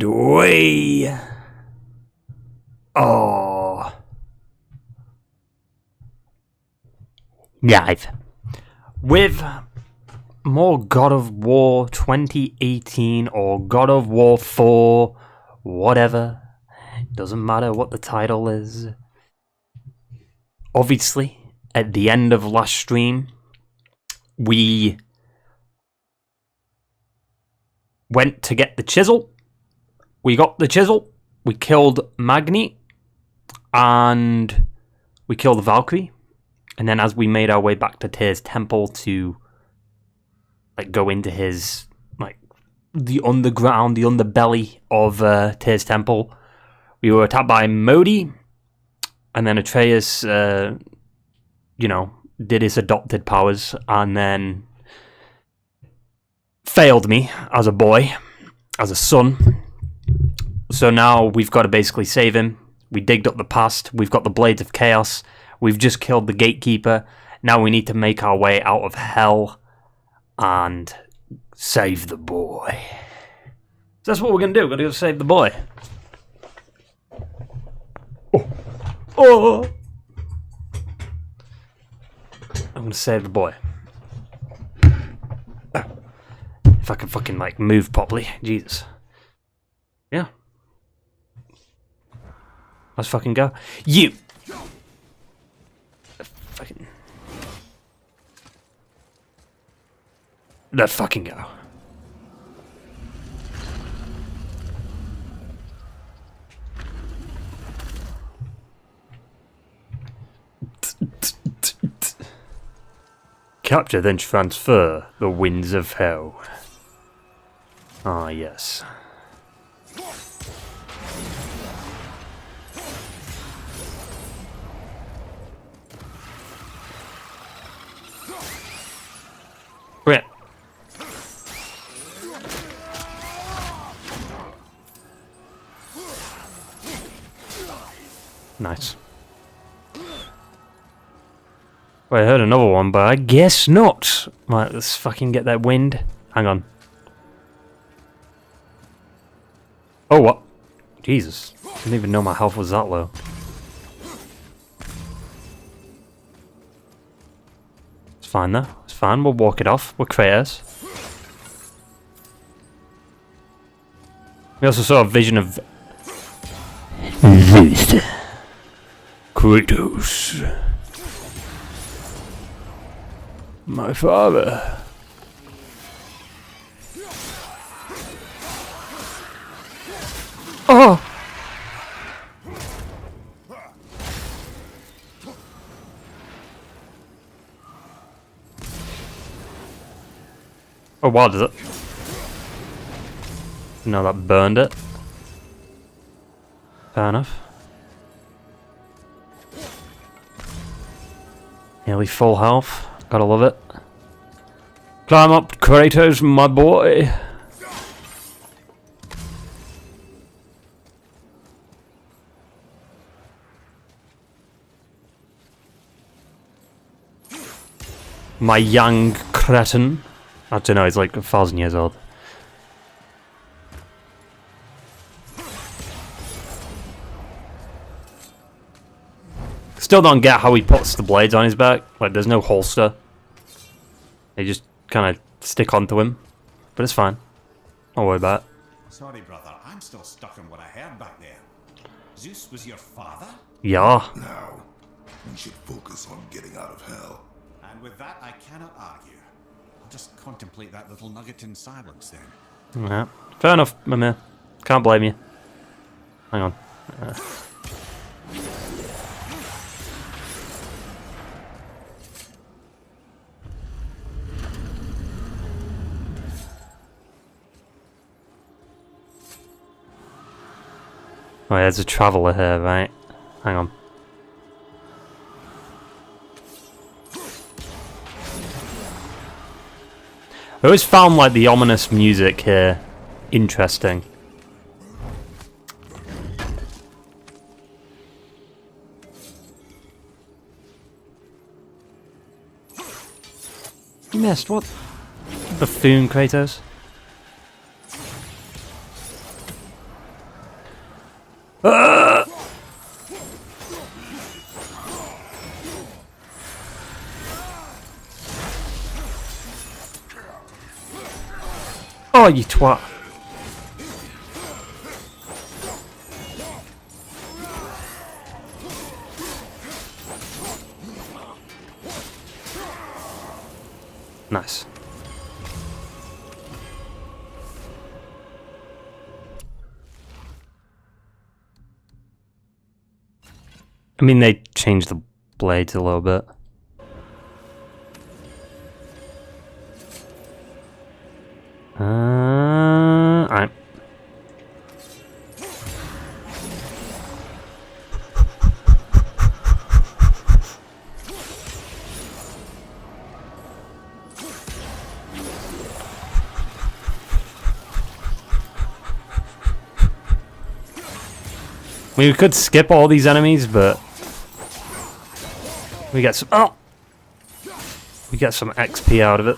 we... Oh... Guys, with more God of War 2018 or God of War 4, whatever, doesn't matter what the title is. Obviously, at the end of last stream, we went to get the chisel. We got the chisel. We killed Magni. And we killed the Valkyrie. And then as we made our way back to TYR'S Temple to go into his the underground, the underbelly of TYR'S Temple, we were attacked by Modi, and then Atreus did his adopted powers and then failed me as a boy, as a son. So now we've got to basically save him. We digged up the past, we've got the Blades of Chaos. We've just killed the Gatekeeper. Now we need to make our way out of hell and save the boy. So that's what we're going to do. We're going to go save the boy. Oh! I'm going to save the boy. If I can fucking, move properly. Jesus. Yeah. Let's fucking go. You! Fucking... Let's fucking go. Capture, then transfer the winds of hell. Ah, yes. Quit. Nice. Well, I heard another one, but I guess not. Right, let's fucking get that wind. Hang on. Oh, what? Jesus. I didn't even know my health was that low. It's fine, though. It's fine. We'll walk it off. We're Kratos. We also saw a vision of... Kratos. My father. Oh! Oh, wow, does it? No, that burned it. Fair enough. Nearly full health. Gotta love it. Climb up, Kratos, my boy. My young cretin. I don't know, he's like 1,000 years old. Still don't get how he puts the blades on his back. Like, there's no holster. They just kind of stick onto him. But it's fine. Don't worry about it. Sorry, brother. I'm still stuck on what I heard back there. Zeus was your father? Yeah. Now, we should focus on getting out of hell. And with that, I cannot argue. I'll just contemplate that little nugget in silence then. Yeah. Fair enough, my man. Can't blame you. Hang on. Oh, there's a traveller here, right? Hang on. I always found, like, the ominous music here interesting. You missed, what? Buffoon, Kratos. Oh, you twat. Nice. I mean, they changed the blades a little bit. Alright. I mean, we could skip all these enemies, but we get some. Oh, we get some XP out of it.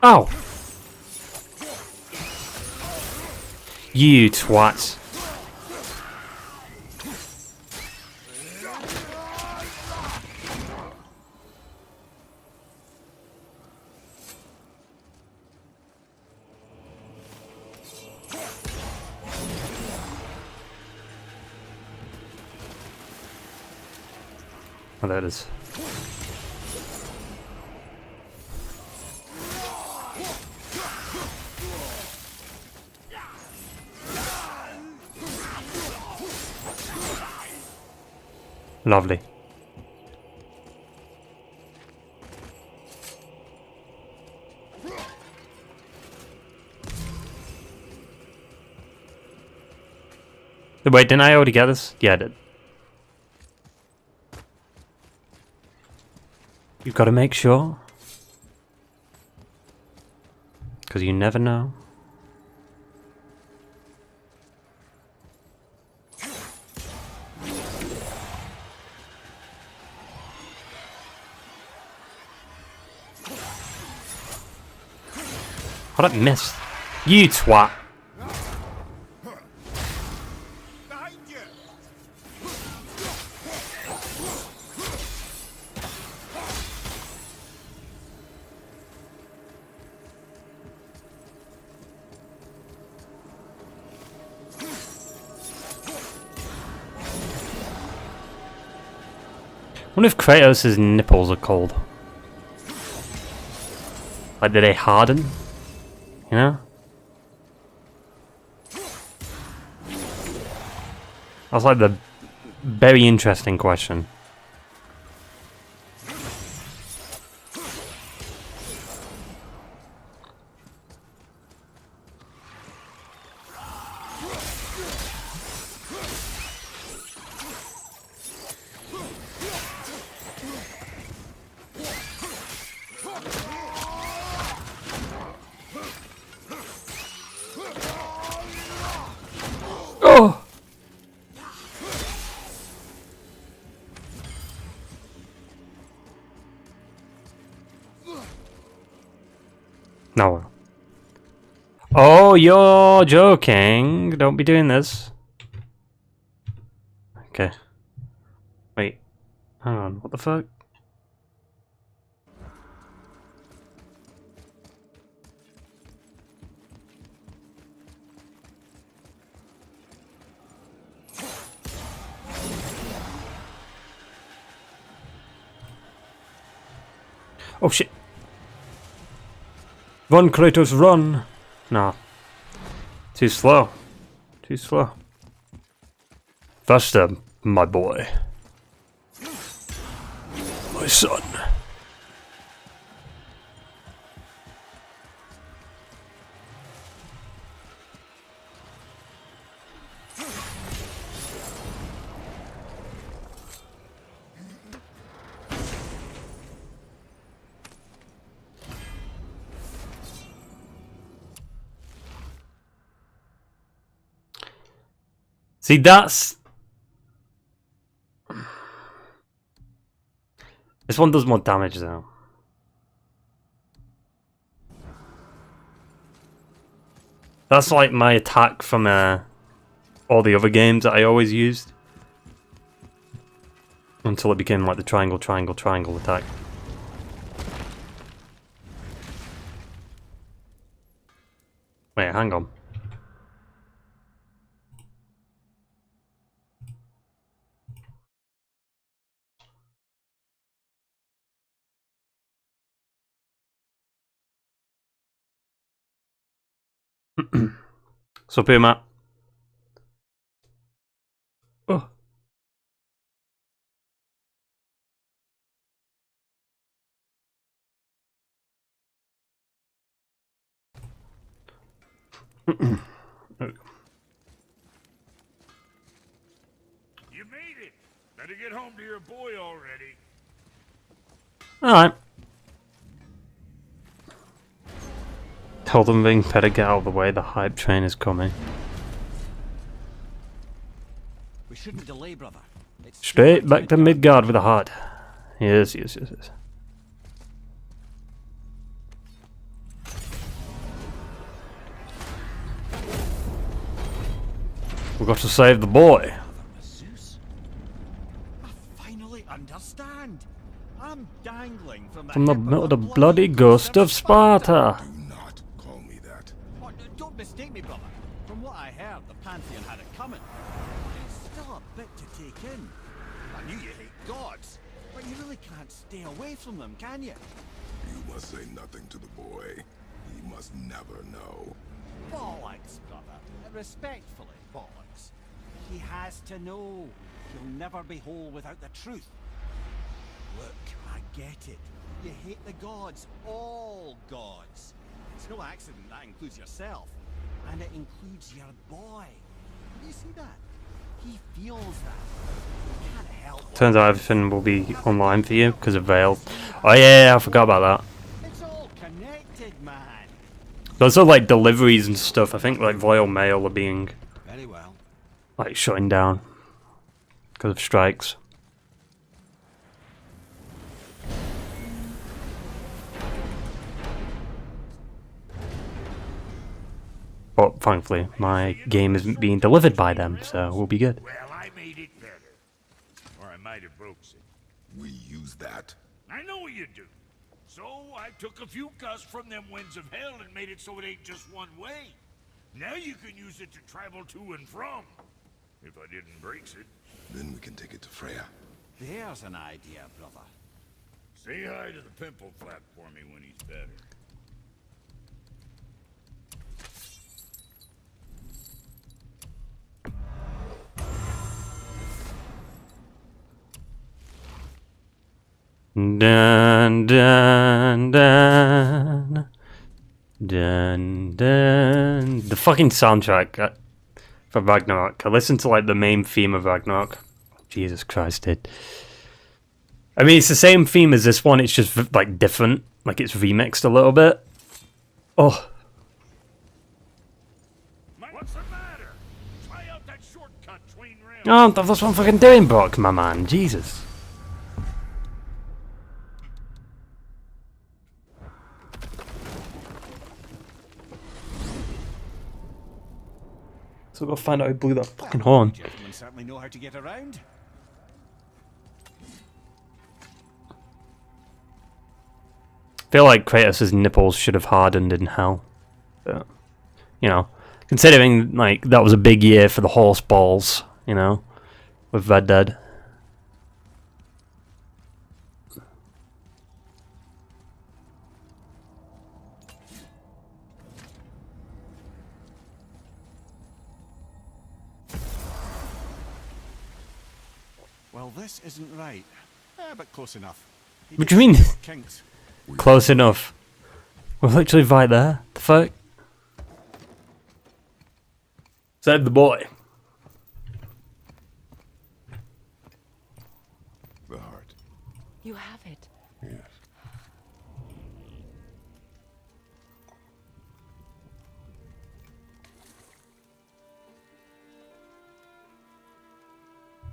Oh, you twats! Oh, there it is. Lovely. Wait, didn't I already get this? Yeah, I did. You've got to make sure. Because you never know. Oh, that missed. You twat. I wonder if Kratos' nipples are cold. Like, did they harden? You know? That's like the very interesting question. Oh! No. Oh, you're joking. Don't be doing this. Okay. Wait. Hang on. What the fuck? Oh shit. Run, Kratos, run! No. Too slow. Too slow. Faster, my boy. My son. See, that's... This one does more damage, though. That's like my attack from all the other games that I always used. Until it became like the triangle, triangle, triangle attack. Wait, hang on. Sup here, Matt? Oh. There we go. You made it. Better get home to your boy already. Alright. Tell them being better get out of the way, the hype train is coming. We shouldn't delay, brother. It's Straight back to Midgard with a heart. Yes, yes, yes, yes. We've got to save the boy. Zeus? I finally understand. I'm dangling from the, From the, hip of the bloody ghost of Sparta. Do not call me that. What, don't mistake me, brother. From what I heard, the Pantheon had it coming. It's still a bit to take in. I knew you hate gods, but you really can't stay away from them, can you? You must say nothing to the boy. He must never know. Bollocks, brother. Respectfully, bollocks. He has to know. He'll never be whole without the truth. Look, I get it. You hate the gods, all gods. It's no accident that includes yourself. And it includes your boy. You see that? He feels that. He can't help. Turns out everything will be online for you because of Veil. Oh yeah, I forgot about that. It's all connected, man. Those are like deliveries and stuff. I think like Royal Mail are being Very well. like shutting down because of strikes. But thankfully, my game isn't being delivered by them, so we'll be good. Well, I made it better. Or I might have broke it. We use that. I know you do. So I took a few gusts from them winds of hell and made it so it ain't just one way. Now you can use it to travel to and from. If I didn't break it. Then we can take it to Freya. There's an idea, brother. Say hi to the pimple flap for me when he's better. Dun dun dun dun dun. The fucking soundtrack for Ragnarök. I listened to like the main theme of Ragnarök. Jesus Christ, dude. I mean, it's the same theme as this one. It's just like different. Like it's remixed a little bit. Oh, What's the matter? Try out that shortcut between rails. oh, that's what I'm fucking doing, Brock, my man. Jesus. So I've got to find out who blew that fucking horn. Gentlemen certainly know how to get around. I feel like Kratos' nipples should have hardened in hell. But, you know, considering like that was a big year for the horse balls, you know, with Red Dead. Well, this isn't right. But close enough. What do you mean? Kinks. Close enough. We're literally right there. The fuck? Save the boy. The heart. You have it. Yes.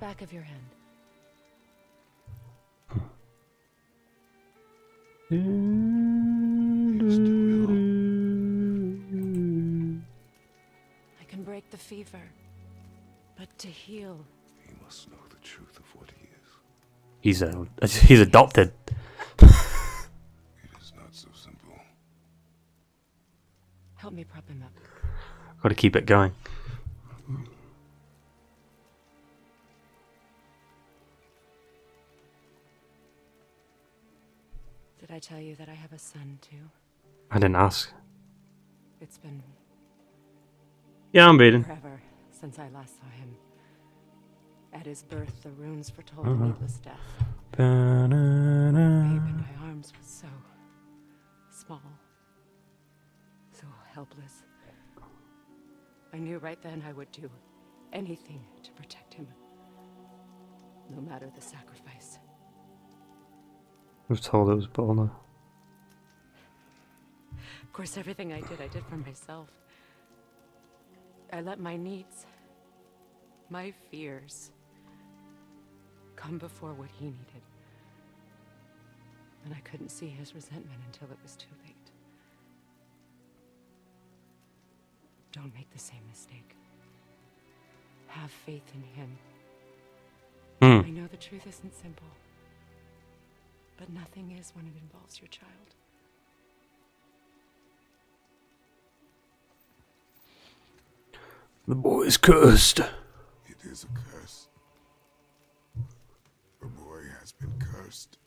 Back of your hand. I can break the fever, but to heal. He must know the truth of what he is. He's adopted. It is not so simple. Help me prop him up. Gotta keep it going. Did I tell you that I have a son too? I didn't ask. It's been Yeah, I'm beating. forever since I last saw him. At his birth, the runes foretold a needless death. The babe in my arms was so small, so helpless. I knew right then I would do anything to protect him, no matter the sacrifice. I was told it was Bola. Of course, everything I did for myself. I let my needs, my fears, come before what he needed. And I couldn't see his resentment until it was too late. Don't make the same mistake. Have faith in him. I know the truth isn't simple, but nothing is when it involves your child. The boy is cursed. It is a curse. The boy has been cursed.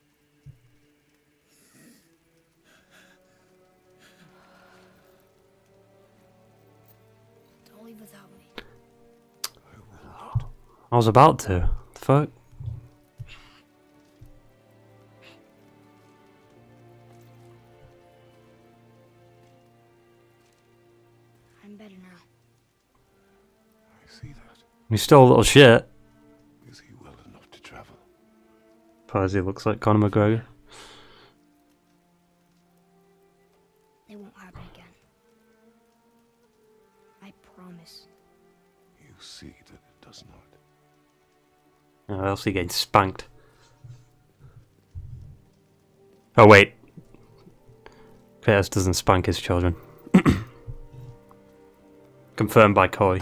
Don't leave without me. I was about to. The fuck? I'm better now. I see that. He's still a little shit. Is he well enough to travel? As he looks like Conor McGregor. It won't happen again. I promise. You see that it does not. Or else he gets spanked. Oh wait. Kratos doesn't spank his children. Confirmed by Coy.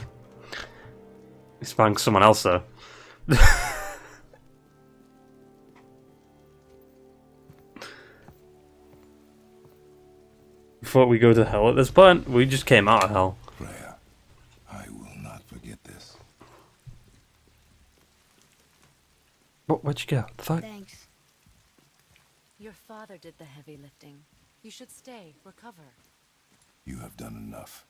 He spanks someone else though. Before we go to hell at this point, we just came out of hell. Freya, I will not forget this. Where'd you go? The fuck? Thanks. Your father did the heavy lifting. You should stay, recover. You have done enough.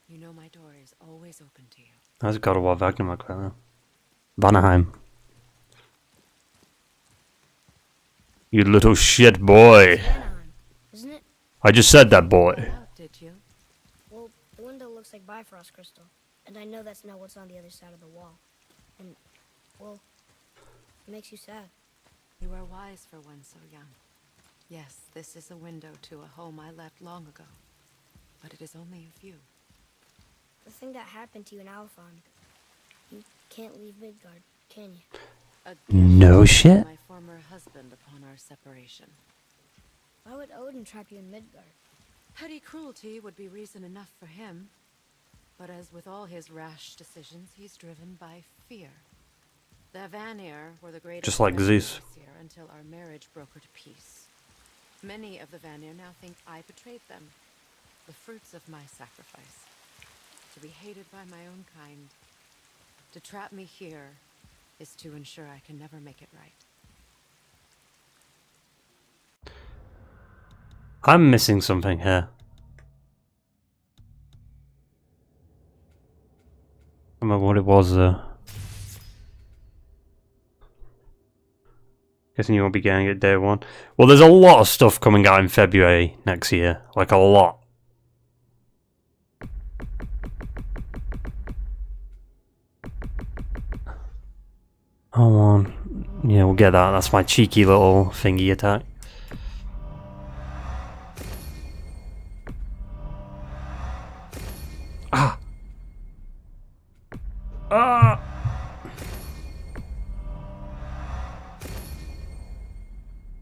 You know my door is always open to you. That's God of War Ragnarök right now. Vanaheim. You little shit boy. Anaheim, isn't it? I just said that boy. Out, did you? Well, the window looks like Bifrost crystal, and I know that's not what's on the other side of the wall. And, well, it makes you sad. You are wise for one so young. Yes, this is a window to a home I left long ago. But it is only a view. The thing that happened to you in Alphon, you can't leave Midgard, can you? A No gift shit. from my former husband upon our separation. Why would Odin trap you in Midgard? Petty cruelty would be reason enough for him. But as with all his rash decisions, he's driven by fear. The Vanir were the greatest Just like enemies Zeus. this year until our marriage broke her to peace. Many of the Vanir now think I betrayed them. The fruits of my sacrifice. To be hated by my own kind. To trap me here is to ensure I can never make it right. I'm missing something here. I don't remember what it was though. Guessing you won't be getting it day one. Well, there's a lot of stuff coming out in February next year. Like a lot. Come on. Yeah, we'll get that. That's my cheeky little thingy attack. Ah! Ah!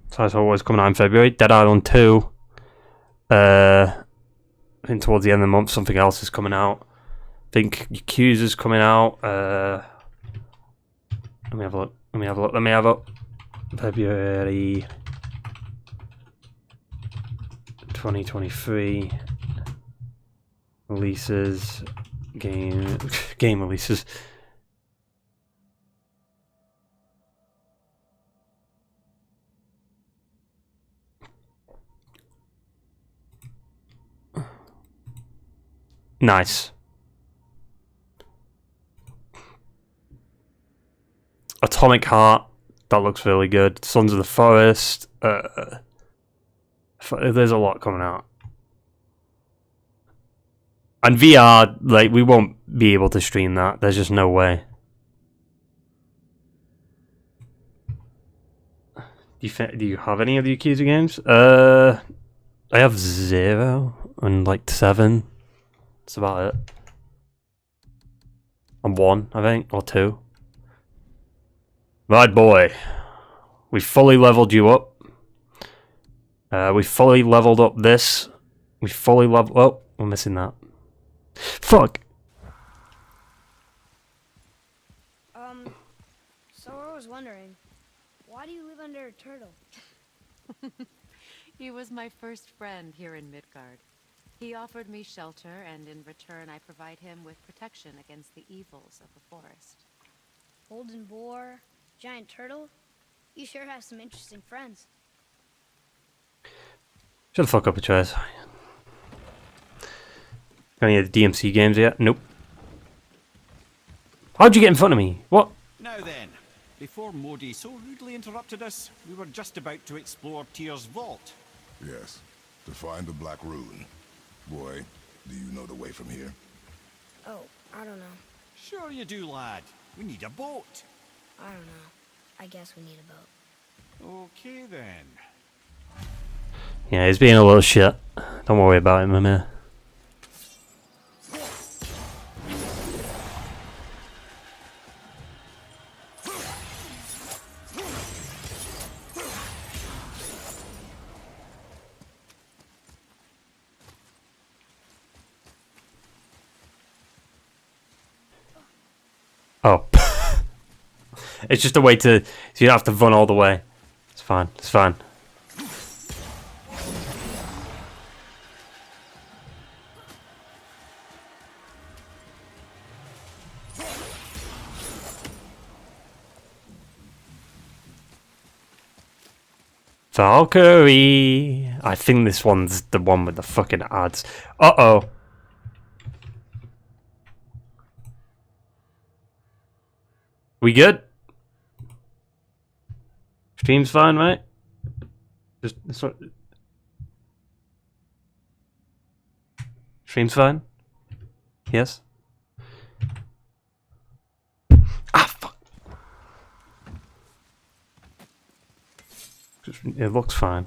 So that's always coming out in February. Dead Island 2. I think towards the end of the month something else is coming out. I think Yakuza's coming out. Let me have a look. Let me have a look. Let me have a look. February. 2023 releases, game releases. Nice. Atomic Heart, that looks really good. Sons of the Forest. There's a lot coming out. And VR, like, we won't be able to stream that. There's just no way. Do you have any of the Yakuza games? I have 0 and like 7. That's about it. And 1, I think, or 2. Right, boy. We fully leveled you up. We fully leveled up this. We fully leveled... Oh, we're missing that. Fuck! So I was wondering, why do you live under a turtle? He was my first friend here in Midgard. He offered me shelter, and in return I provide him with protection against the evils of the forest. Golden boar, giant turtle? You sure have some interesting friends. Shut the fuck up, Atreus. Got any of the DMC games yet? Nope. How'd you get in front of me? What? Now then, before Modi so rudely interrupted us, we were just about to explore TYR'S vault. Yes, to find the Black Rune. Boy, do you know the way from here? Oh, I don't know. Sure you do, lad. We need a boat. I don't know. I guess we need a boat. Okay then. Yeah, he's being a little shit. Don't worry about him, I'm here. Oh. It's just a way to... So you don't have to run all the way. It's fine. It's fine. Valkyrie. I think this one's the one with the fucking ads. Uh-oh. We good? Stream's fine, right? Just stream's fine? Yes? Ah, fuck. It looks fine.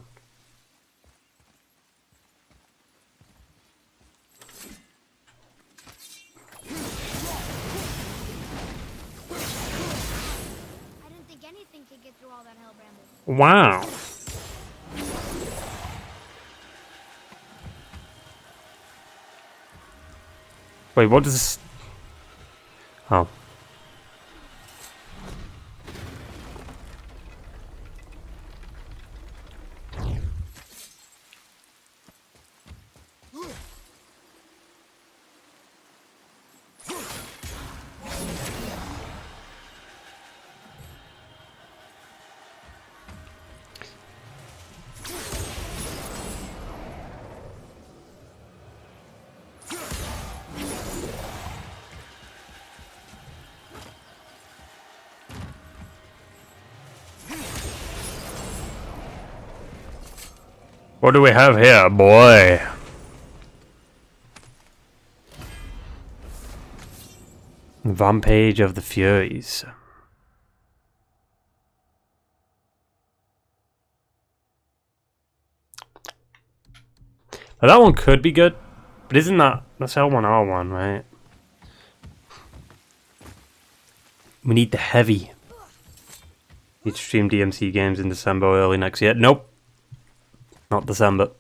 Anything could get through all that hell bramble. Wow. Wait, what does this... Oh. What do we have here, boy? Rampage of the Furies. Now that one could be good, but isn't that's L1R1, right? We need the heavy. Need to stream DMC games in December or early next year. Nope. Not December.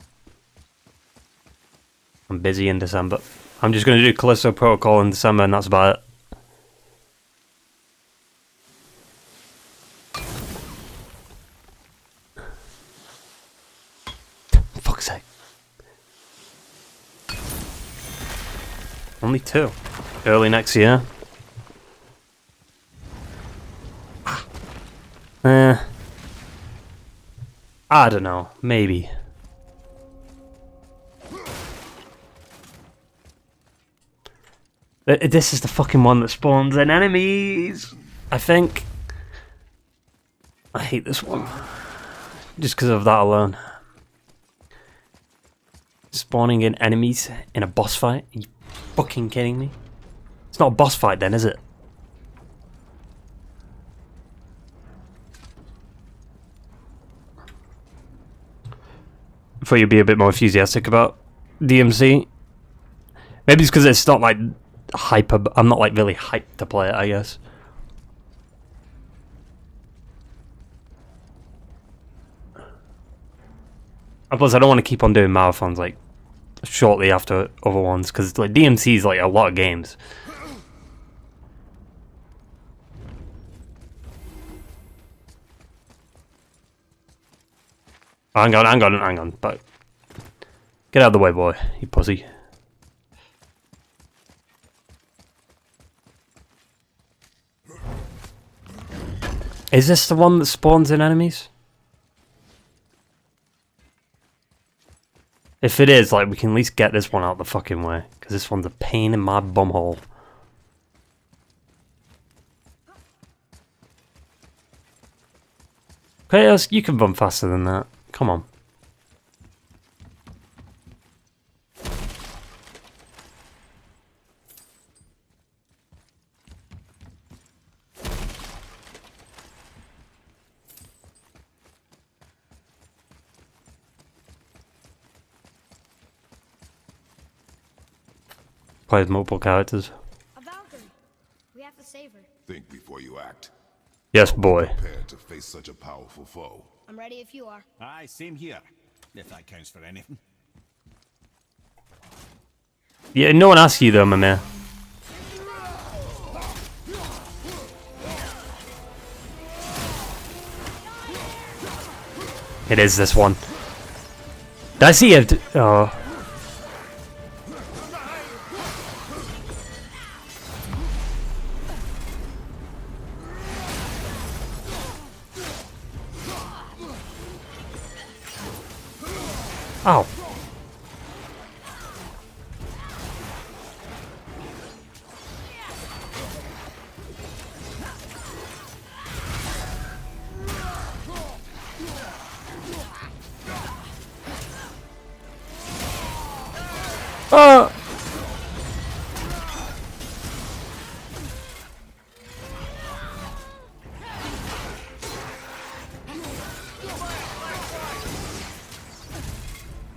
I'm busy in December. I'm just going to do Callisto Protocol in December and that's about it. Fuck's sake. only 2. Early next year. I don't know. Maybe. This is the fucking one that spawns in enemies, I think. I hate this one. Just because of that alone. Spawning in enemies in a boss fight? Are you fucking kidding me? It's not a boss fight then, is it? I thought you'd be a bit more enthusiastic about DMC. Maybe it's because it's not like hyper. I'm not like really hyped to play it, I guess. And plus, I don't want to keep on doing marathons like shortly after other ones because like DMC is like a lot of games. Hang on, but get out of the way, boy, you pussy. Is this the one that spawns in enemies? If it is, like, we can at least get this one out the fucking way. Because this one's a pain in my bumhole. Kratos, you can run faster than that. Come on. Play with multiple characters. A Valkyrie. We have to save her. Think before you act. Yes, boy. Prepared to face such a powerful foe. I'm ready if you are. Aye, same here. If that counts for anything. Yeah, no one asked you though, my man. It is this one. Did I see it? Oh. Ow.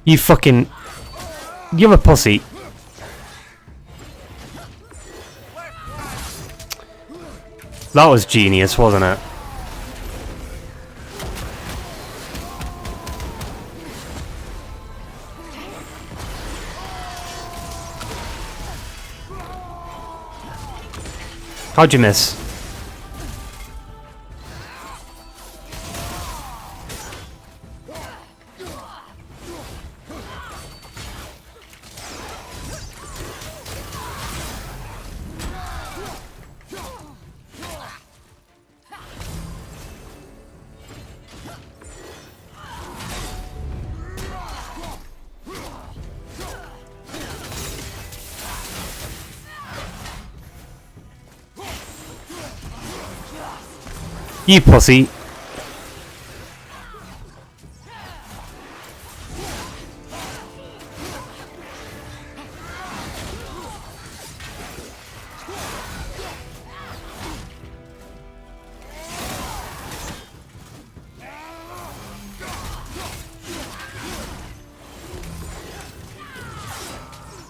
You fucking... You're a pussy. That was genius, wasn't it? How'd you miss? You pussy.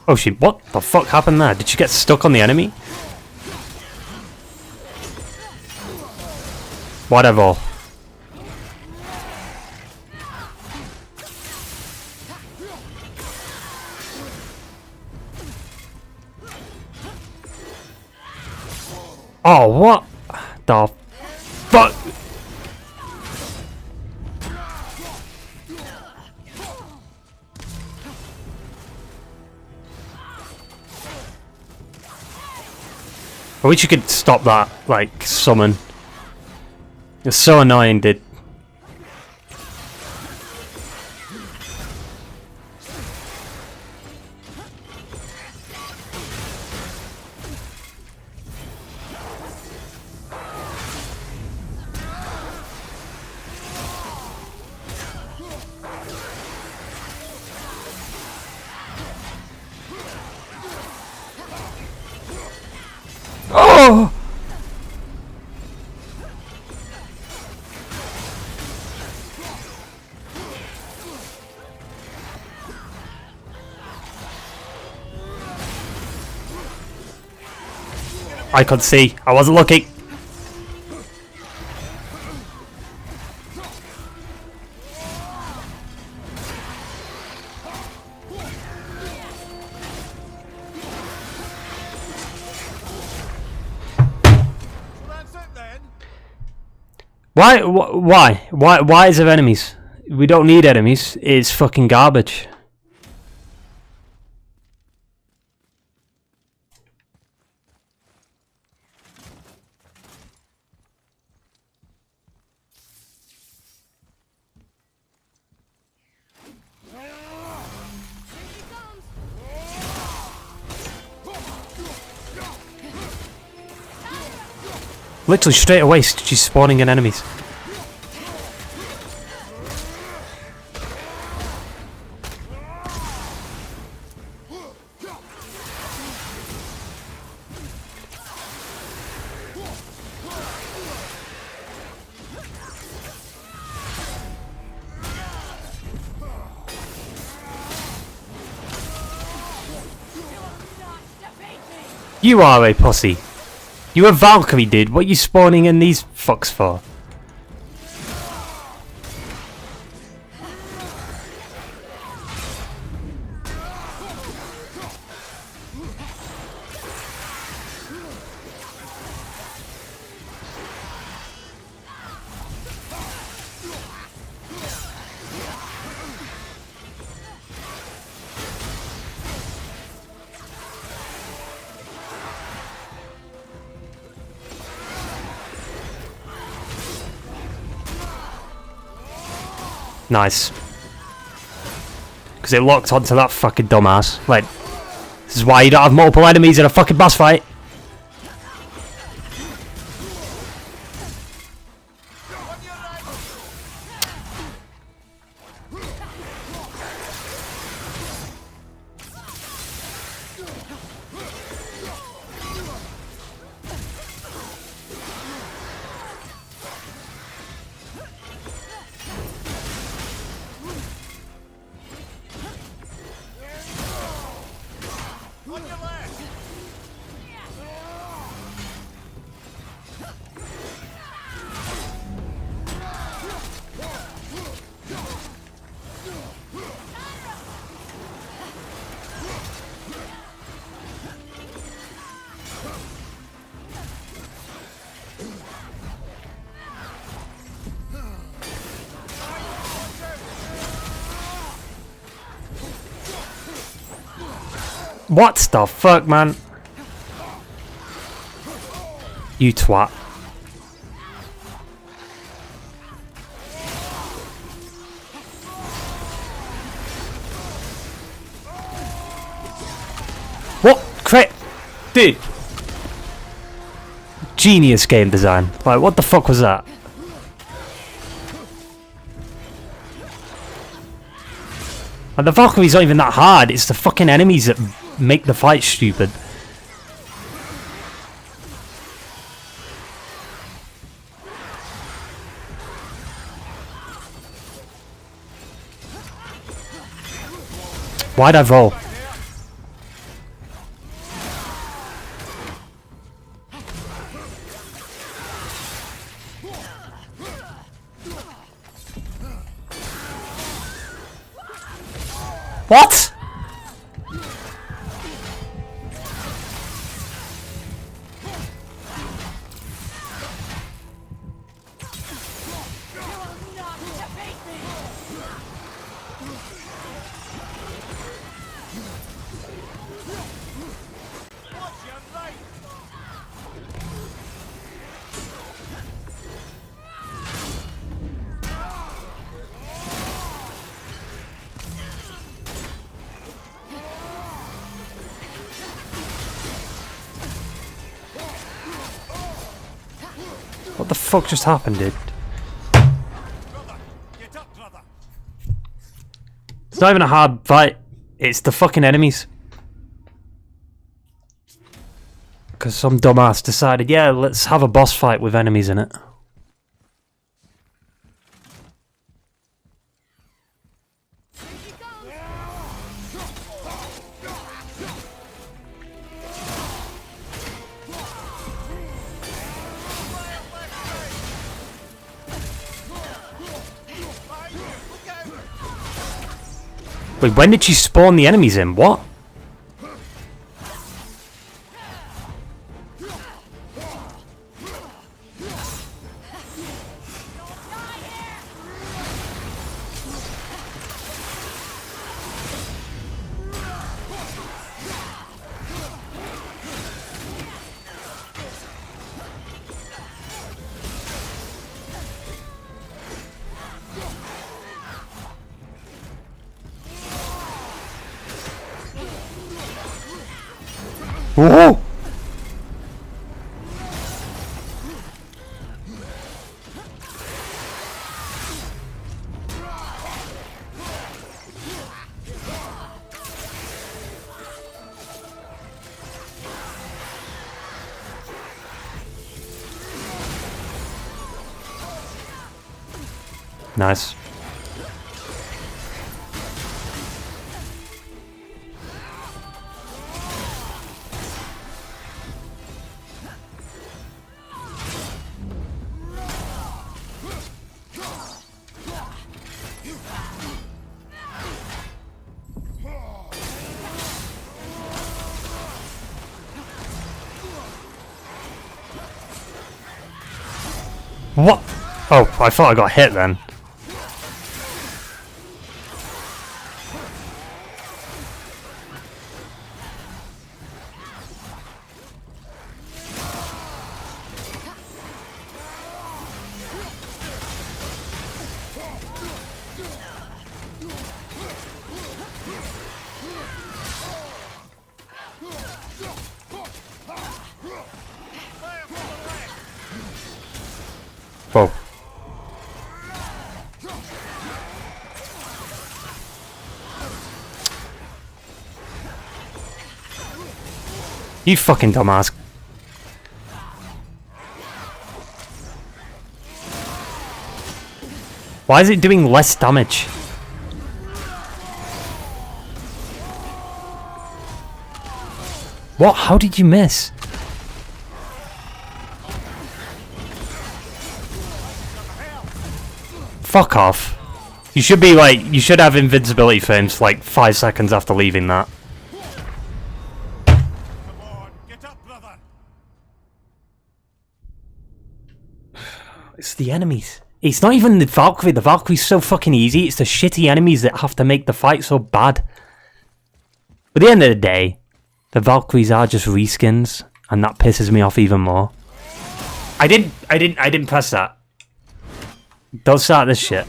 Oh shit, what the fuck happened there? Did she get stuck on the enemy? Whatever. Oh, what the fuck? I wish you could stop that, like, summon. It's so annoying, dude. Oh! I could see. I wasn't looking. Why is there enemies? We don't need enemies. It's fucking garbage. Literally straight away, she's spawning in enemies. You are a pussy. You a Valkyrie, dude. What are you spawning in these fucks for? Nice. Because it locked onto that fucking dumbass. Like, this is why you don't have multiple enemies in a fucking boss fight. What the fuck, man? You twat. What? Crit? Dude. Genius game design. Like, what the fuck was that? And the Valkyrie's not even that hard. It's the fucking enemies that make the fight stupid. Why'd I roll? What? the fuck just happened, dude? Brother, get up, brother. It's not even a hard fight. It's the fucking enemies. Because some dumbass decided, yeah, let's have a boss fight with enemies in it. Wait, when did she spawn the enemies in? What? Whoa! Nice. What? Oh, I thought I got hit then. Whoa. You fucking dumbass. Why is it doing less damage? What? How did you miss? Fuck off. You should be like, you should have invincibility frames like 5 seconds after leaving that. Come on, get up, brother. It's the enemies. It's not even the Valkyrie. The Valkyrie's so fucking easy. It's the shitty enemies that have to make the fight so bad. But at the end of the day, the Valkyries are just reskins, and that pisses me off even more. I didn't press that. Don't start this shit.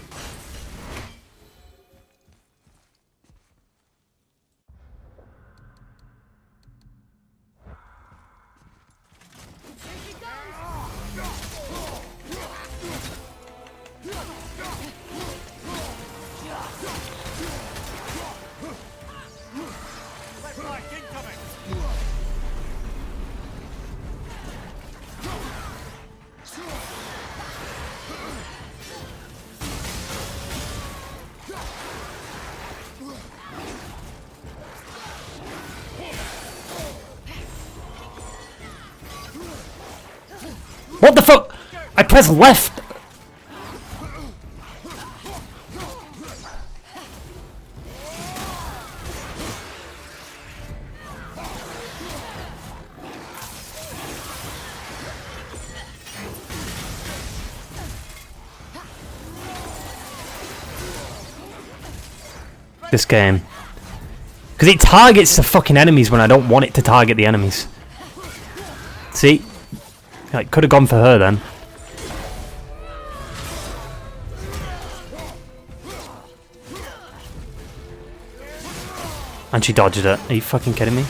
What the fuck? I pressed left. This game. Because it targets the fucking enemies when I don't want it to target the enemies. See? I could have gone for her then. And she dodged it. Are you fucking kidding me?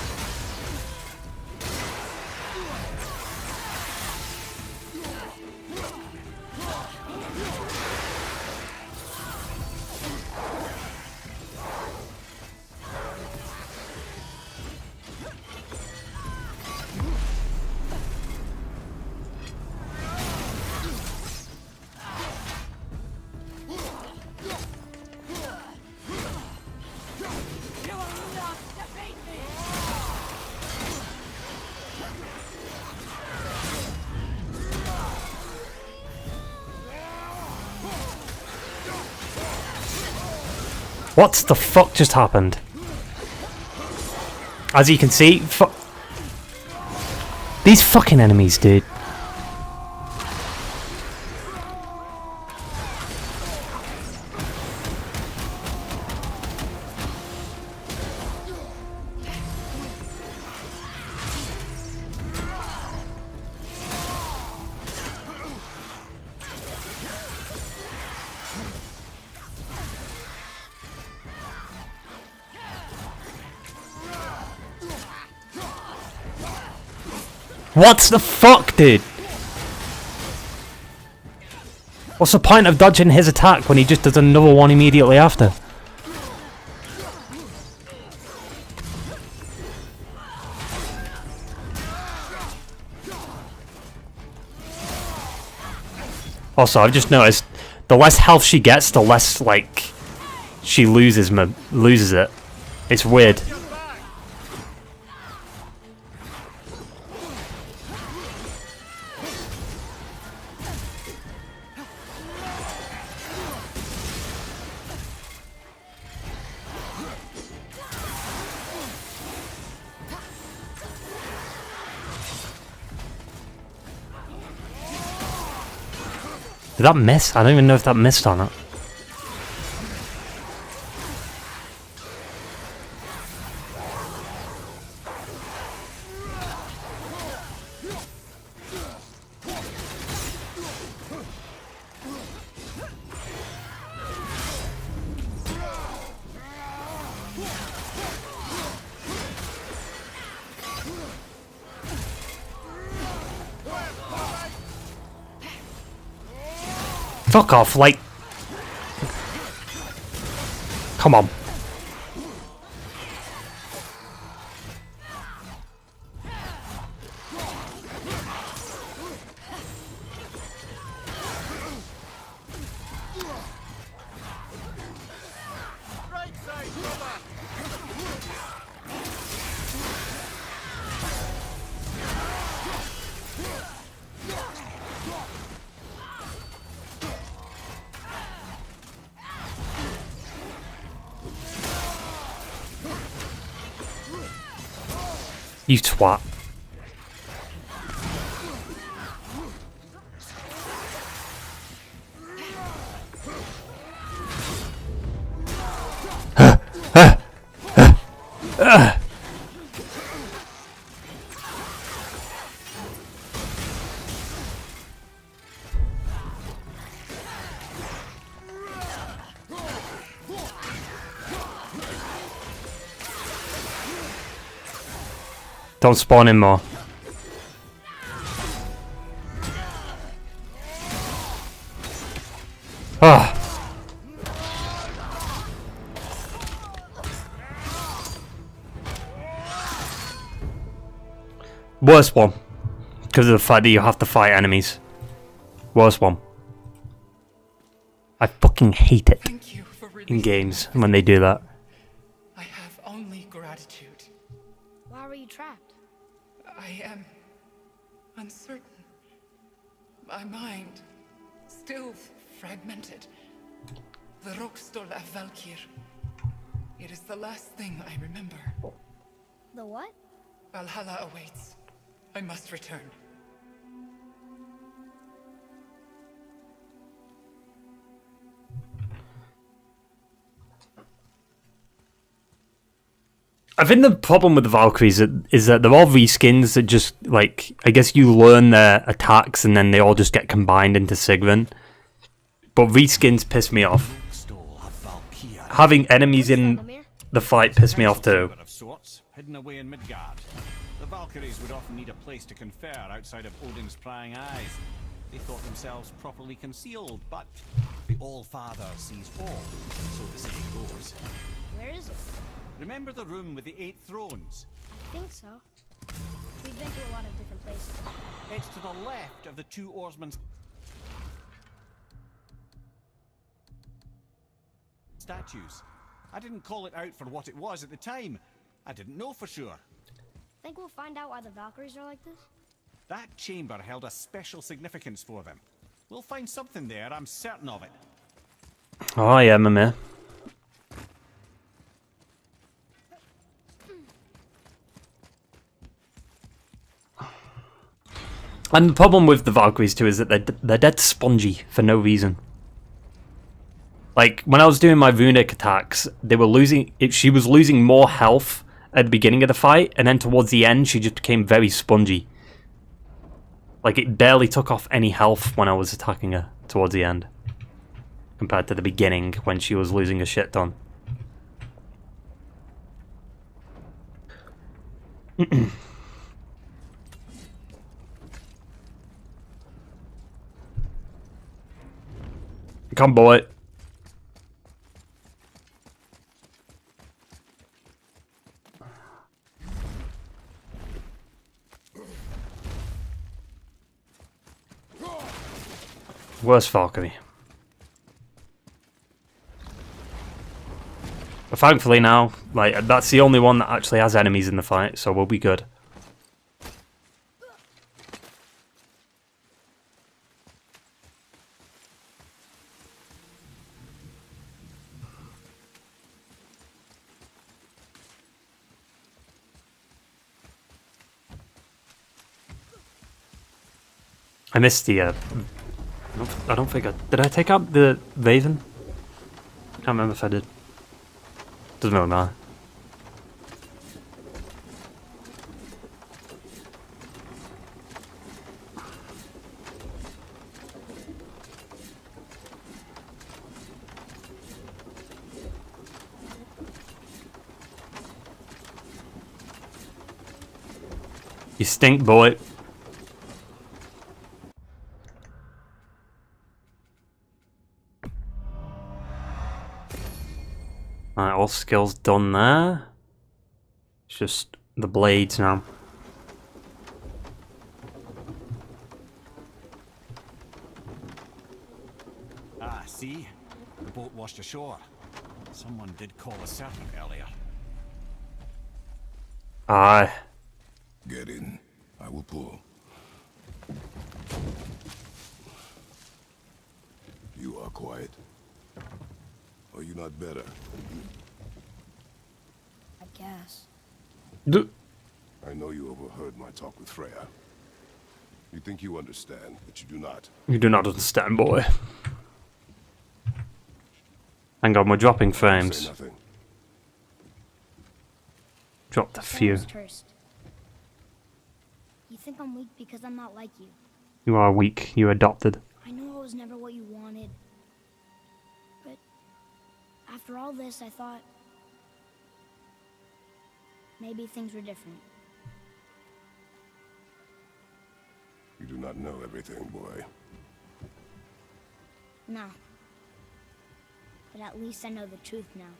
What the fuck just happened? As you can see, these fucking enemies, dude. What the fuck, dude? What's the point of dodging his attack when he just does another one immediately after? Also, I've just noticed the less health she gets, the less like she loses it. It's weird. Did that miss? I don't even know if that missed or not. Fuck off, like... Come on. You twat. Don't spawn in more. Ah. Worst one. Because of the fact that you have to fight enemies. Worst one. I fucking hate it in games when they do that. I have only gratitude. Why were you trapped? I am uncertain. My mind still fragmented. The Rokstol af Valkyr. It is the last thing I remember. The what? Valhalla awaits. I must return. I think the problem with the Valkyries is that they're all reskins that just, like, I guess you learn their attacks and then they all just get combined into Sigrun. But reskins piss me off. Having enemies in the fight piss me off too. Of sorts, hidden away in Midgard. The Valkyries would often need a place to confer outside of Odin's prying eyes. They thought themselves properly concealed, but the All-Father sees all, so the saying goes. Where is it? Remember the room with the 8 thrones? I think so. We've been to a lot of different places. It's to the left of the 2 oarsmen's statues. I didn't call it out for what it was at the time. I didn't know for sure. Think we'll find out why the Valkyries are like this? That chamber held a special significance for them. We'll find something there, I'm certain of it. Oh yeah, Mimir. And the problem with the Valkyries too is that they're dead spongy for no reason. Like, when I was doing my runic attacks, they were losing... She was losing more health at the beginning of the fight, and then towards the end, she just became very spongy. Like, it barely took off any health when I was attacking her towards the end. Compared to the beginning, when she was losing a shit ton. Come, boy. Worst Valkyrie. But thankfully now, like, that's the only one that actually has enemies in the fight, so we'll be good. I missed the, I don't think I... Did I take out the Raven? Can't remember if I did. Doesn't really matter. You stink, boy. Alright, all skills done there. It's just the blades now. Ah, see? The boat washed ashore. Someone did call a serpent earlier. Aye. Get in. I will pull. You are quiet. Are you not better? I guess. I know you overheard my talk with Freya. You think you understand, but you do not. You do not understand, boy. Hang on, we're dropping Say frames. nothing. Dropped a few. Cursed. You think I'm weak because I'm not like you. You are weak. You adopted. I know I was never what you wanted. But after all this, I thought maybe things were different. You do not know everything, boy. No. But at least I know the truth now.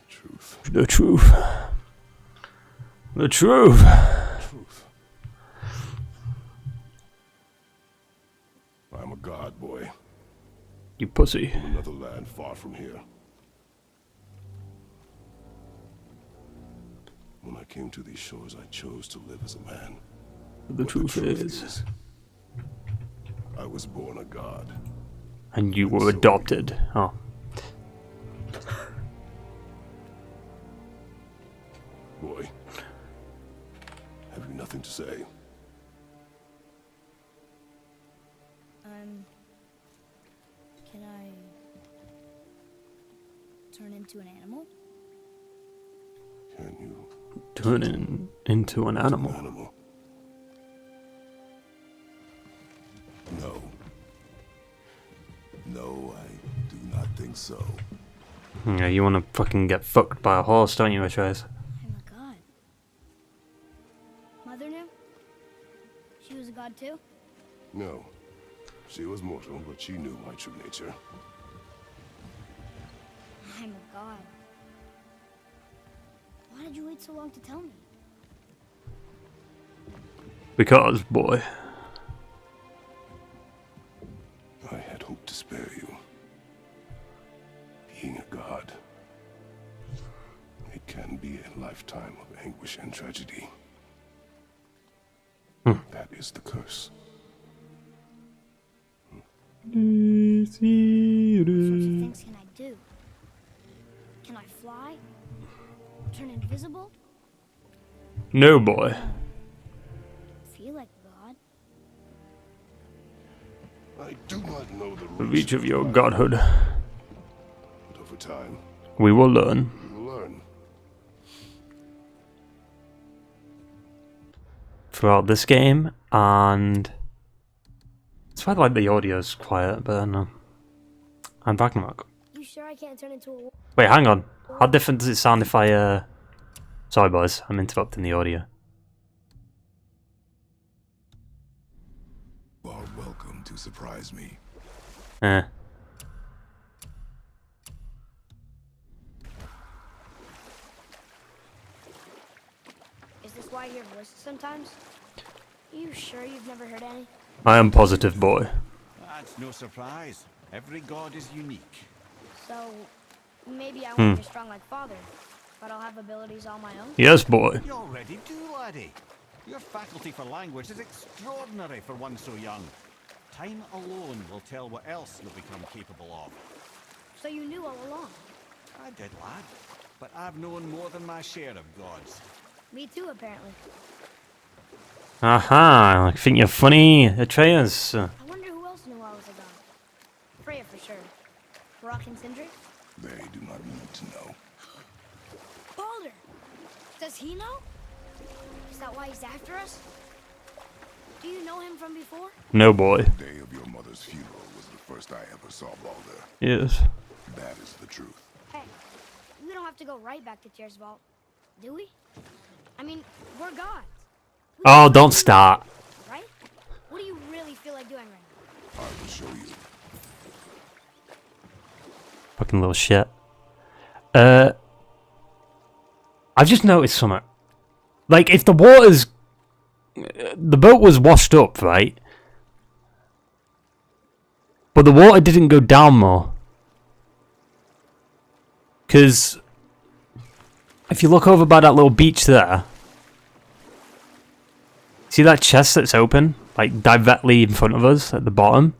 Truth. The truth. The truth. Truth. I am a god, boy. You pussy. From another land far from here. When I came to these shores, I chose to live as a man. The But truth is. I was born a god. And you And were so adopted. Oh. Boy, have you nothing to say? Can I turn into an animal? Can you Turning into an animal. animal? No. No, I do not think so. Yeah, you wanna fucking get fucked by a horse, don't you, Atreus? I'm a god. Mother knew? She was a god too? No. She was mortal, but she knew my true nature. I'm a god. Why did you wait so long to tell me? Because, boy. I had hoped to spare you. Being a god, it can be a lifetime of anguish and tragedy. That is the curse. What sorts of things can I do? Can I fly? Turn invisible? No, boy. Feel like a god? I do not know the The reach of your my godhood. But over time, We will learn. you will learn. Throughout this game, and it's why like the audio's quiet, but I don't know. And Ragnarök. You sure I can't turn into a... Wait, hang on. How different does it sound if I sorry boys, I'm interrupting the audio. You are welcome to surprise me. Eh. Is this why you hear voices sometimes? You sure you've never heard any? I am positive, boy. That's no surprise. Every god is unique. So, maybe I won't be strong like Father, but I'll have abilities all my own? Yes, boy. You already do, laddie. Your faculty for language is extraordinary for one so young. Time alone will tell what else you'll become capable of. So you knew all along? I did, lad. But I've known more than my share of gods. Me too, apparently. Aha, I think you're funny, Atreus. I wonder who else knew I was a god. Freya for sure. Rock and Sindri? They do not need to know. Baldur! Does he know? Is that why he's after us? Do you know him from before? No, boy. The day of your mother's funeral was the first I ever saw Baldur. Yes. That is the truth. Hey, we don't have to go right back to TYR'S vault, do we? I mean, we're gods. We Oh, can don't do start. it, right? What do you really feel like doing right now? I will show you. Fucking little shit. I've just noticed something. Like, if the water's... The boat was washed up, right? But the water didn't go down more. Because... If you look over by that little beach there... See that chest that's open? Like, directly in front of us, at the bottom?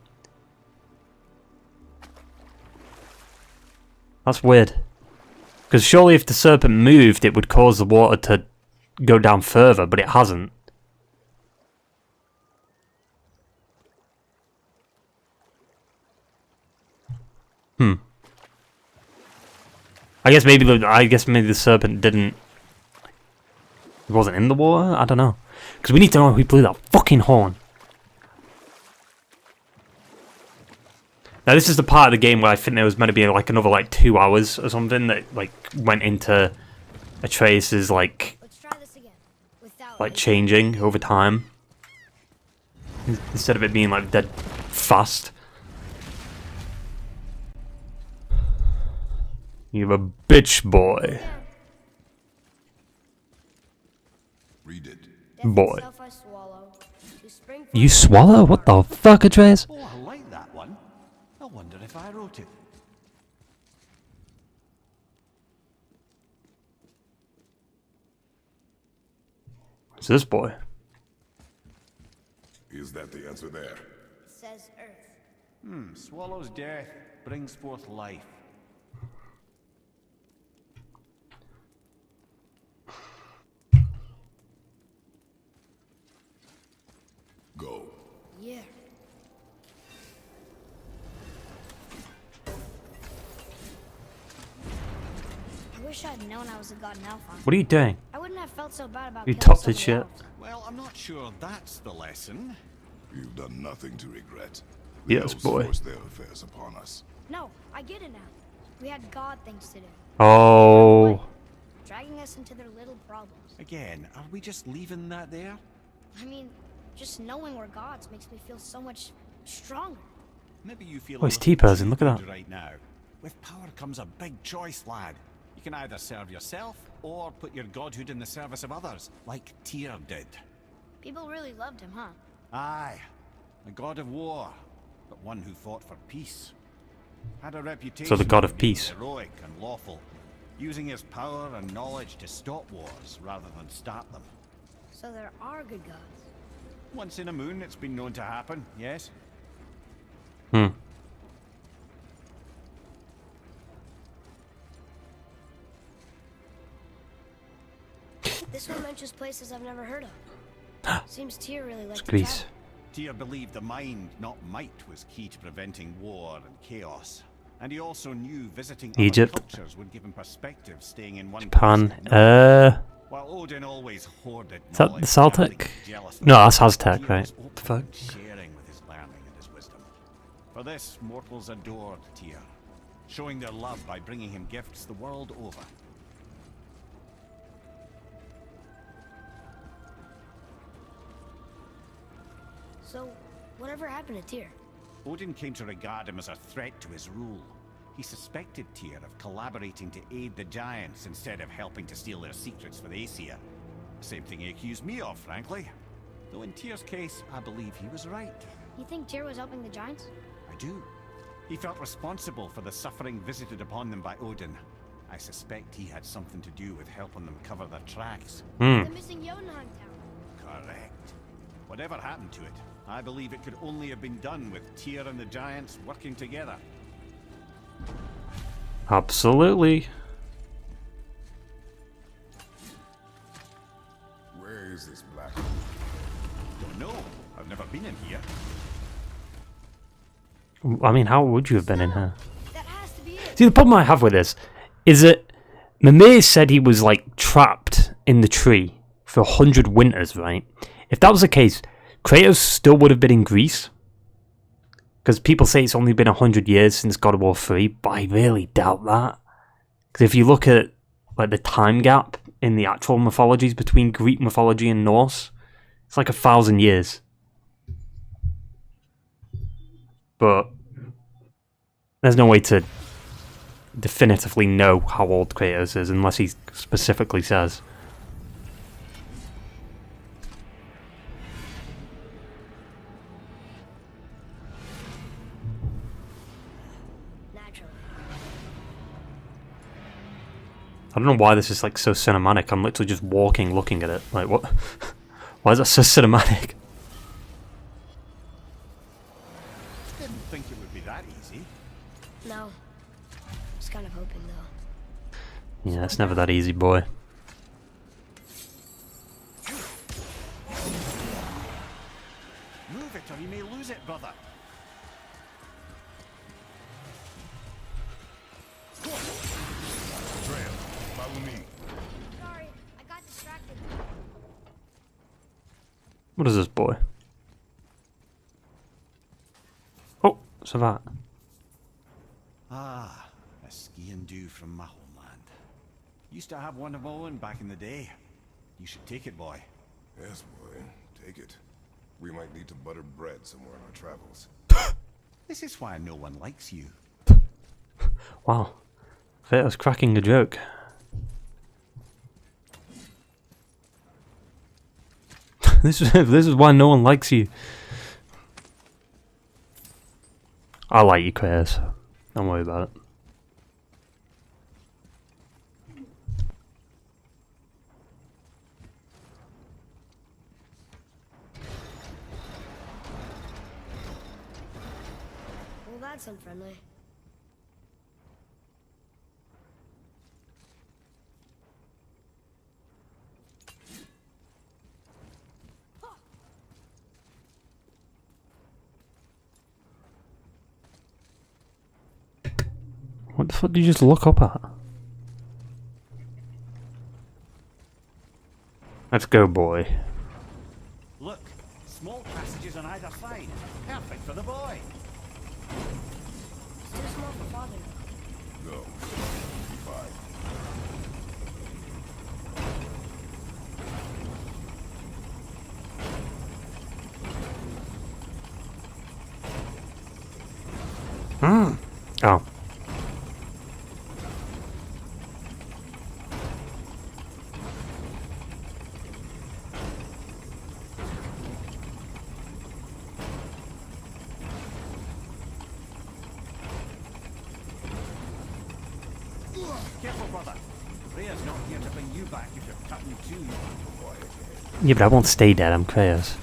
That's weird. Because surely if the serpent moved, it would cause the water to go down further, but it hasn't. I guess maybe the serpent didn't... It wasn't in the water? I don't know. Because we need to know who blew that fucking horn. Now this is the part of the game where I think there was meant to be like another like 2 hours or something that like went into Atreus's like Let's try this again. Without like changing over time. Instead of it being like dead fast. You're a bitch boy. Read it. Death Boy. itself I swallow. To spring You forth- swallow? What the fuck, Atreus? Oh, I like that one. I wonder if I wrote it. What's this boy? Is that the answer there? Says Earth. Swallows death, brings forth life. Go. Yeah. I wish I'd known I was a god in Alphon. What are you doing? I wouldn't have felt so bad about You killing topped so it, many shit. elves. Well, I'm not sure that's the lesson. You've done nothing to regret. The Yes, elves boy. forced their affairs upon us. No, I get it now. We had god things to do. Oh. Dragging us into their little problems. Again, are we just leaving that there? I mean, just knowing we're gods makes me feel so much stronger. Maybe you feel Oh, a he's little T-posing, too look at good that. right now. With power comes a big choice, lad. You can either serve yourself or put your godhood in the service of others, like Tyr did. People really loved him, huh? Aye, a god of war, but one who fought for peace. Had a reputation So the god for of being peace. heroic and lawful, using his power and knowledge to stop wars rather than start them. So there are good gods. Once in a moon, it's been known to happen, yes? This one mentions places I've never heard of. Seems Tyr really liked to Greece. travel. Tyr believed the mind, not might, was key to preventing war and chaos. And he also knew visiting Egypt. other cultures would give him perspective, staying in one Japan. place. While Odin always hoarded Is that the knowledge, Celtic? guarding jealously, No, that's Aztec, Tyr right? was What open the fuck? and sharing with his learning and his wisdom. For this, mortals adored Tyr, showing their love by bringing him gifts the world over. So, whatever happened to Tyr? Odin came to regard him as a threat to his rule. He suspected Tyr of collaborating to aid the giants instead of helping to steal their secrets for the Aesir. Same thing he accused me of, frankly. Though in Tyr's case, I believe he was right. You think Tyr was helping the giants? I do. He felt responsible for the suffering visited upon them by Odin. I suspect he had something to do with helping them cover their tracks. The missing Jotunheim tower. Correct. Whatever happened to it, I believe it could only have been done with Tyr and the giants working together. Absolutely. Where is this black? Don't know. I've never been in here. I mean, how would you have been in here? That has to be it. See, the problem I have with this is that Mimir said he was like trapped in the tree for 100 winters, right? If that was the case, Kratos still would have been in Greece. Because people say it's only been 100 years since God of War 3, but I really doubt that. Because if you look at like the time gap in the actual mythologies between Greek mythology and Norse, it's like 1,000 years. But there's no way to definitively know how old Kratos is unless he specifically says. Naturally. I don't know why this is like so cinematic. I'm literally just walking looking at it. Like, what? Why is that so cinematic? Didn't think it would be that easy. No. Was kind of hoping though. Yeah, it's never that easy, boy. Move it or you may lose it, brother. Freya, follow me. Sorry, I got distracted. What is this, boy? Oh, so that. Ah, a ski and do from my homeland. Used to have one of my own back in the day. You should take it, boy. Yes, boy. Take it. We might need to butter bread somewhere on our travels. This is why no one likes you. Wow. Kratos cracking a joke. This is why no one likes you. I like you, Kratos. Don't worry about it. Well, that's unfriendly. What the fuck did you just look up at? Let's go, boy. Look, small passages on either side. Perfect for the boy. It's too small for father. No. Fine. Oh. Careful, brother. Freya's not here to bring you back if you're cutting too young, boy. Yeah, but I won't stay dead. I'm Kratos.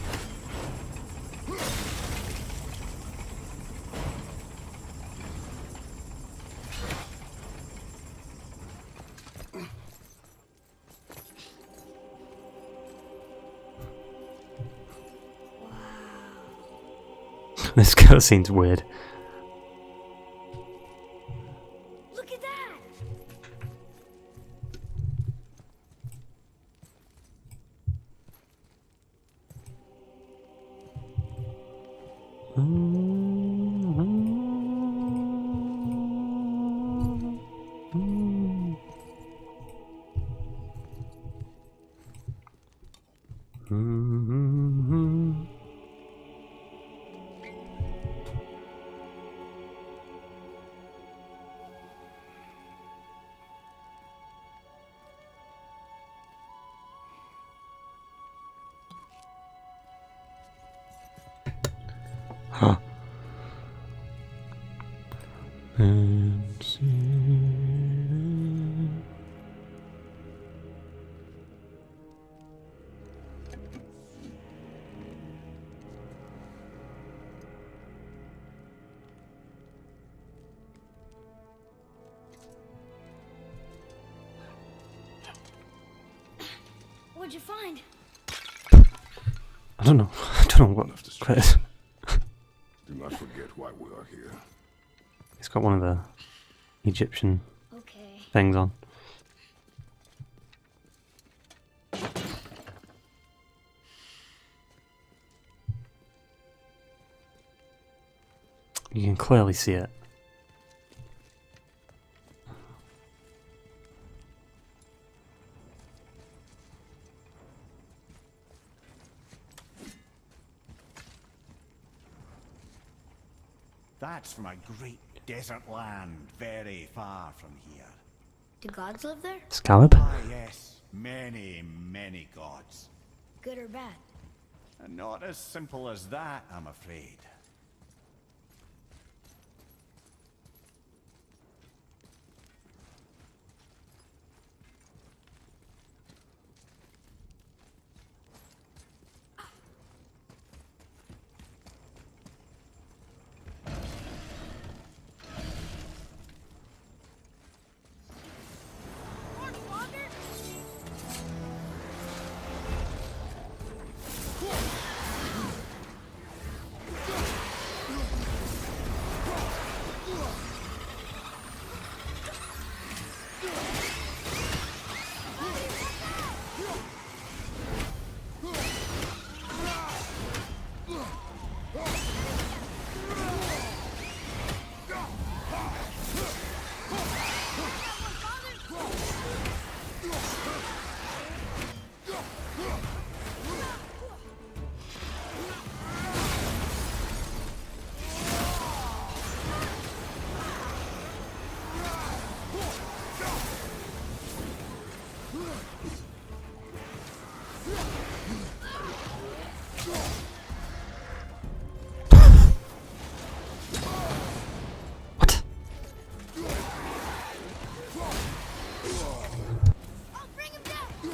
This cutscene's weird. Look at that! Huh. What'd you find? I don't know. I don't know what Kratos. Do not forget why we are here. He's got one of the Egyptian Okay. things on. You can clearly see it. That's from a great desert land very far from here. Do gods live there? Scallop? Ah, yes. Many, many gods. Good or bad? And not as simple as that, I'm afraid. What? I'll bring him down!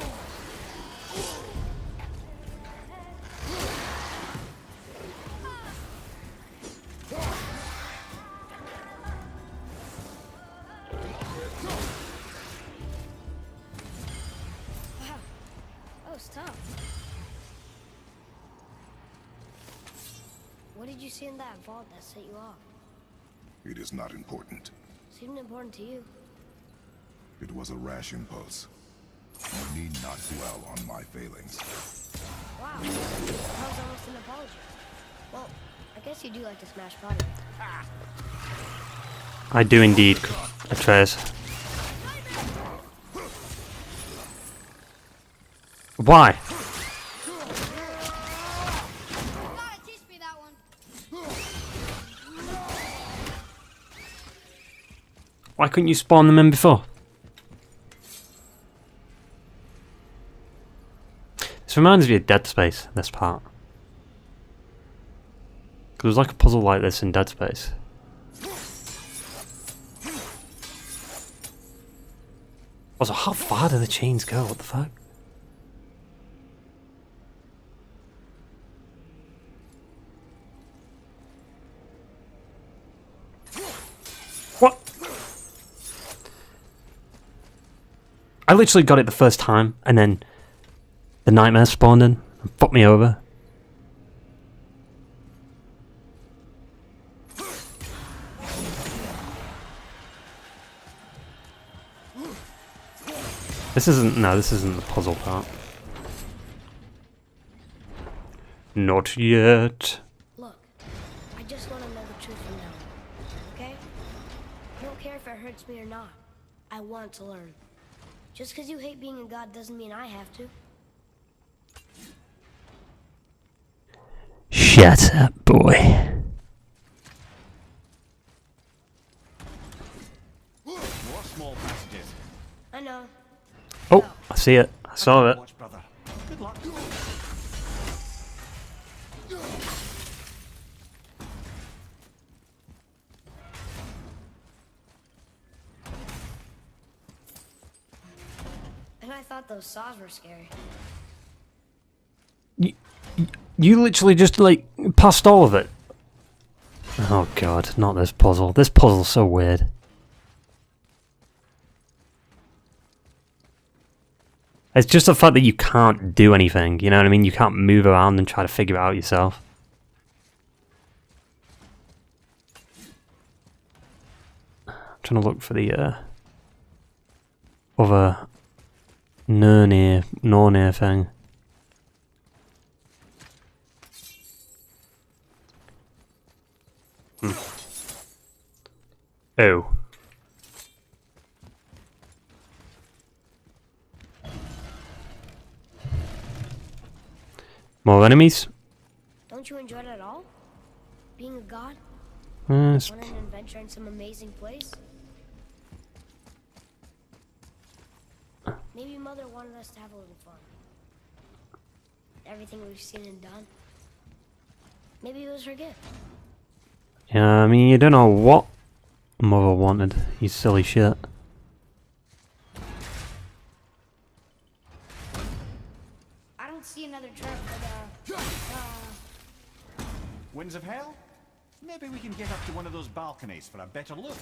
Wow, that was tough. What did you see in that vault that set you off? It is not important. Seemed important to you. It was a rash impulse. You need not dwell on my failings. Wow, that was almost an apology. Well, I guess you do like to smash bodies. I do indeed, Atreus. Why? Gotta teach me that one. Why couldn't you spawn them in before? This reminds me of Dead Space, this part. 'Cause there was like a puzzle like this in Dead Space. Also, how far do the chains go? What the fuck? What? I literally got it the first time, and then the nightmare spawned in and fucked me over. This isn't... No, this isn't the puzzle part. Not yet. Look, I just want to know the truth from now on, okay? I don't care if it hurts me or not. I want to learn. Just because you hate being a god doesn't mean I have to. Shut up, boy. More small passages. I know. Oh, I see it. I saw it. Watch, brother. Good luck. And I thought those saws were scary. You literally just, like, passed all of it. Oh god, not this puzzle. This puzzle's so weird. It's just the fact that you can't do anything, you know what I mean? You can't move around and try to figure it out yourself. I'm trying to look for the, other Nornir thing. Oh. More enemies? Don't you enjoy it at all? Being a god? Yes. Want an adventure in some amazing place? Maybe Mother wanted us to have a little fun. Everything we've seen and done. Maybe it was her gift. Yeah, I mean, you don't know what Mother wanted, you silly shit. I don't see another trap, but Winds of Hell? Maybe we can get up to one of those balconies for a better look.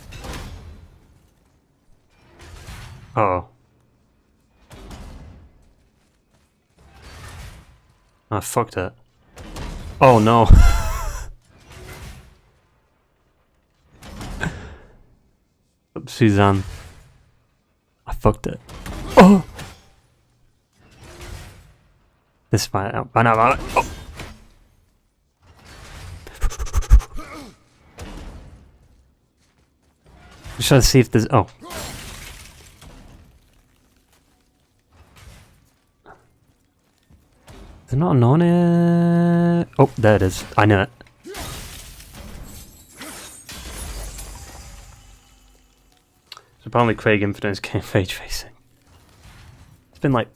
Oh. I fucked it. Oh no. Suzanne. I fucked it. Oh! This might help. I know about it. Oh. Just trying to see if there's... Oh. There's not an on it. Oh, there it is. I know it. So apparently Craig Infinite is getting ray tracing. It's been like...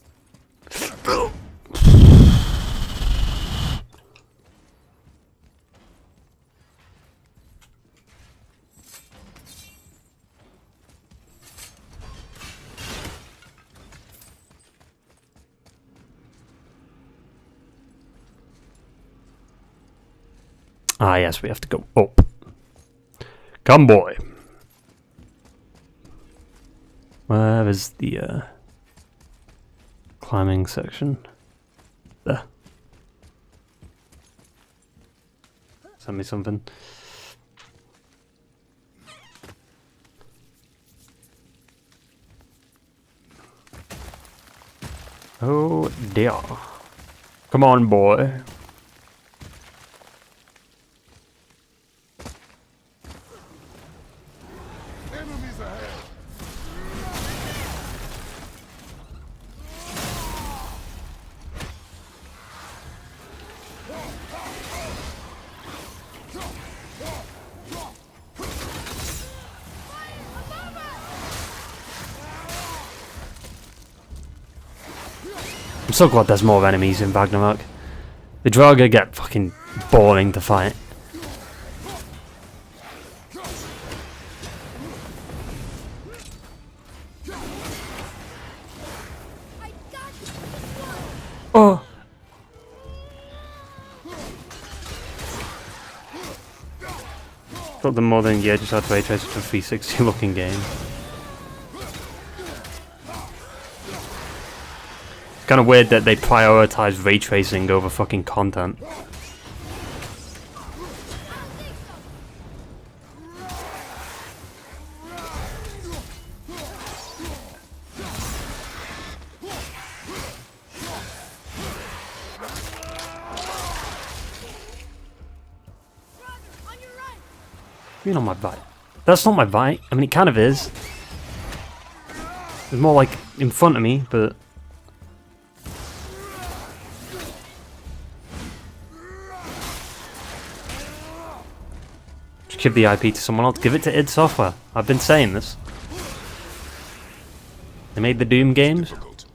Ah, yes, we have to go up. Come, boy. Where is the climbing section? There. Send me something. Oh dear. Come on, boy. Enemies ahead. I'm so glad there's more enemies in Ragnarök. The Draugr get fucking boring to fight. Oh! Got them more than yeah, just had to ray trace to a 360 looking game. Kind of weird that they prioritize ray tracing over fucking content. You know my bite. That's not my bite. I mean, it kind of is. It's more like in front of me, but... Just give the IP to someone else. Give it to id Software. I've been saying this. They made the Doom games. Difficult.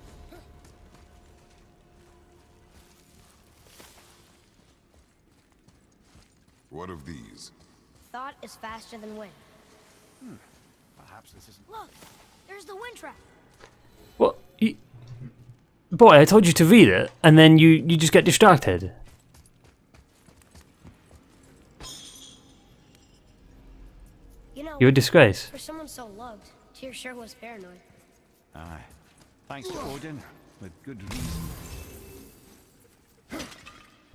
What of these? Thought is faster than wind. Perhaps this isn't. Look, there's the wind trap. What? Boy, I told you to read it, and then you just get distracted. You know, You're a disgrace. for someone so loved, Tyr sure was paranoid. Aye. Thanks to Odin, with good reason.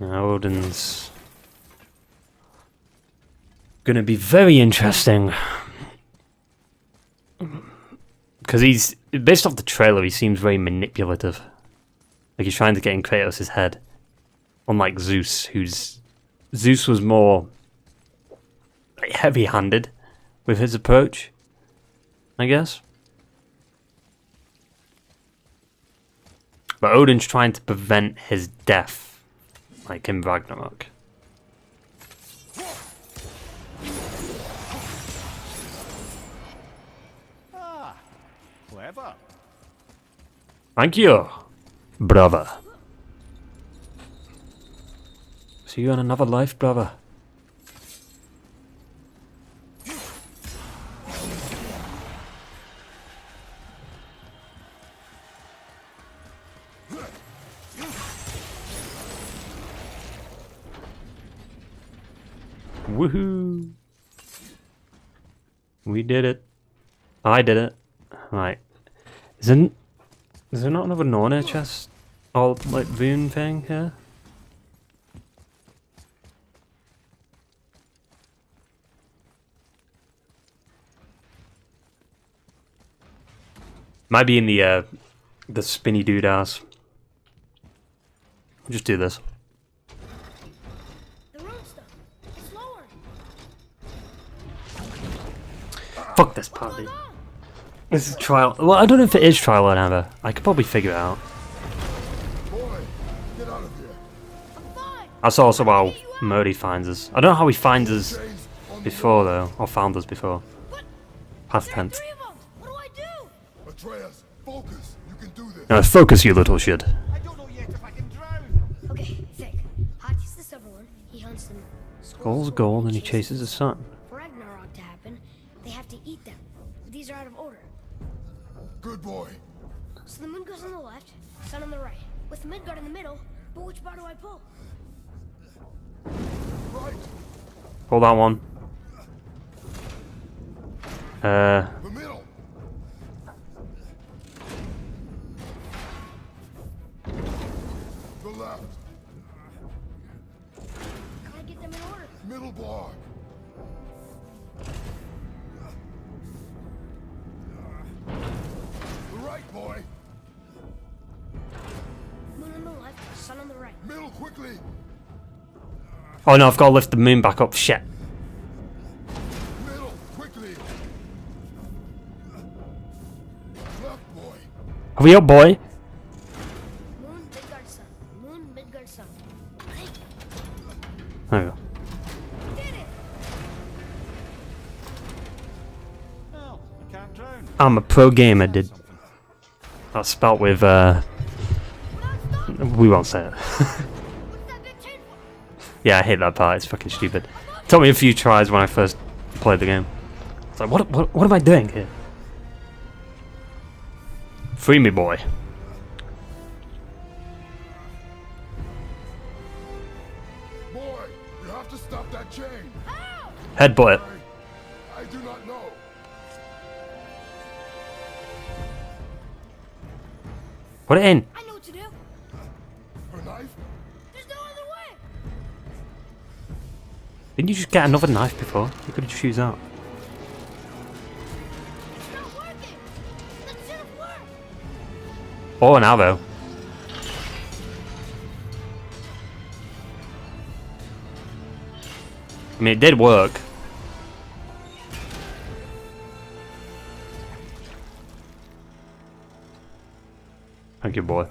Odin's gonna be very interesting. Because he's, based off the trailer, he seems very manipulative. Like he's trying to get in Kratos' head. Unlike Zeus, Zeus was more like, heavy-handed with his approach, I guess. But Odin's trying to prevent his death, like in Ragnarök. Ah, clever. Thank you, brother. See you in another life, brother. Woohoo! We did it. I did it. Right. Is there not another Norna chest? Or like rune thing here? Might be in the spinny dude ass. Just do this. The rune stuff. It's lower. Fuck this party. This is trial. Well, I don't know if it is trial or never. I could probably figure it out. Boy, get out of here. That's also how Murdy finds us. I don't know how he finds us before though, or found us before. Past tense. Three of them. What do I do? Atreus, focus. You can do this. Now focus, you little shit. I don't know yet if I can drown. Okay, think. Hati's the silver one. He hunts them. Skull's gold and he chases the sun. For Ragnarok to happen, they have to eat them. These are out of order. Good boy. So the moon goes on the left, sun on the right, with Midgard in the middle. But which bar do I pull? Right. Pull that one. The middle. The left. Gotta get them in order. Middle bar. The right, boy. Moon on the left, sun on the right. Middle quickly. Oh no, I've got to lift the moon back up. Shit. Middle quickly. Left, boy. Hurry up, boy. Moon, Midgard, sun. Moon, Midgard, sun. There we go. Did it! Well, I can't drown. I'm a pro gamer, dude. That's spelt with, we won't say it. What's that big chain for? Yeah, I hate that part. It's fucking stupid. It took me a few tries when I first played the game. It's like, what am I doing here? Free me, boy. Boy, you have to stop that chain. Headbutt. I do not know. Put it in. I know what to do. Her knife? There's no other way. Didn't you just get another knife before? You could have just used that. It's not working. That should have worked. Or an arrow. I mean, it did work. Thank you, boy.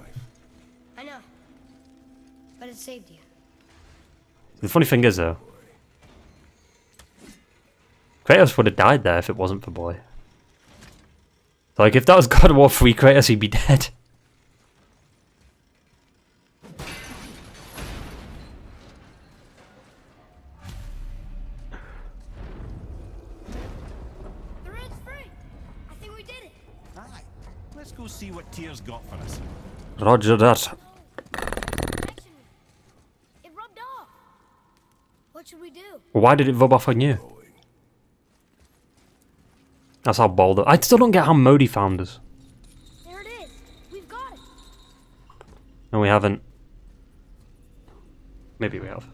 I know. But it saved you. The funny thing is, though, Kratos would have died there if it wasn't for boy. Like, if that was God of War 3 Kratos, he'd be dead. The road's free. I think we did it. Aye. Let's go see what Tyr's got for us. Roger that. It rubbed off. What should we do? Why did it rub off on you? That's how bold. I still don't get how Modi found us. There it is. We've got it. No, we haven't. Maybe we have.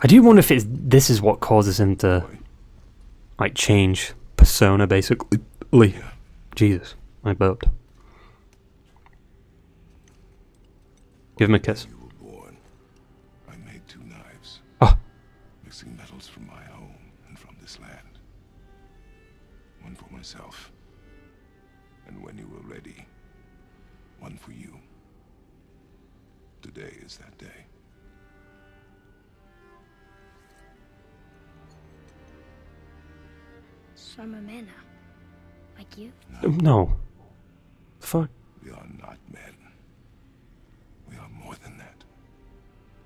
I do wonder if this is what causes him to, like, change persona, basically. Jesus, I burped. Give him a kiss. You were born. I made 2 knives. Oh. Mixing metals from my home and from this land. One for myself. And when you were ready, one for you. Today is that day. So I'm a man now. Like you? No. Fuck. We are not men. We are more than that.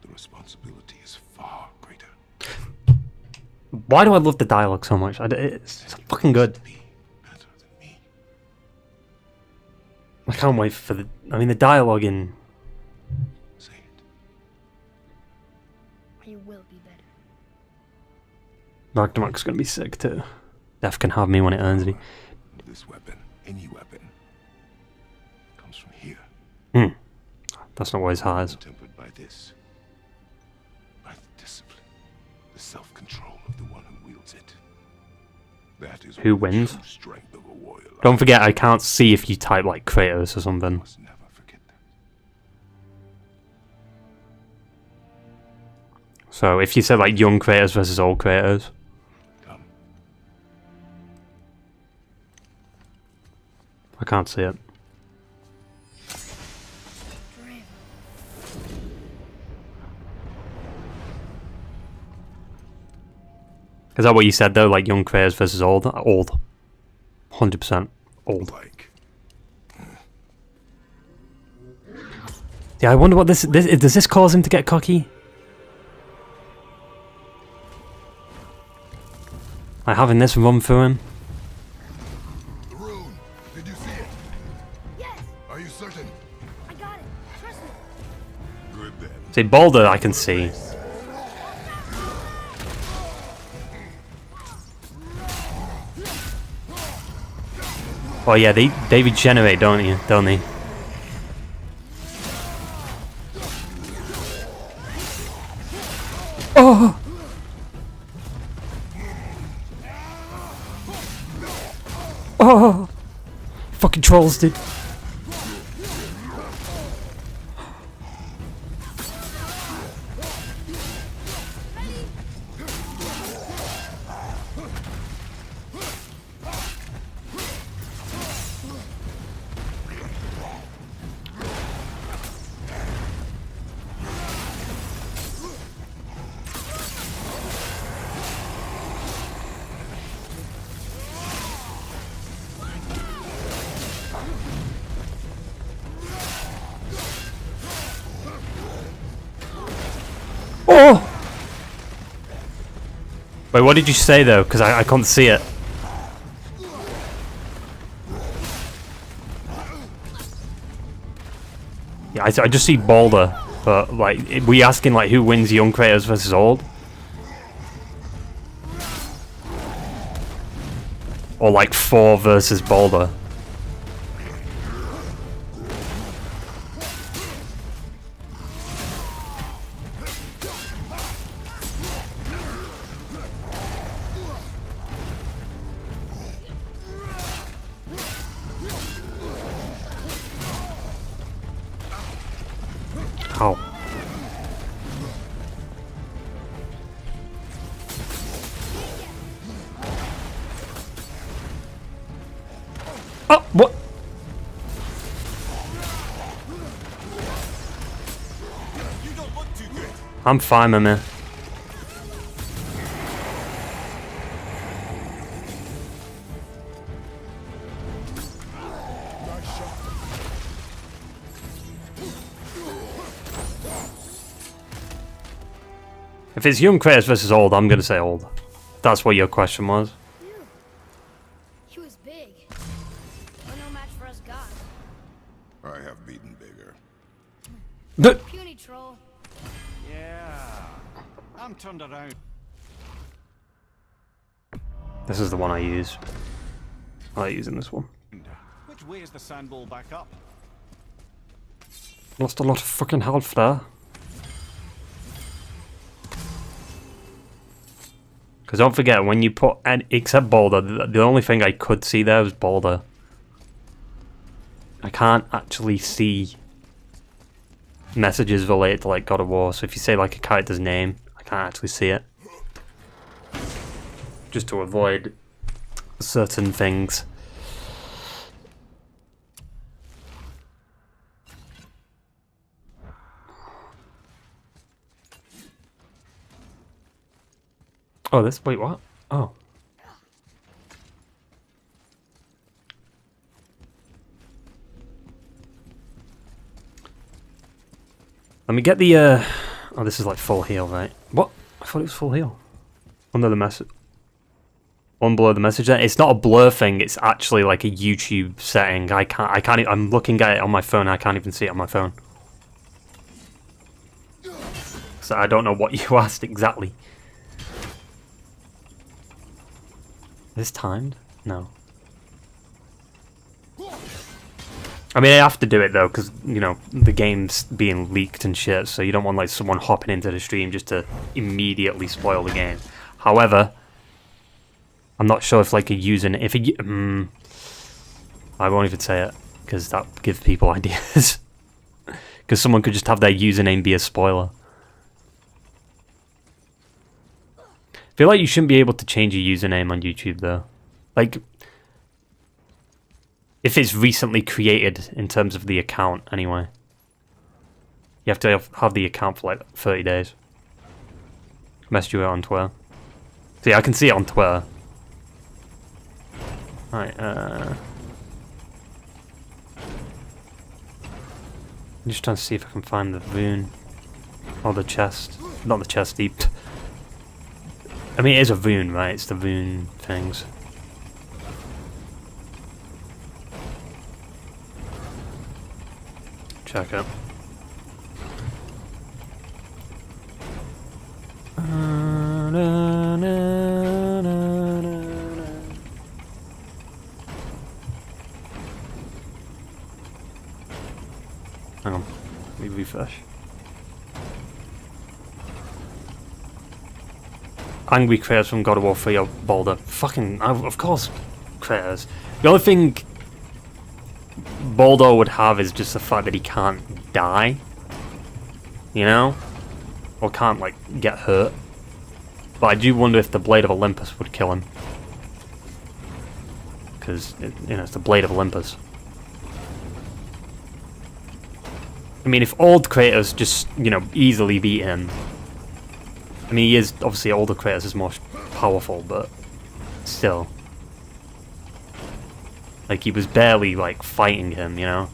The responsibility is far greater. Why do I love the dialogue so much? It's fucking good. Be better than me. I can't wait for the... I mean, the dialogue in... Say it. You will be better. Ragnarok's gonna be sick too. Death can have me when it earns me. This weapon, any weapon, comes from here. That's not what his heart is. Tempered by this. By the discipline, the self-control of the one who wields it. That is Who what the wins? true strength of a warrior lies. Don't forget, I can't see if you type like Kratos or something. Must never forget that. So if you said like young Kratos versus old Kratos, Come. I can't see it. Is that what you said though? Like young Kratos versus old? Old. 100% old. Like. Yeah, I wonder what this does this cause him to get cocky? Like having this run through him? The rune. Did you see it? Yes, Are you certain? I got it. Trust me. Good then. See, Boulder I can see. Oh yeah, they regenerate, don't they? Oh! Oh! Fucking trolls, dude. Oh! Wait, what did you say though? Because I couldn't see it. Yeah, I just see Boulder, but like, we asking like who wins young Kratos versus old? Or like 4 versus Boulder? How? Oh, what? I'm fine, my man. If it's young Kratos versus old, I'm gonna say old. That's what your question was. He was big. But no match for us gods. I have beaten bigger. Puny troll. Yeah. I'm turned around. This is the one I use. I like using this one. Which way is the sand bowl back up? Lost a lot of fucking health there. Because don't forget, when you put except Boulder, the only thing I could see there was Boulder. I can't actually see messages related to like God of War. So if you say like a character's name, I can't actually see it. Just to avoid certain things. Oh, this. Wait, what? Oh. Let me get the. Oh, this is like full heal, right? What? I thought it was full heal. Under the message. One below the message there. It's not a blur thing. It's actually like a YouTube setting. I can't. I'm looking at it on my phone. I can't even see it on my phone. So I don't know what you asked exactly. Is this timed? No. I mean, I have to do it though, because, you know, the game's being leaked and shit, so you don't want, like, someone hopping into the stream just to immediately spoil the game. However, I'm not sure if, like, a username... If I won't even say it, because that gives people ideas. Because someone could just have their username be a spoiler. I feel like you shouldn't be able to change your username on YouTube, though. Like, if it's recently created in terms of the account, anyway. You have to have the account for, like, 30 days. Messed you out on Twitter. See, I can see it on Twitter. Right, I'm just trying to see if I can find the rune. Or the chest. Not the chest, deep. I mean, it is a rune, right? It's the rune things. Check it. Hang on. Let me refresh. Angry Kratos from God of War 3 or Boulder. Fucking, of course, Kratos. The only thing Boulder would have is just the fact that he can't die. You know? Or can't, like, get hurt. But I do wonder if the Blade of Olympus would kill him. Because, you know, it's the Blade of Olympus. I mean, if old Kratos just, you know, easily beat him. I mean, he is, obviously, older Kratos is more powerful, but still. Like, he was barely, like, fighting him, you know?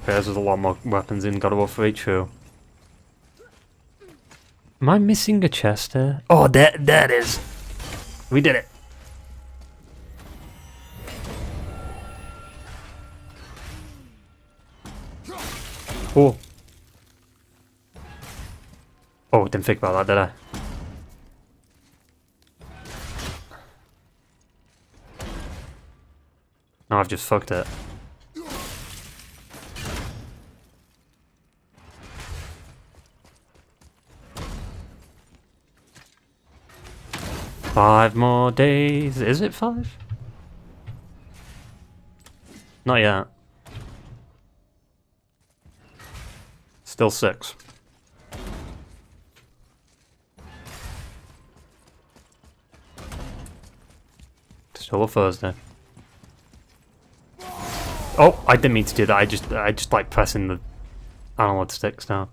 Kratos has a lot more weapons in God of War 3, true. Am I missing a chest here? Oh, there it is. We did it. Oh. Oh, didn't think about that, did I? No, I've just fucked it. Five more days. Is it 5? Not yet. Still 6. Still a Thursday. Oh, I didn't mean to do that. I just like pressing the analog sticks down.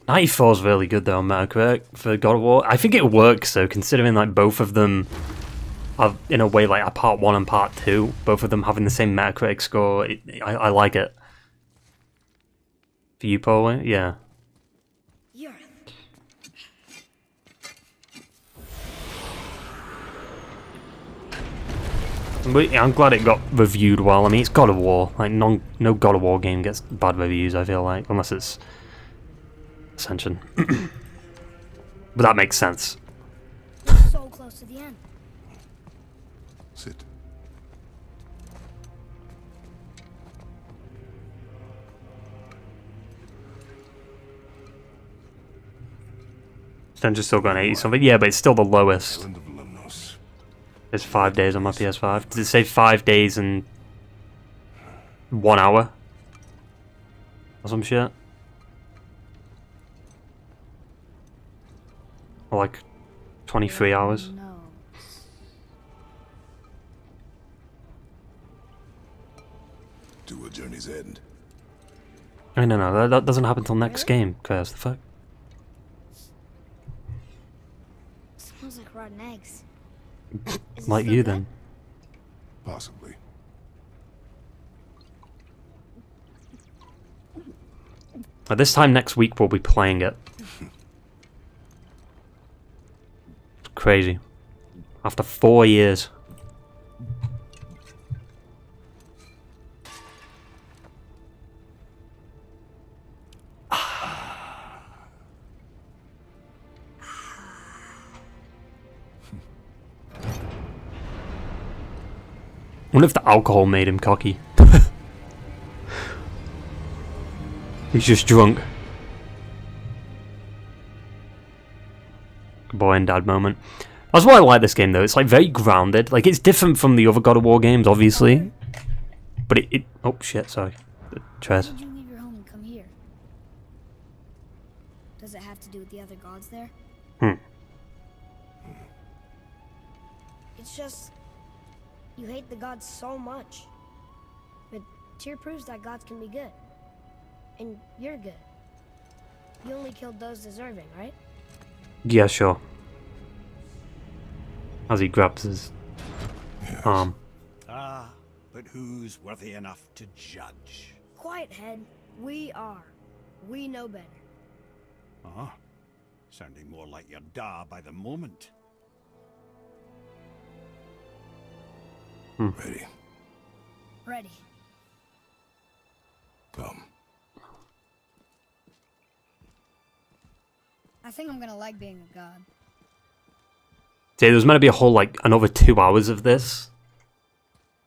'94 is really good though on Metacritic for God of War. I think it works though, considering like both of them are in a way like a part 1 and part 2. Both of them having the same Metacritic score. I like it. For you, Paul? Yeah. I'm glad it got reviewed well. I mean, it's God of War. Like, no God of War game gets bad reviews, I feel like. Unless it's Ascension. But that makes sense. We're so close to the end. Sit. Ascension's still got 80 something. Yeah, but it's still the lowest. Island of Lemnos. It's 5 days on my PS5. Does it say 5 days and 1 hour? Or some shit? Or like 23 hours? To a journey's end. I don't know, that doesn't happen till next game. Kratos, the fuck? Smells like rotten eggs. Like you then. Possibly. At this time next week we'll be playing it. It's crazy. After 4 years. I wonder if the alcohol made him cocky. He's just drunk. Good boy and dad moment. That's why I like this game though. It's like very grounded. Like it's different from the other God of War games, obviously. But it oh shit, sorry. Trez. Why did you leave your home and come here? Does it have to do with the other gods there? It's just you hate the gods so much. But Tyr proves that gods can be good. And you're good. You only killed those deserving, right? Yeah, sure. As he grabs his arm. Ah, but who's worthy enough to judge? Quiet head. We are. We know better. Ah, sounding more like your da by the moment. Ready. Ready. Come. I think I'm gonna like being a god. See, there's meant to be a whole, like, another 2 hours of this.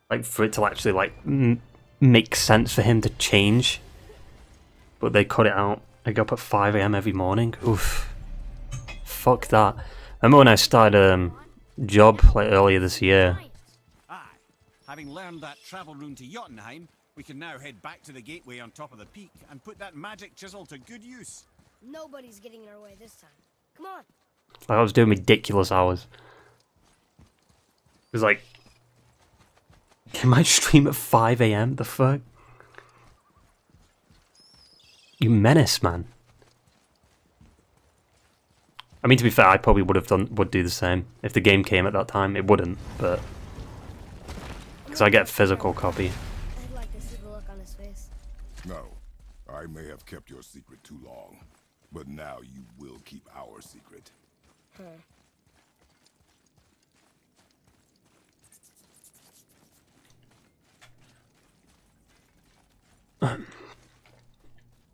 Like, for it to actually, like, make sense for him to change. But they cut it out. I go up at 5 AM every morning. Oof. Fuck that. I remember when I started a job, like, earlier this year. Aye. Having learned that travel rune to Jotunheim, we can now head back to the gateway on top of the peak and put that magic chisel to good use. Nobody's getting in our way this time. Come on. Like, I was doing ridiculous hours. It was like... Can I stream at 5 AM? The fuck? You menace, man. I mean, to be fair, I probably would do the same. If the game came at that time, it wouldn't, but... Because I get a physical copy. I'd like to see the look on his face. No, I may have kept your secret too long, but now you will keep our secret.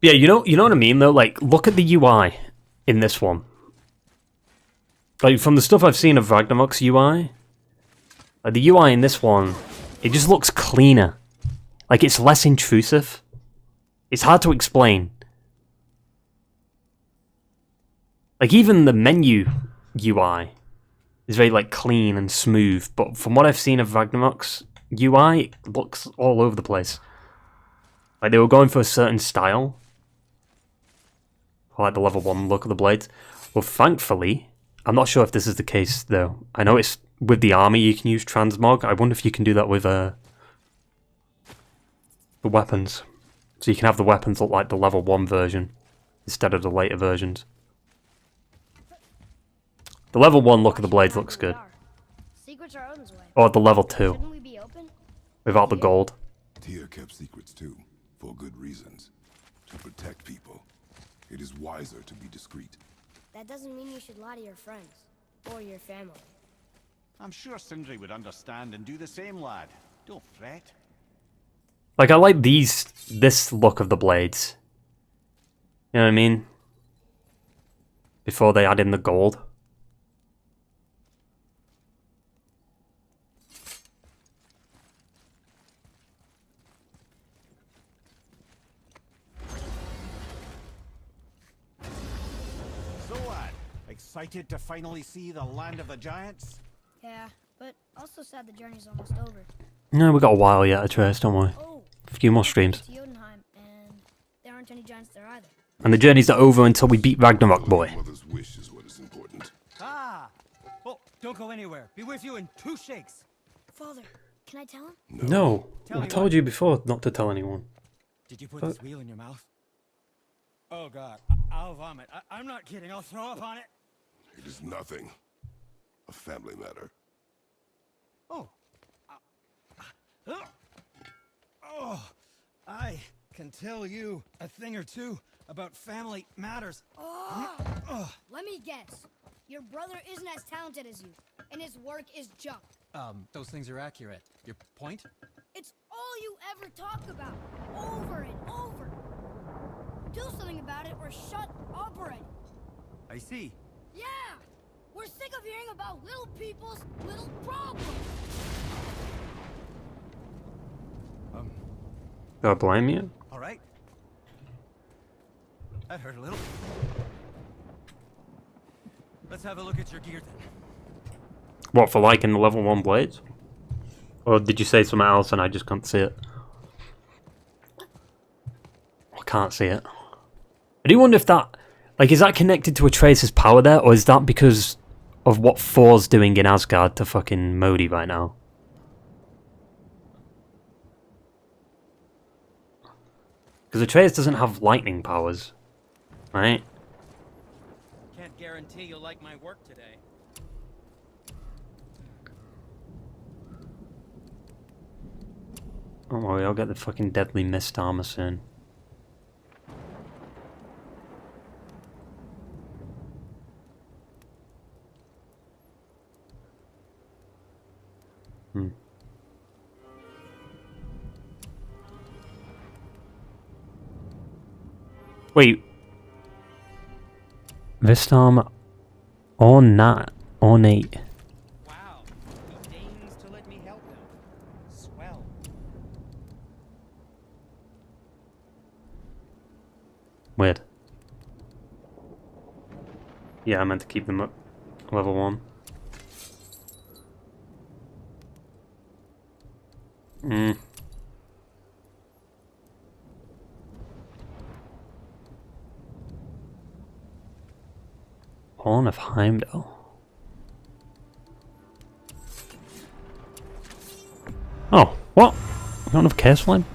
Yeah, you know what I mean though? Like, look at the UI in this one. Like, from the stuff I've seen of Ragnarok's UI, like, the UI in this one, it just looks cleaner. Like, it's less intrusive. It's hard to explain. Like, even the menu UI, is very like clean and smooth, but from what I've seen of Ragnarok's UI, it looks all over the place. Like they were going for a certain style. I like the level 1 look of the blades. Well, thankfully, I'm not sure if this is the case though. I know it's with the army you can use transmog. I wonder if you can do that with the weapons. So you can have the weapons look like the level 1 version instead of the later versions. The level 1 look of the blades looks good. Secrets are Odin's way. Or the level 2, Shouldn't we be open? without the gold. Tyr kept secrets too, for good reasons. To protect people. It is wiser to be discreet. That doesn't mean you should lie to your friends or your family. I'm sure Sindri would understand and do the same, lad. Don't fret. Like, I like this look of the blades. You know what I mean? Before they add in the gold. So, lad, excited to finally see the land of the giants? Yeah, but also sad the journey's almost over. No, we got a while yet, Atreus, don't worry. Oh, A few more streams. to Jotunheim, and there aren't any giants there either. And the journey's not over until we beat Ragnarok, boy. Mother's wish is what is important. Ah! Oh, don't go anywhere. Be with you in 2 shakes. Father, can I tell him? No, I told you before not to tell anyone. Did you put this wheel in your mouth? Oh god, I'll vomit. I'm not kidding. I'll throw up on it. It is nothing. A family matter. Oh. Oh, I can tell you a thing or two about family matters. Let me guess. Your brother isn't as talented as you, and his work is junk. Those things are accurate. Your point? It's all you ever talk about, over and over. Do something about it or shut up already. I see. Yeah! We're sick of hearing about little people's little problems. Do I blame you? All right. That hurt a little. Let's have a look at your gear then. What, for liking the level 1 blades? Or did you say something else and I just can't see it? I can't see it. I do wonder if that... Like, is that connected to Atreus' power there? Or is that because of what Thor's doing in Asgard to fucking Modi right now? Because Atreus doesn't have lightning powers. Right? Can't guarantee you'll like my work today. Don't worry, I'll get the fucking deadly mist armor soon. Wait. Mist armor ornate. Wow. He deigns to let me help him. Swell. Weird. Yeah, I meant to keep them up. Level 1. Horn of Heimdall. Oh, what? We don't have Chaos Flame?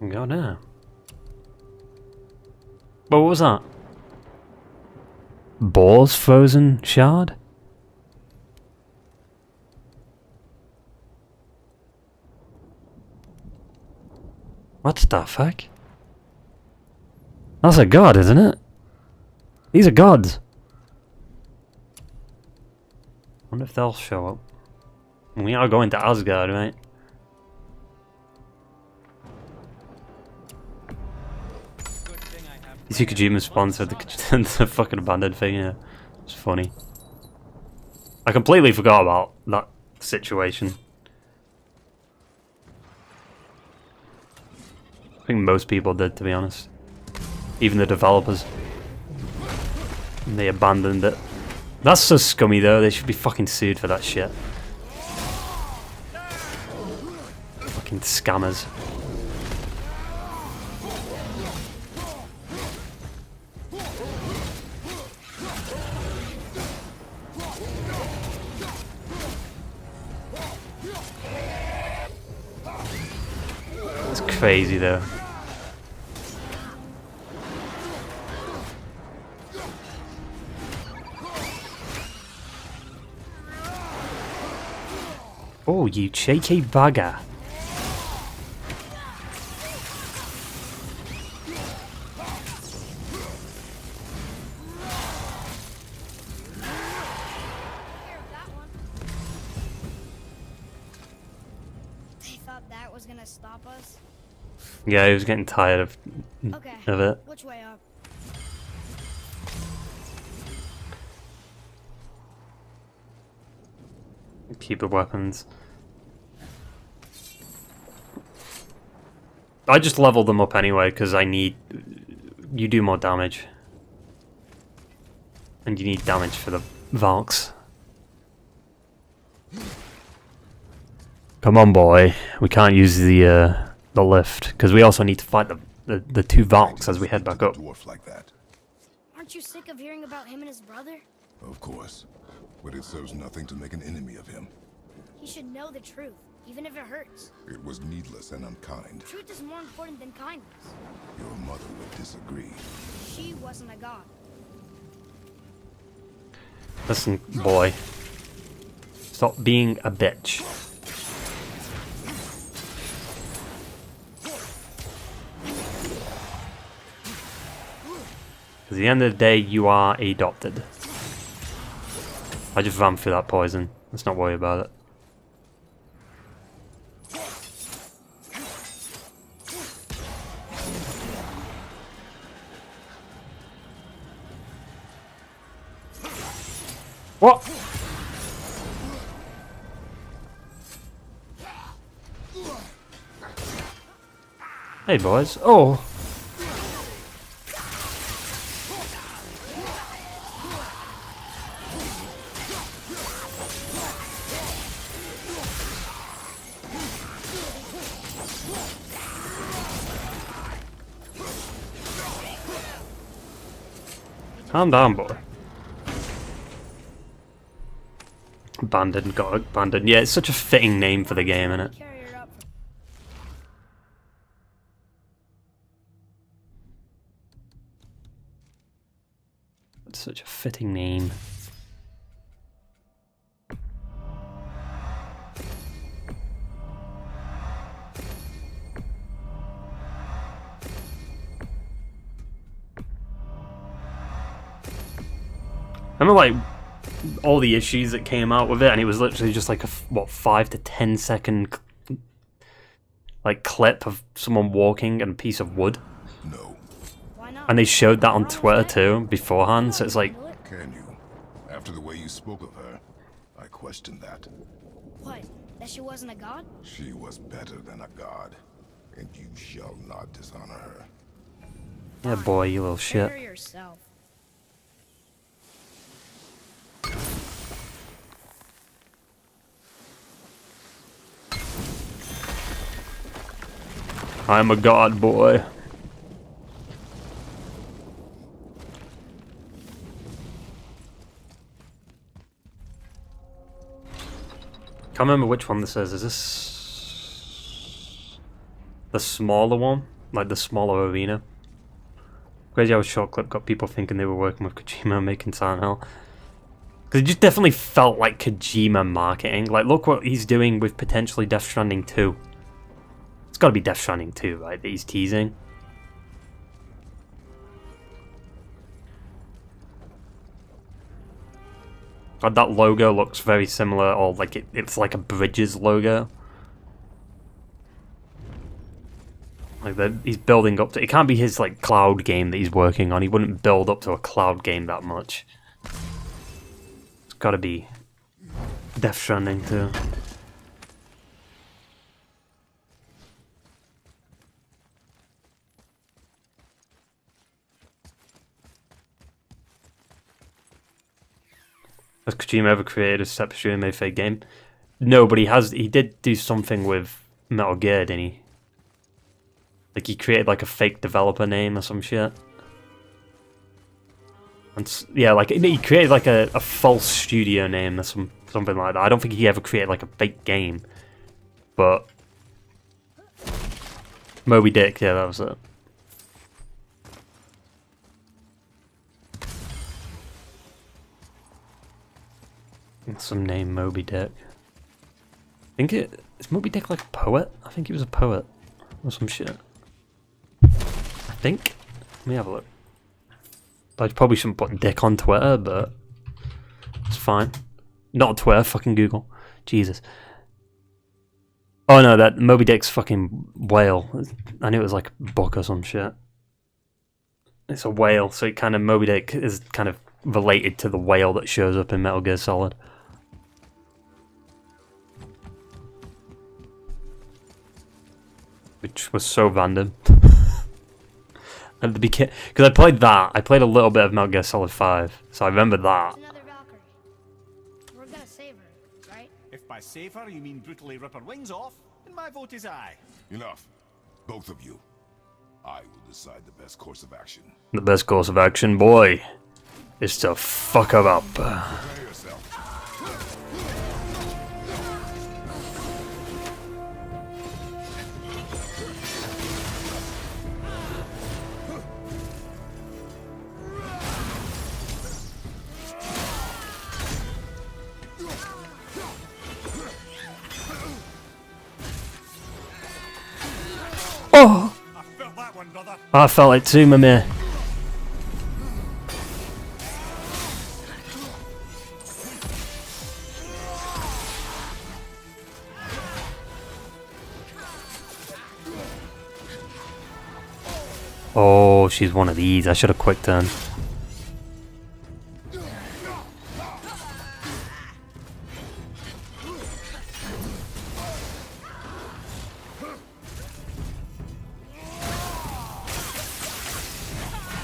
Go down. What was that? Boar's Frozen Shard? What the fuck? That's a god, isn't it? These are gods. Wonder if they'll show up. We are going to Asgard, right? Kojima sponsored the fucking abandoned thing, yeah. It's funny. I completely forgot about that situation. I think most people did, to be honest. Even the developers. And they abandoned it. That's so scummy though, they should be fucking sued for that shit. Fucking scammers. It's crazy though. Oh, you cheeky bugger. They thought that was gonna stop us. Yeah, he was getting tired of it. Which way up? Keep the weapons. I just level them up anyway because I need. You do more damage. And you need damage for the Valks. Come on, boy. We can't use the lift because we also need to fight the two Valks as we head back up. Dwarf like that. Aren't you sick of hearing about him and his brother? Of course. But it serves nothing to make an enemy of him. He should know the truth, even if it hurts. It was needless and unkind. Truth is more important than kindness. Your mother would disagree. She wasn't a god. Listen, boy. Stop being a bitch. Because at the end of the day, you are adopted. I just ran through that poison. Let's not worry about it. What? Hey boys. Oh. Calm down, boy. Abandoned, got abandoned. Yeah, it's such a fitting name for the game, isn't it? Carry her up. It's such a fitting name. Remember, like, all the issues that came out with it, and it was literally just like a, what, 5 to 10 second like clip of someone walking and a piece of wood. No. Why not? And they showed that on Twitter too beforehand, so it's like, Can you? After the way you spoke of her, I question that. What? That she wasn't a god? She was better than a god, and you shall not dishonor her. yeah, boy, you little shit. Carry yourself. I'm a god, boy. Can't remember which one this is. Is this the smaller one? Like the smaller arena? Crazy how a short clip got people thinking they were working with Kojima making Silent Hill. Because it just definitely felt like Kojima marketing. Like, look what he's doing with potentially Death Stranding 2. It's got to be Death Stranding 2, right? That he's teasing. God, that logo looks very similar, or like it's like a Bridges logo. Like he's building up to. It can't be his like cloud game that he's working on. He wouldn't build up to a cloud game that much. It's got to be Death Stranding 2. Has Kojima ever created a step made fake game? No, but he did do something with Metal Gear, didn't he? Like he created like a fake developer name or some shit. And yeah, like he created like a false studio name or something like that. I don't think he ever created like a fake game. But Moby Dick, yeah, that was it. Some name Moby Dick. I think is Moby Dick like a poet? I think he was a poet or some shit. I think. Let me have a look. I probably shouldn't put Dick on Twitter, but it's fine. Not on Twitter, fucking Google. Jesus. Oh no, that Moby Dick's fucking whale. I knew it was like a book or some shit. It's a whale, so it kind of Moby Dick is kind of related to the whale that shows up in Metal Gear Solid. Which was so random. At the beginning, because I played that. I played a little bit of Metal Gear Solid 5, so I remember that. Another Valkyrie. We're gonna save her, right? If by save her you mean brutally rip her wings off, then my vote is aye. Enough. Both of you. I will decide the best course of action. The best course of action, boy, is to fuck her up. Prepare yourself. Oh! I felt that one, brother. I felt it too, my man. Oh, she's one of these. I should have quick turned.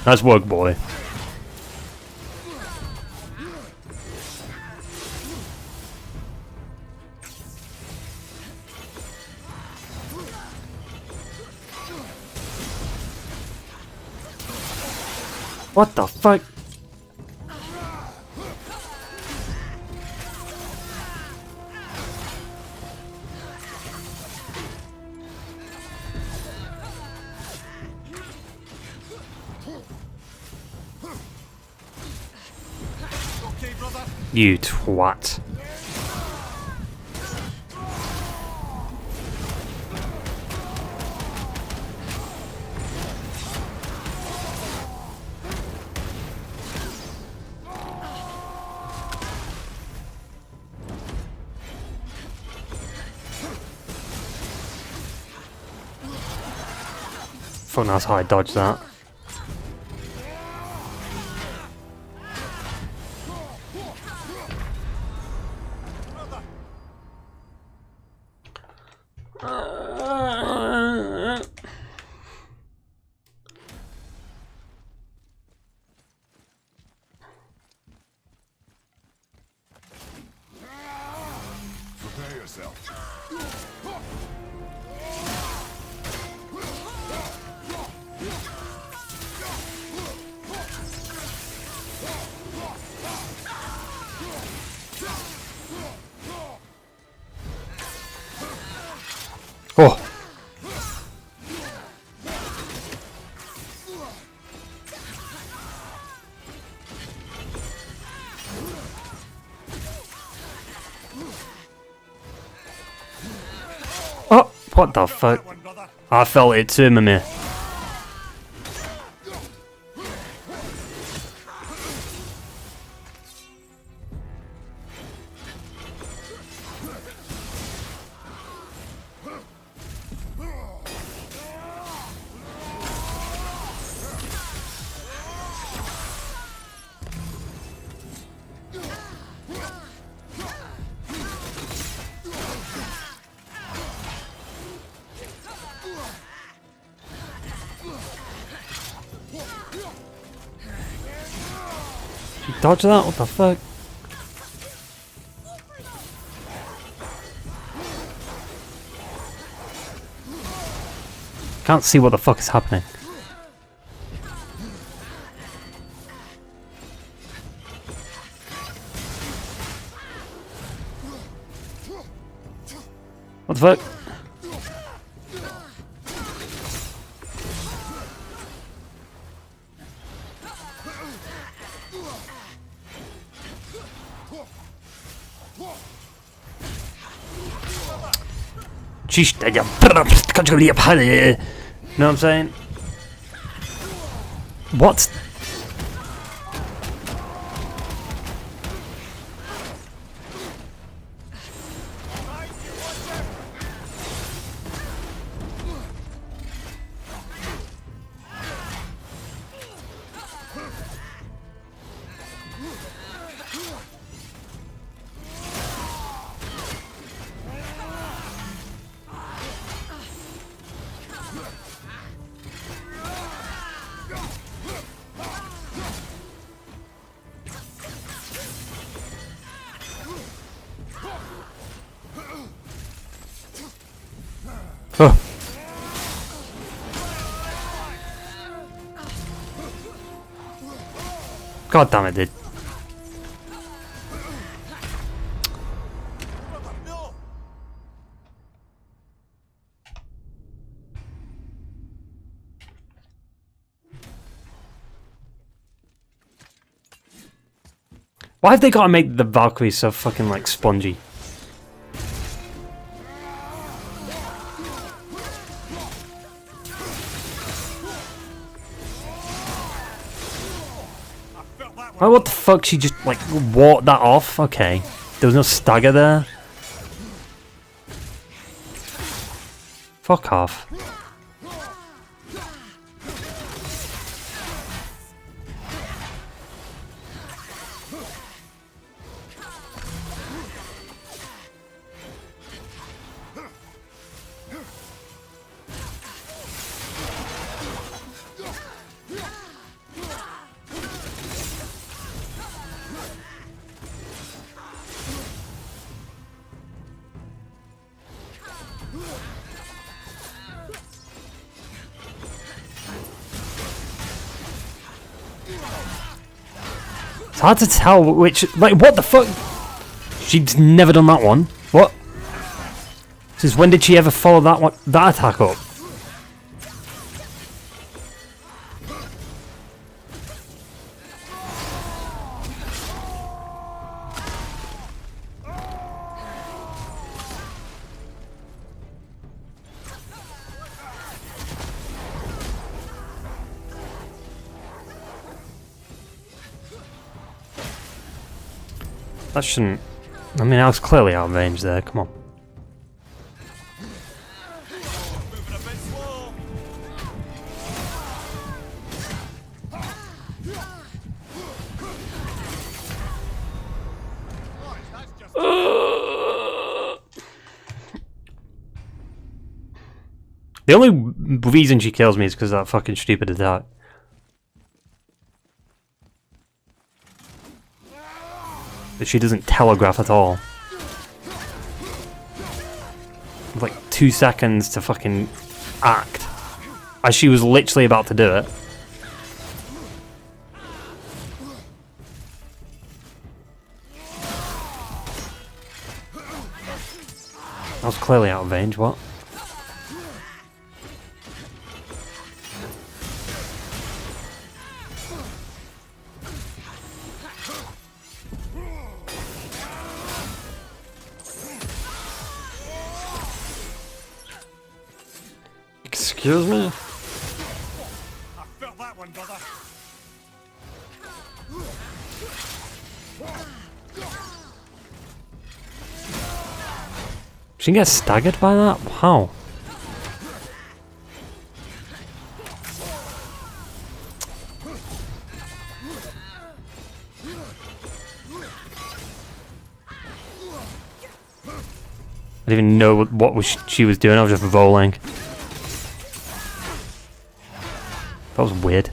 Nice work, boy. What the fuck? Okay, brother. You twat. Fuck knows how I dodged that. Prepare yourself. Oh. Oh, what the fuck? I felt it too, my man. Dodge that? What the fuck? Can't see what the fuck is happening. What the fuck? Know what I'm saying? What? Oh. God damn it, dude. Why have they got to make the Valkyries so fucking like spongy? Oh, what the fuck? She just like walked that off? Okay. There was no stagger there. Fuck off. It's hard to tell which, like, what the fuck? She's never done that one. What? Since when did she ever follow that one, that attack up? That shouldn't... I mean, I was clearly out of range there, come on. The only reason she kills me is because of that fucking stupid attack. But she doesn't telegraph at all. Like 2 seconds to fucking act. As she was literally about to do it. I was clearly out of range, what? Excuse me? I felt that one, brother. She gets staggered by that? How? I didn't even know what she was doing, I was just rolling. That was weird.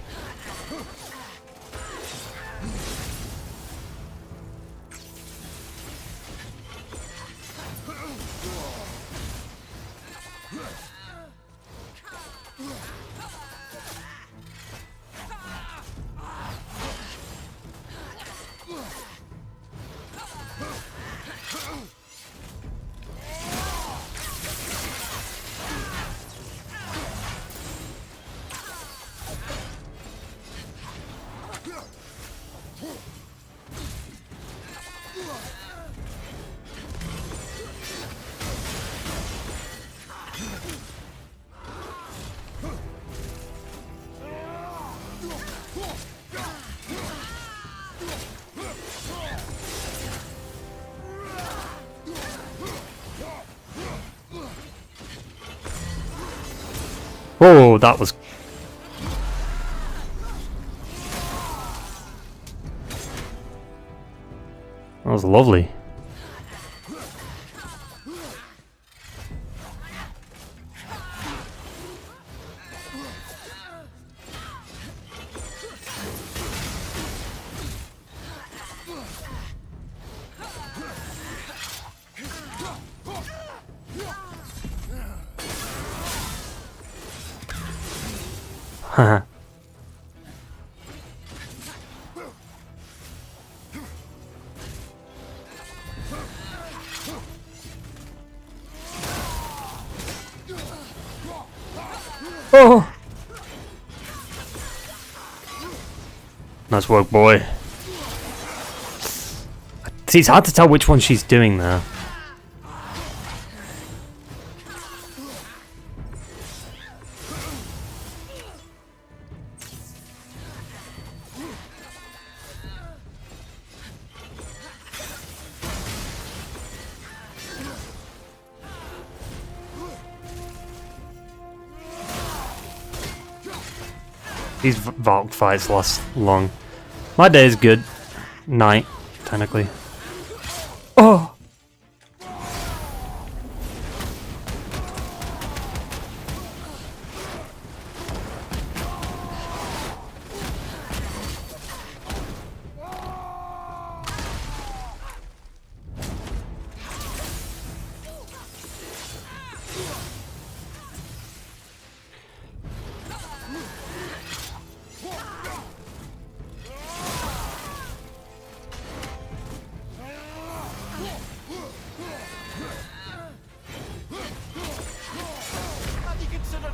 Oh, that was... That was lovely. Haha. Oh! Nice work, boy. See, it's hard to tell which one she's doing there. These Valk fights last long. My day is good. Night, technically. Oh!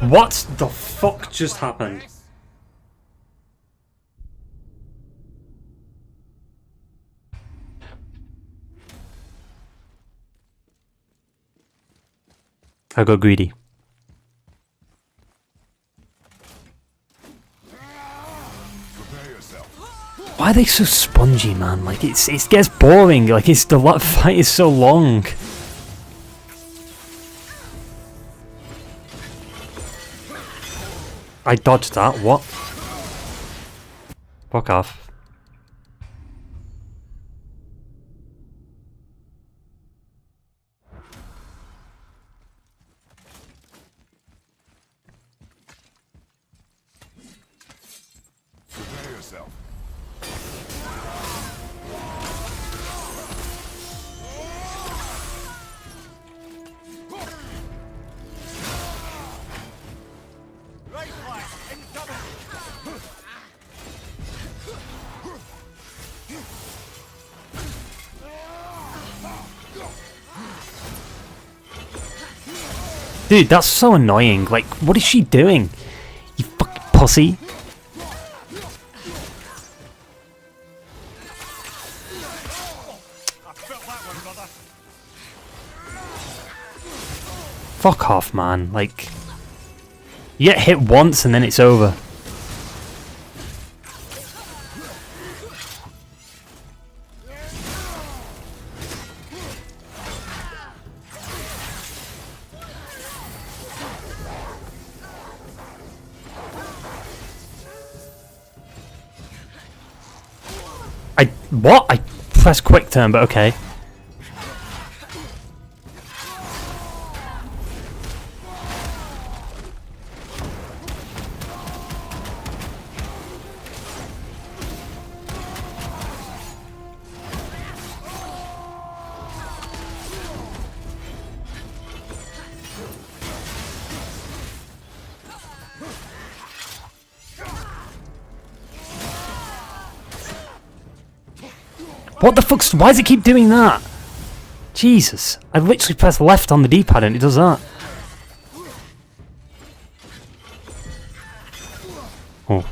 What the fuck just happened? I got greedy. Why are they so spongy, man? Like it gets boring. Like the fight is so long. I dodged that, what? Fuck off. Prepare yourself. Right flank, in double. Dude, that's so annoying. Like, what is she doing? You fucking pussy. I felt that one, brother. Fuck off, man. Like, you get hit once and then it's over. What? I pressed quick turn, but okay. What the fuck's... Why does it keep doing that? Jesus. I literally press left on the D-pad and it does that. Oh.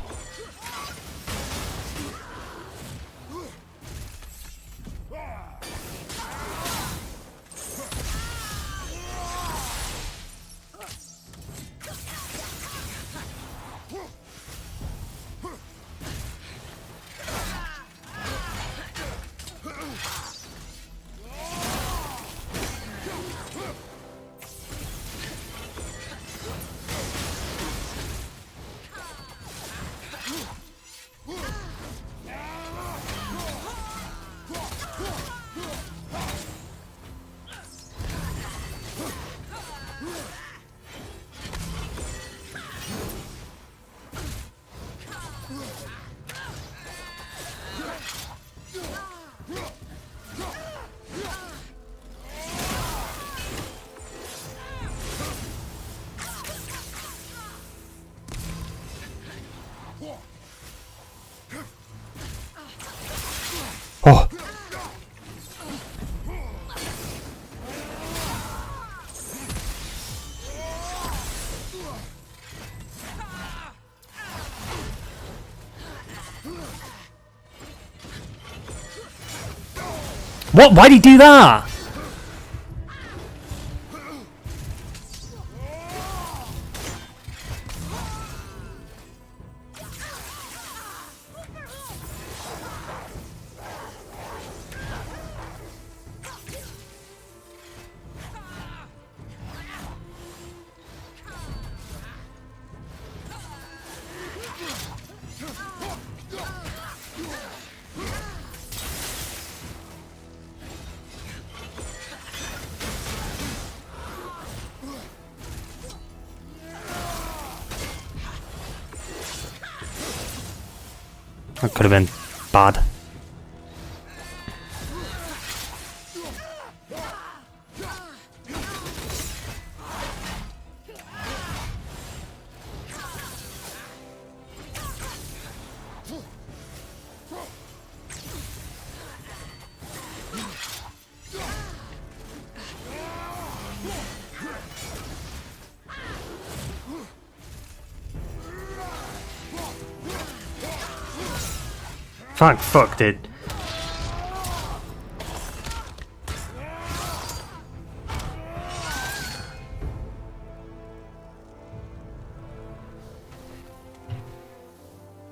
Oh. What? Why'd he do that? That could have been bad. Fuck, dude.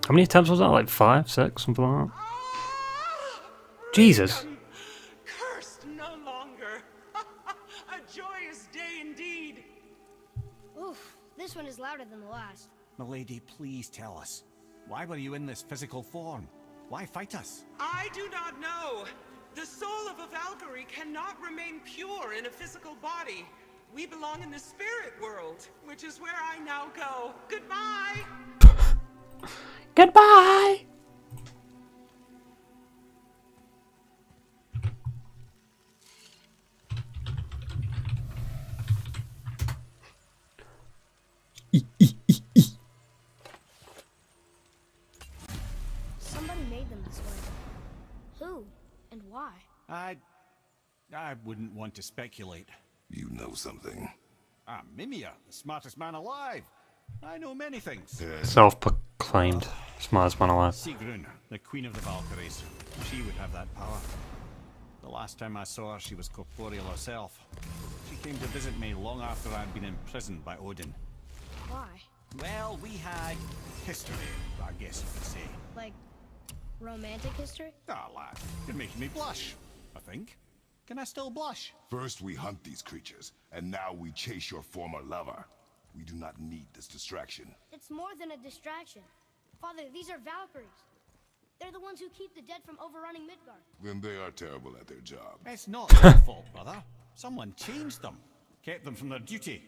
How many attempts was that? Like 5, 6, something like that? Jesus. Cursed no longer. A joyous day indeed. Oof, this one is louder than the last. Milady, please tell us. Why were you in this physical form? Why fight us? I do not know. The soul of a Valkyrie cannot remain pure in a physical body. We belong in the spirit world, which is where I now go. Goodbye! Goodbye! Somebody made them this way. Who? And why? I wouldn't want to speculate. You know something. I'm Mimir, the smartest man alive. I know many things. Self-proclaimed smartest man alive. Sigrun, the queen of the Valkyries. She would have that power. The last time I saw her, she was corporeal herself. She came to visit me long after I'd been imprisoned by Odin. Why? Well, we had history, I guess you could say. Like, romantic history? Ah, lad, you're making me blush, I think. Can I still blush? First we hunt these creatures, and now we chase your former lover. We do not need this distraction. It's more than a distraction. Father, these are Valkyries. They're the ones who keep the dead from overrunning Midgard. Then they are terrible at their job. It's not their fault, brother. Someone changed them. Kept them from their duty.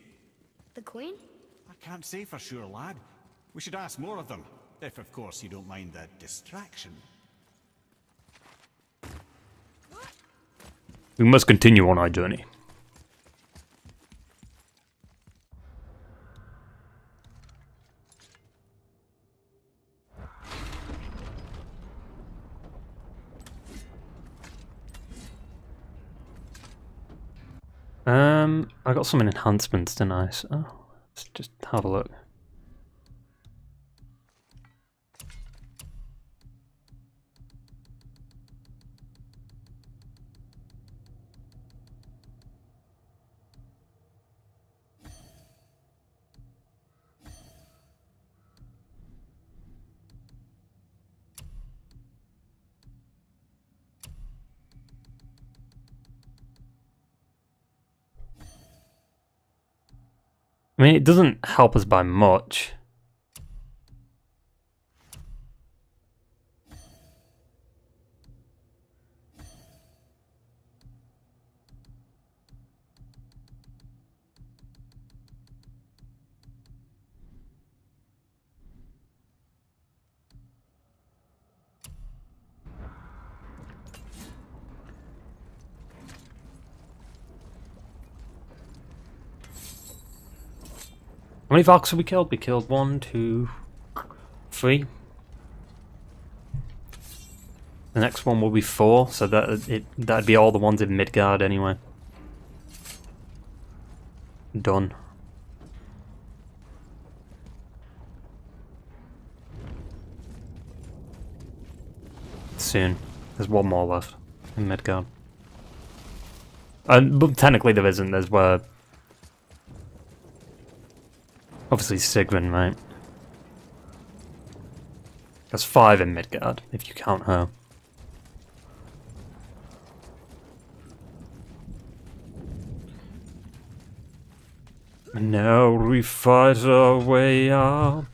The Queen? I can't say for sure, lad. We should ask more of them. If, of course, you don't mind that distraction. We must continue on our journey. I got some enhancements, didn't I? So let's just have a look. I mean, it doesn't help us by much. How many Valks have we killed? We killed 1, 2, 3. The next one will be 4, so that'd be all the ones in Midgard anyway. Done. Soon. There's one more left in Midgard. But technically there isn't. There's where... Obviously Sigmund, right? There's 5 in Midgard, if you count her. And now we fight our way up.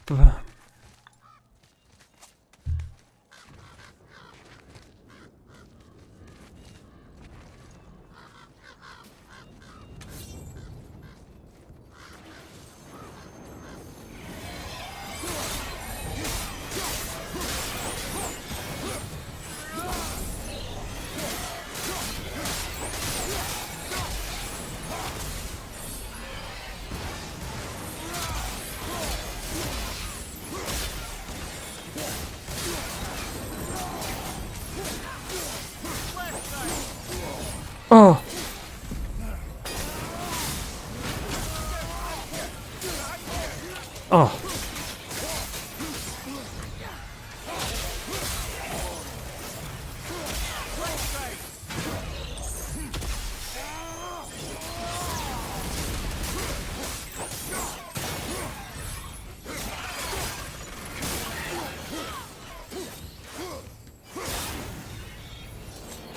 Oh! Oh!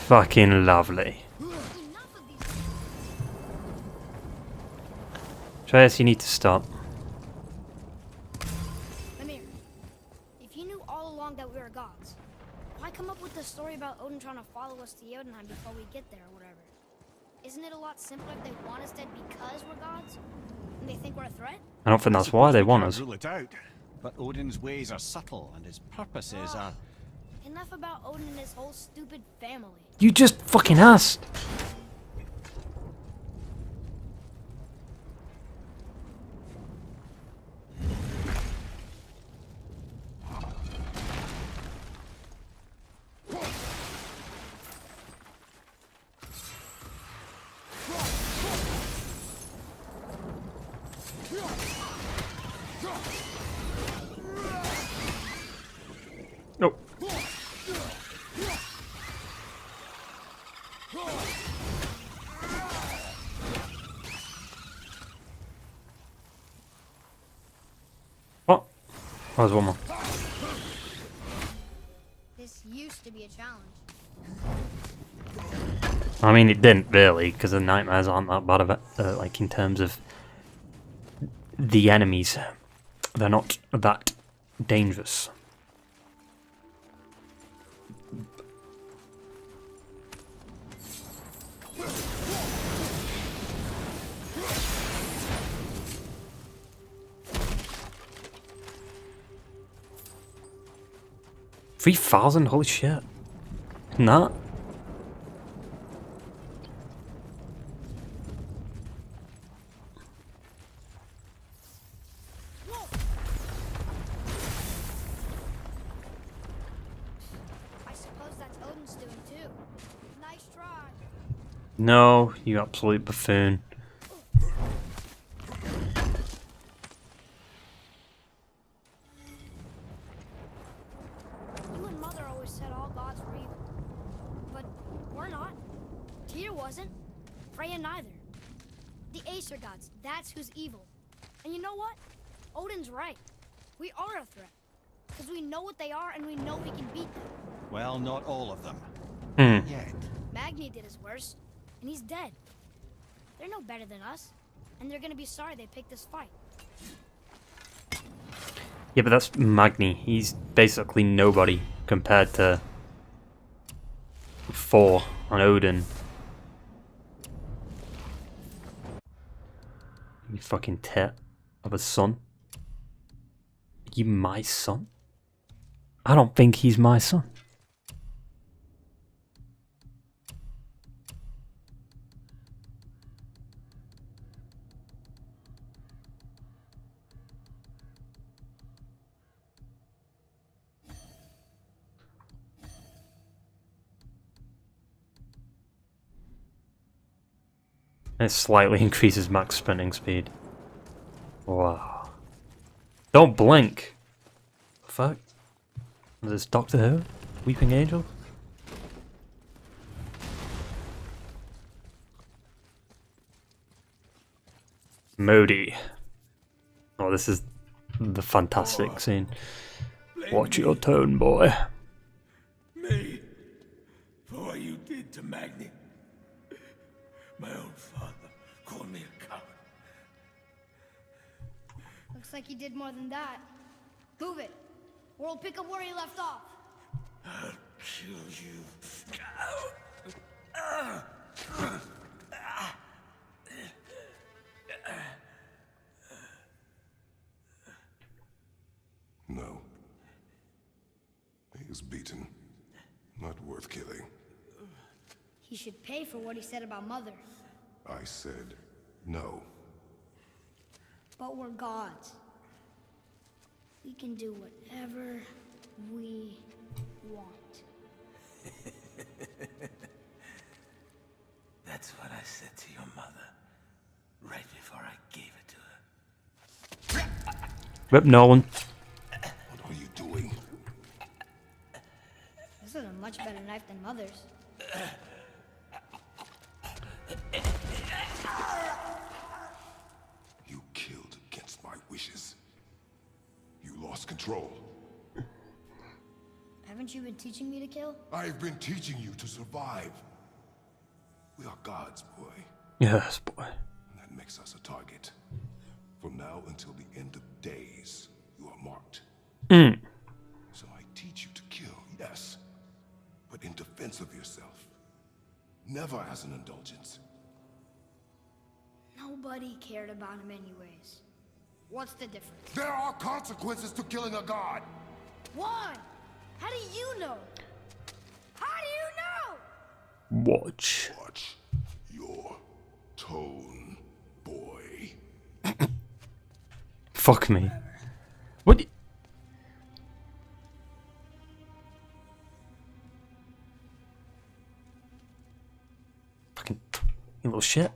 Fucking lovely. Trace, you need to stop. Lemire, if you knew all along that we were gods, why come up with the story about Odin trying to follow us to Jotunheim before we get there or whatever? Isn't it a lot simpler if they want us dead because we're gods? And they think we're a threat? I don't think that's why they want us. Rule it out, but Odin's ways are subtle and his purposes are... Enough about Odin and his whole stupid family. You just fucking asked! Nope. What? Oh, there's one more. This used to be a challenge. I mean, it didn't really, because the nightmares aren't that bad of it. Like, in terms of the enemies, they're not that dangerous. $3,000? Holy shit. Nah. I suppose that's Odin's doing too. Nice try. No, you absolute buffoon. You and Mother always said all gods were evil. But we're not. Tyr wasn't. Freya neither. The Aesir gods, that's who's evil. And you know what? Odin's right. We are a threat. Because we know what they are and we know we can beat them. Well, not all of them. Hmm. Yet. Magni did his worst, and he's dead. They're no better than us, and they're gonna be sorry they picked this fight. Yeah, but that's Magni. He's basically nobody compared to Thor and Odin. You fucking tit of a son. You my son? I don't think he's my son. It slightly increases max sprinting speed. Wow. Don't blink. Fuck. Is this Doctor Who? Weeping Angel? Modi. Oh, this is the fantastic scene. Watch your tone, boy. Me? For what you did to Magni? My own father called me a coward. Looks like he did more than that. Move it, or we'll pick up where he left off. I'll kill you. No. He is beaten. Not worth killing. He should pay for what he said about Mother. I said no. But we're gods. We can do whatever we want. That's what I said to your mother, right before I gave it to her. Rip Nolan. What are you doing? This is a much better knife than Mother's. You killed against my wishes. You lost control. Haven't you been teaching me to kill? I've been teaching you to survive. We are gods, boy. Yes, boy. And that makes us a target. From now until the end of days, you are marked. So I teach you to kill, yes. But in defense of yourself. Never as an indulgence. Nobody cared about him anyways. What's the difference? There are consequences to killing a god! Why? How do you know? How do you know? Watch. Watch your tone, boy. Fuck me. What? Fucking you little shit.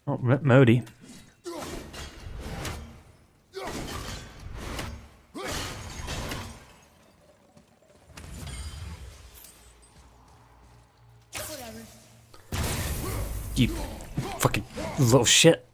Oh, Rip Modi. Whatever. You fucking little shit.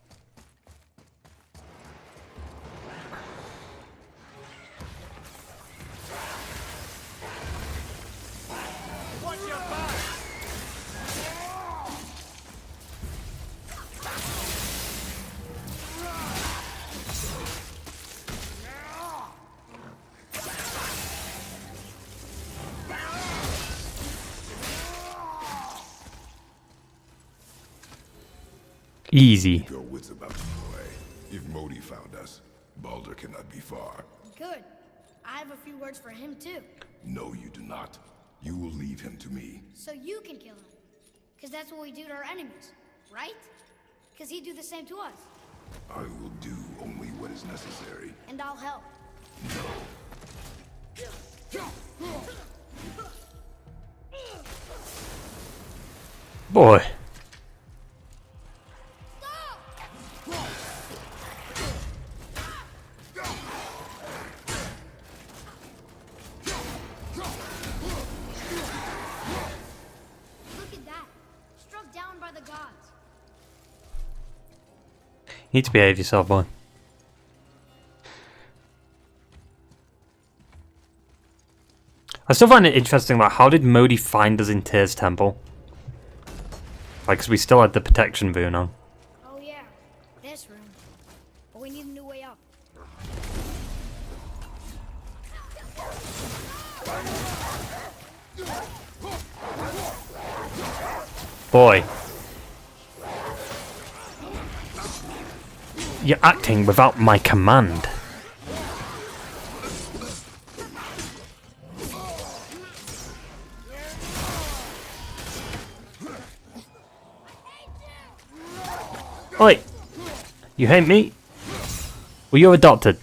Easy. Keep your wits about you, boy. If Modi found us, Baldur cannot be far. Good. I have a few words for him too. No, you do not. You will leave him to me. So you can kill him. Because that's what we do to our enemies, right? Because he'd do the same to us. I will do only what is necessary. And I'll help. Boy. Look at that. Struck down by the gods. You need to behave yourself, boy. I still find it interesting, like, how did Modi find us in TYR'S Temple? Like, because we still had the protection boon on. Oh yeah, this room. But we need a new way up. Boy. You're acting without my command. Oi! You hate me? Well, you're adopted.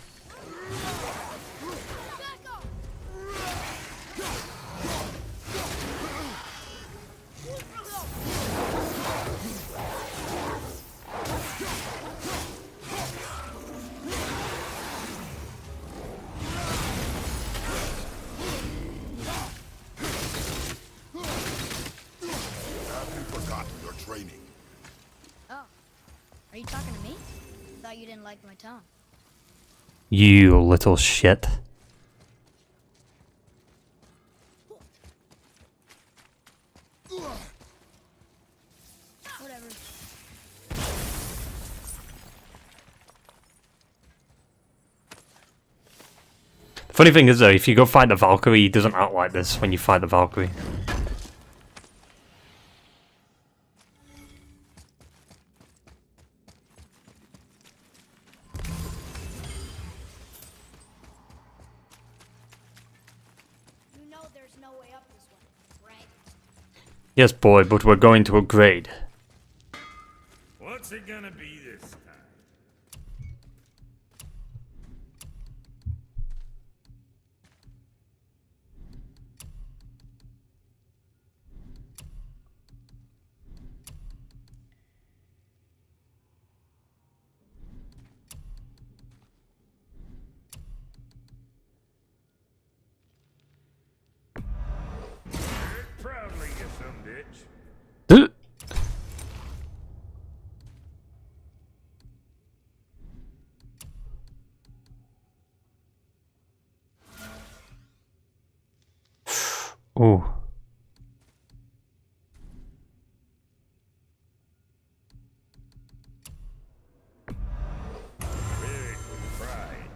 Have you forgotten your training? Oh. Are you talking to me? Thought you didn't like my tongue. You little shit. Whatever. Funny thing is though, if you go fight the Valkyrie, he doesn't act like this when you fight the Valkyrie. You know there's no way up this one, right? Yes, boy, but we're going to upgrade. What's it gonna be this time? Proudly, you some bitch. Ooh. Very good pride.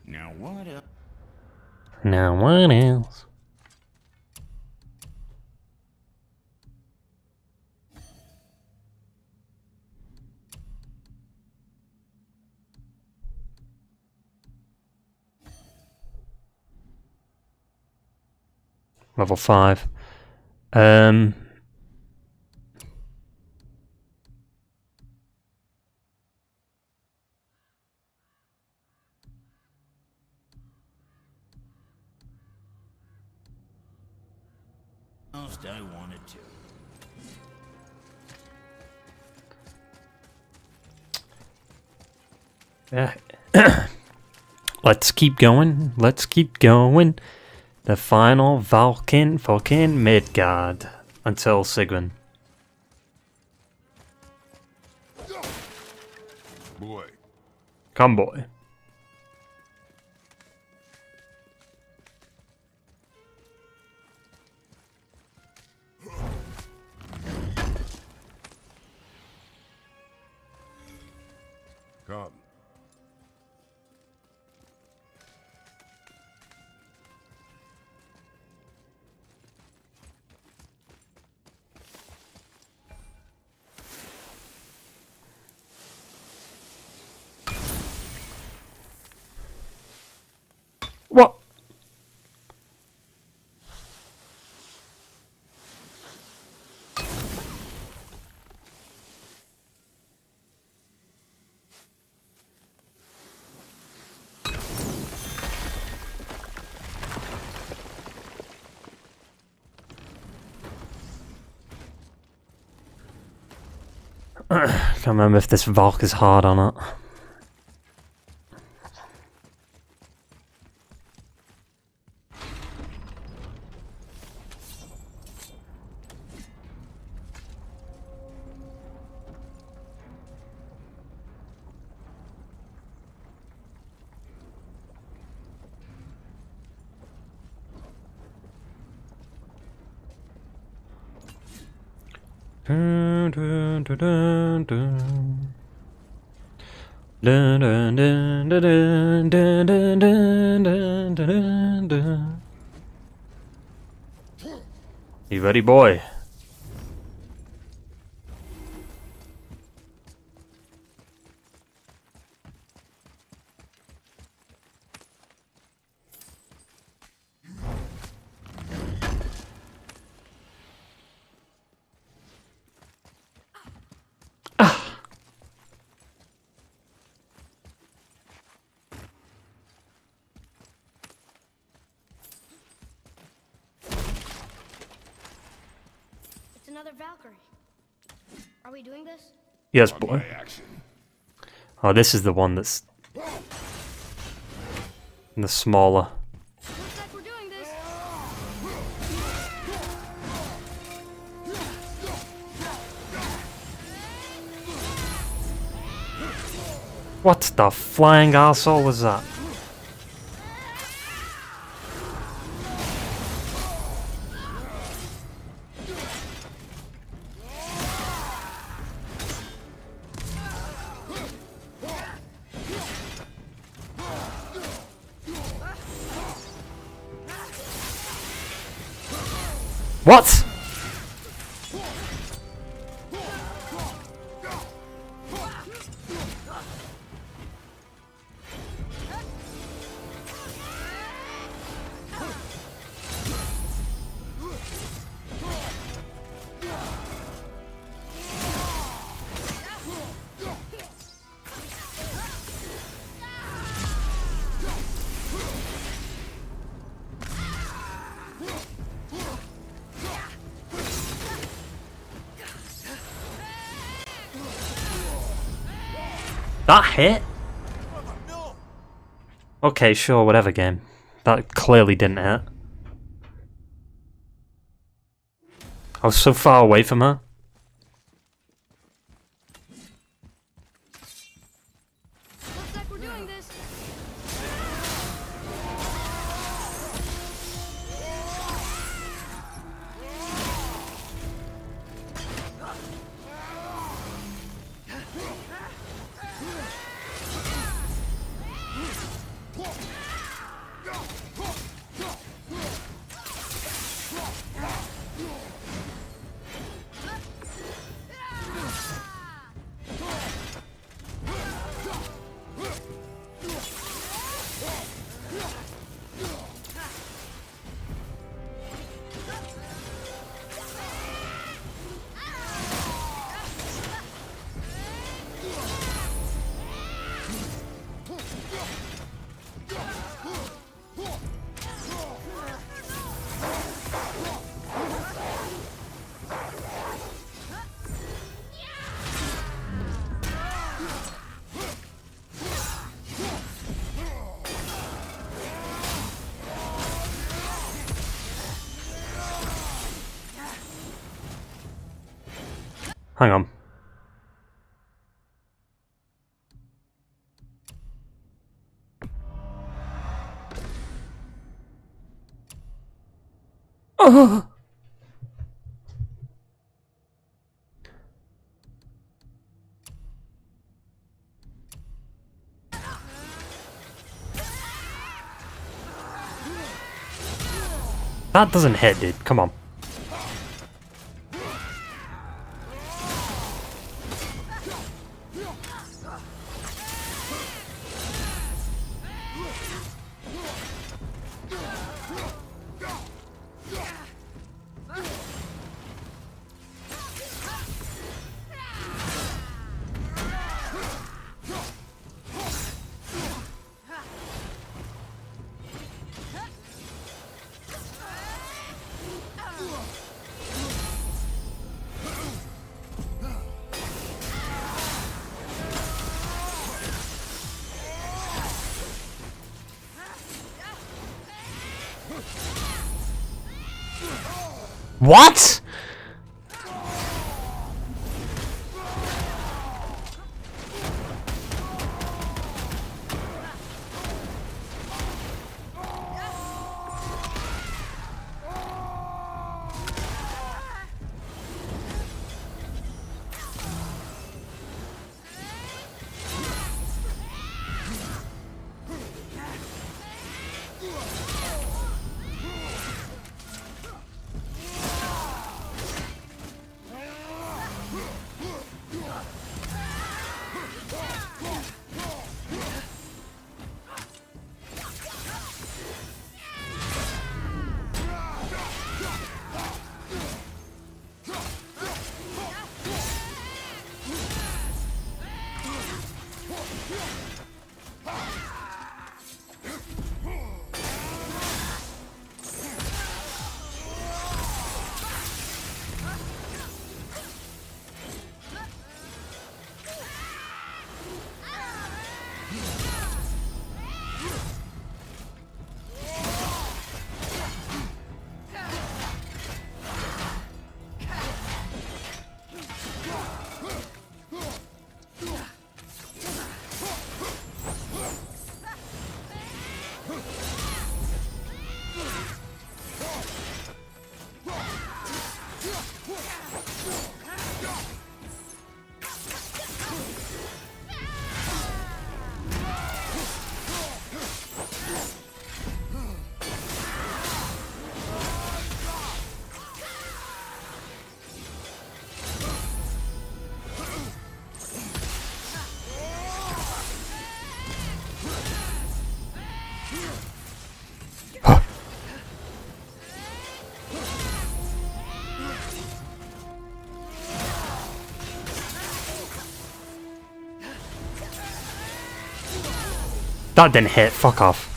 Now what up? Now what else? Level 5. Most I wanted to. Let's keep going. Let's keep going. The final Vulcan Midgard until Sigrun. Boy, Come, boy. come. Can't remember if this Valk is hard or not. Dun, dun, dun, dun, dun. Dun, dun, dun, dun, dun, dun, dun, dun, dun, dun. You ready, boy? It's another Valkyrie. Are we doing this? Yes, boy. Action. Oh, this is the one that's the smaller. Looks like we're doing this. What the flying arsehole was that? What? That hit? Okay, sure, whatever, game. That clearly didn't hit. I was so far away from her. Looks like we're doing this. Hang on. Oh. That doesn't hit, dude. Come on. What? That didn't hit. Fuck off.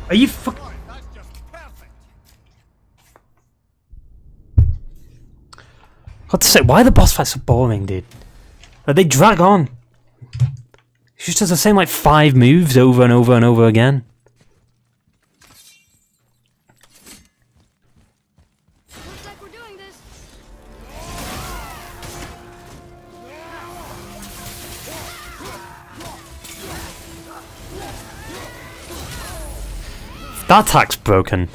Are you fuck? That's just perfect. What to say? Why are the boss fights so boring, dude? Like, they drag on. She just does the same like 5 moves over and over and over again. Looks like we're doing this. That attack's broken.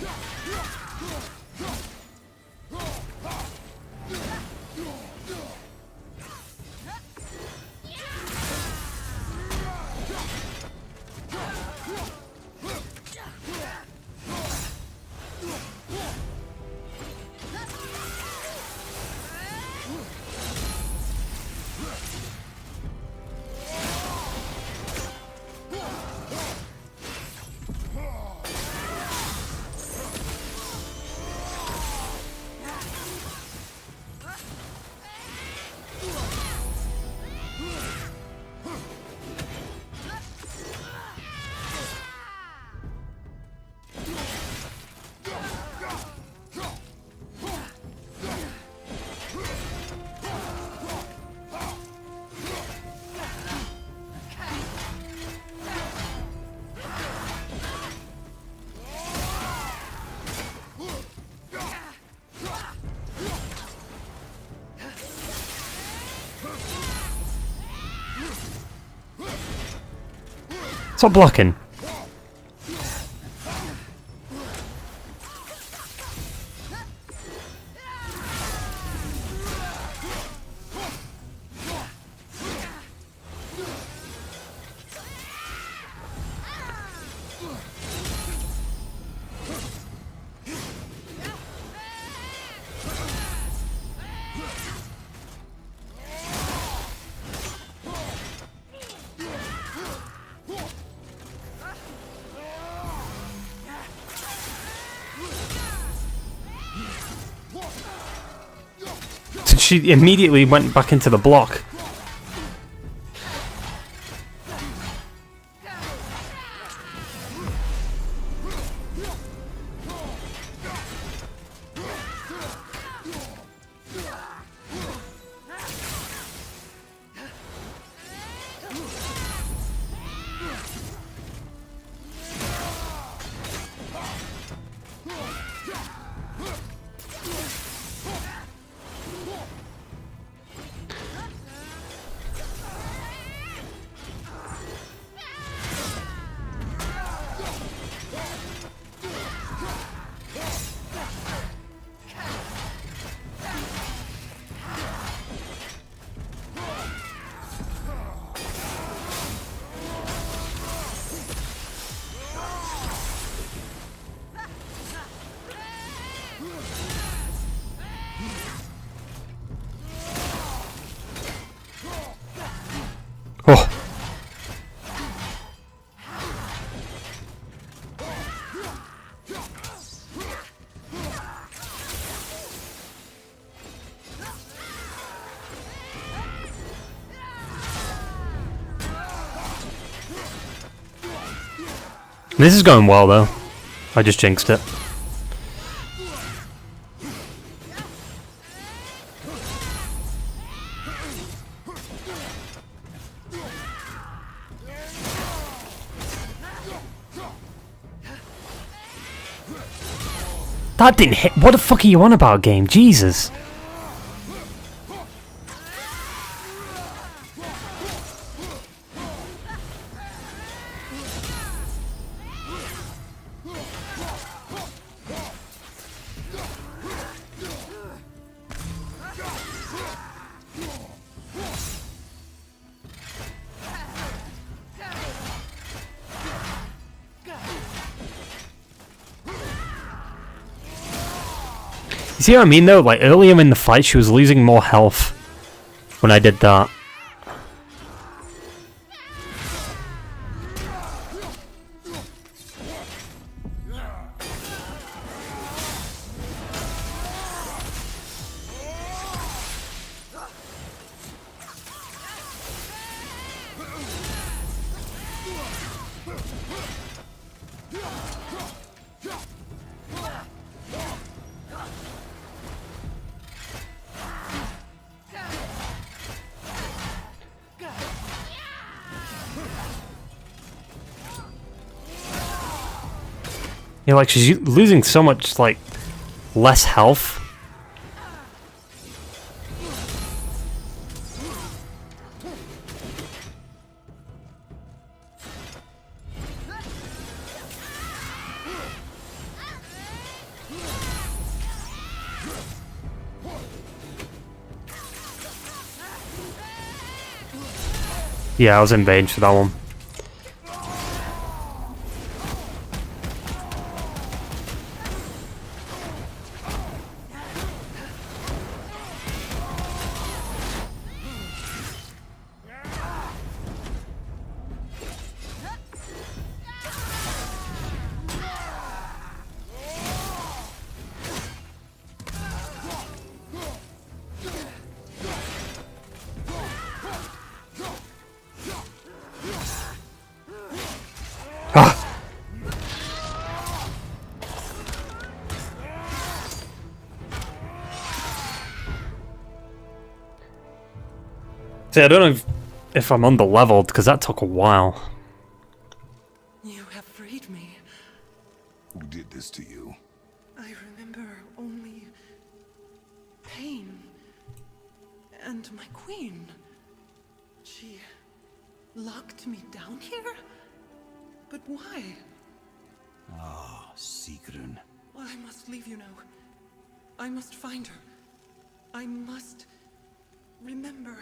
Stop blocking. she immediately went back into the block. Oh. This is going well though. I just jinxed it. That didn't hit. What the fuck are you on about, game? Jesus. You see what I mean though? Like earlier in the fight she was losing more health when I did that. Yeah, like she's losing so much, like, less health. Yeah, I was in range for that one. See, I don't know if I'm under-leveled, because that took a while. You have freed me. Who did this to you? I remember only pain and my queen. She locked me down here? But why? Ah, Sigrun. I must leave you now. I must find her. I must remember.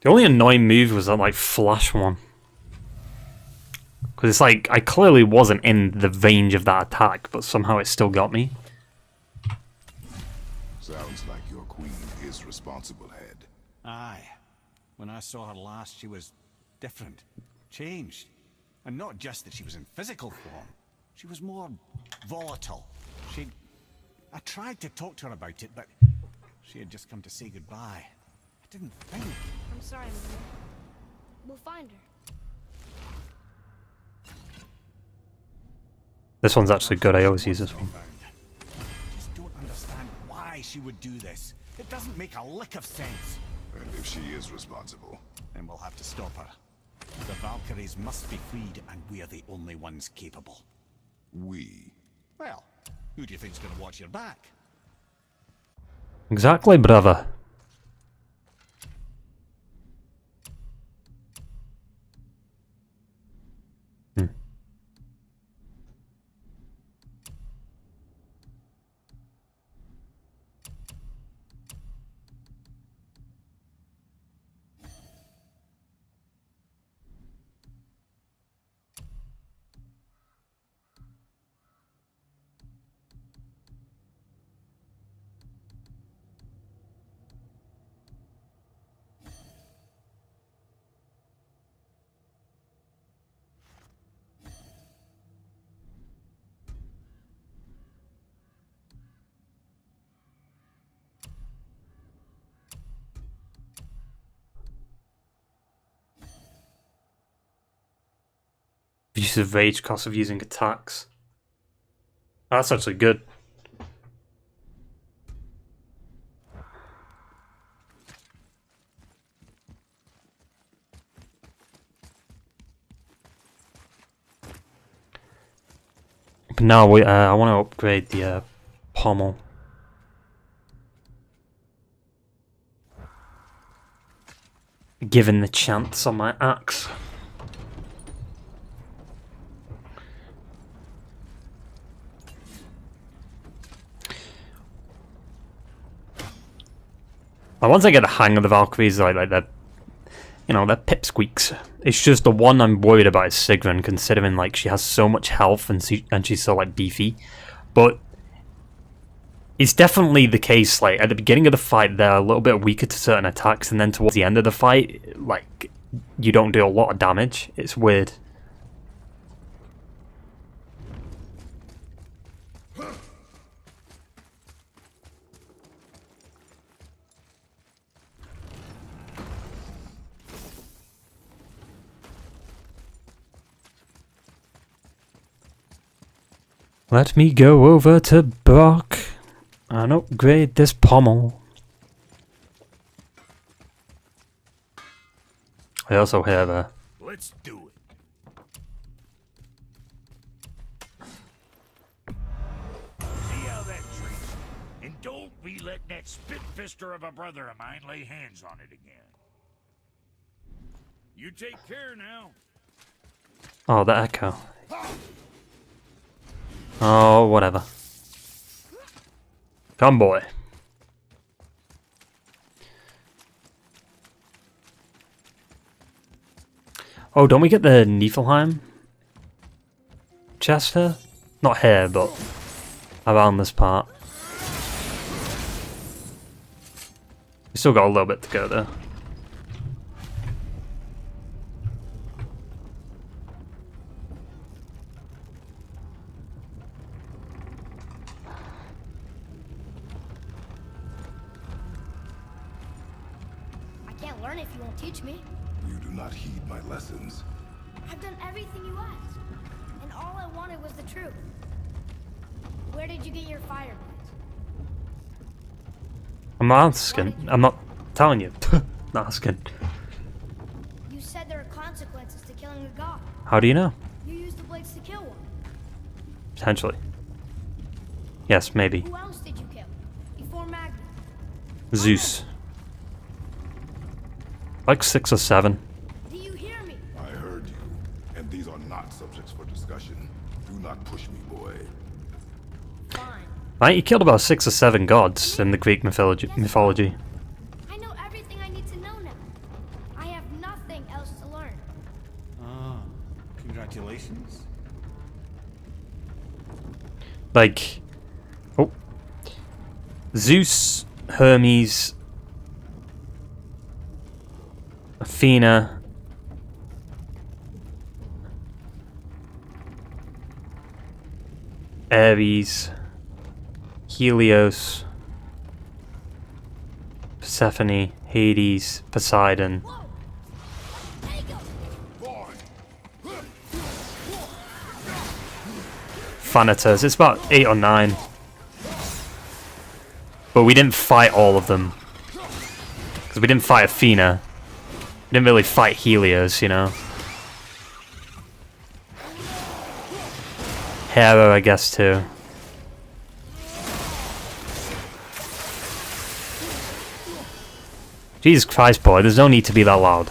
The only annoying move was that, like, flash one. Because it's like, I clearly wasn't in the range of that attack, but somehow it still got me. Sounds like your queen is responsible, Head. Aye. When I saw her last, she was different. changed. And not just that she was in physical form. She was more volatile. I tried to talk to her about it, but she had just come to say goodbye. I didn't think. I'm sorry, Mother. We'll find her. This one's actually good. I always use this one. I just don't understand why she would do this. It doesn't make a lick of sense. And if she is responsible, Then we'll have to stop her. The Valkyries must be freed, and we're the only ones capable. we. Well, who do you think's gonna watch your back? Exactly, brother. Use of rage, cost of using attacks. That's actually good. But now I want to upgrade the pommel. Given the chance on my axe. Once I get the hang of the Valkyries, like they're, you know, they're pipsqueaks. It's just the one I'm worried about is Sigrun, considering like she has so much health and she's so like beefy. But it's definitely the case. Like at the beginning of the fight, they're a little bit weaker to certain attacks, and then towards the end of the fight, like you don't do a lot of damage. It's weird. Let me go over to Brock and upgrade this pommel. I also have a... Let's do it. See how that treats. And don't be letting that spit-fister of a brother of mine lay hands on it again. You take care now. Oh, the echo. Oh, whatever. Come, boy. Oh, don't we get the Niflheim chest here? Not here, but around this part. We still got a little bit to go there. Learn if you won't teach me. You do not heed my lessons. I've done everything you asked, and all I wanted was the truth. Where did you get your fire blades? I'm not asking. I'm not telling you. Not asking. You said there are consequences to killing a god. How do you know? You used the blades to kill one. Potentially. Yes, maybe. Who else did you kill? Before Magnus? Zeus. Like 6 or 7. Do you hear me? I heard you, and these are not subjects for discussion. Do not push me, boy. Fine. Right, he killed about 6 or 7 gods in the Greek mythology. I know everything I need to know now. I have nothing else to learn. Ah, congratulations. Like, oh, Zeus, Hermes, Athena, Ares, Helios, Persephone, Hades, Poseidon. Thanatos. It's about 8 or 9. But we didn't fight all of them. Because we didn't fight Athena. We didn't really fight Helios, you know. Hera, I guess, too. Jesus Christ, boy, there's no need to be that loud.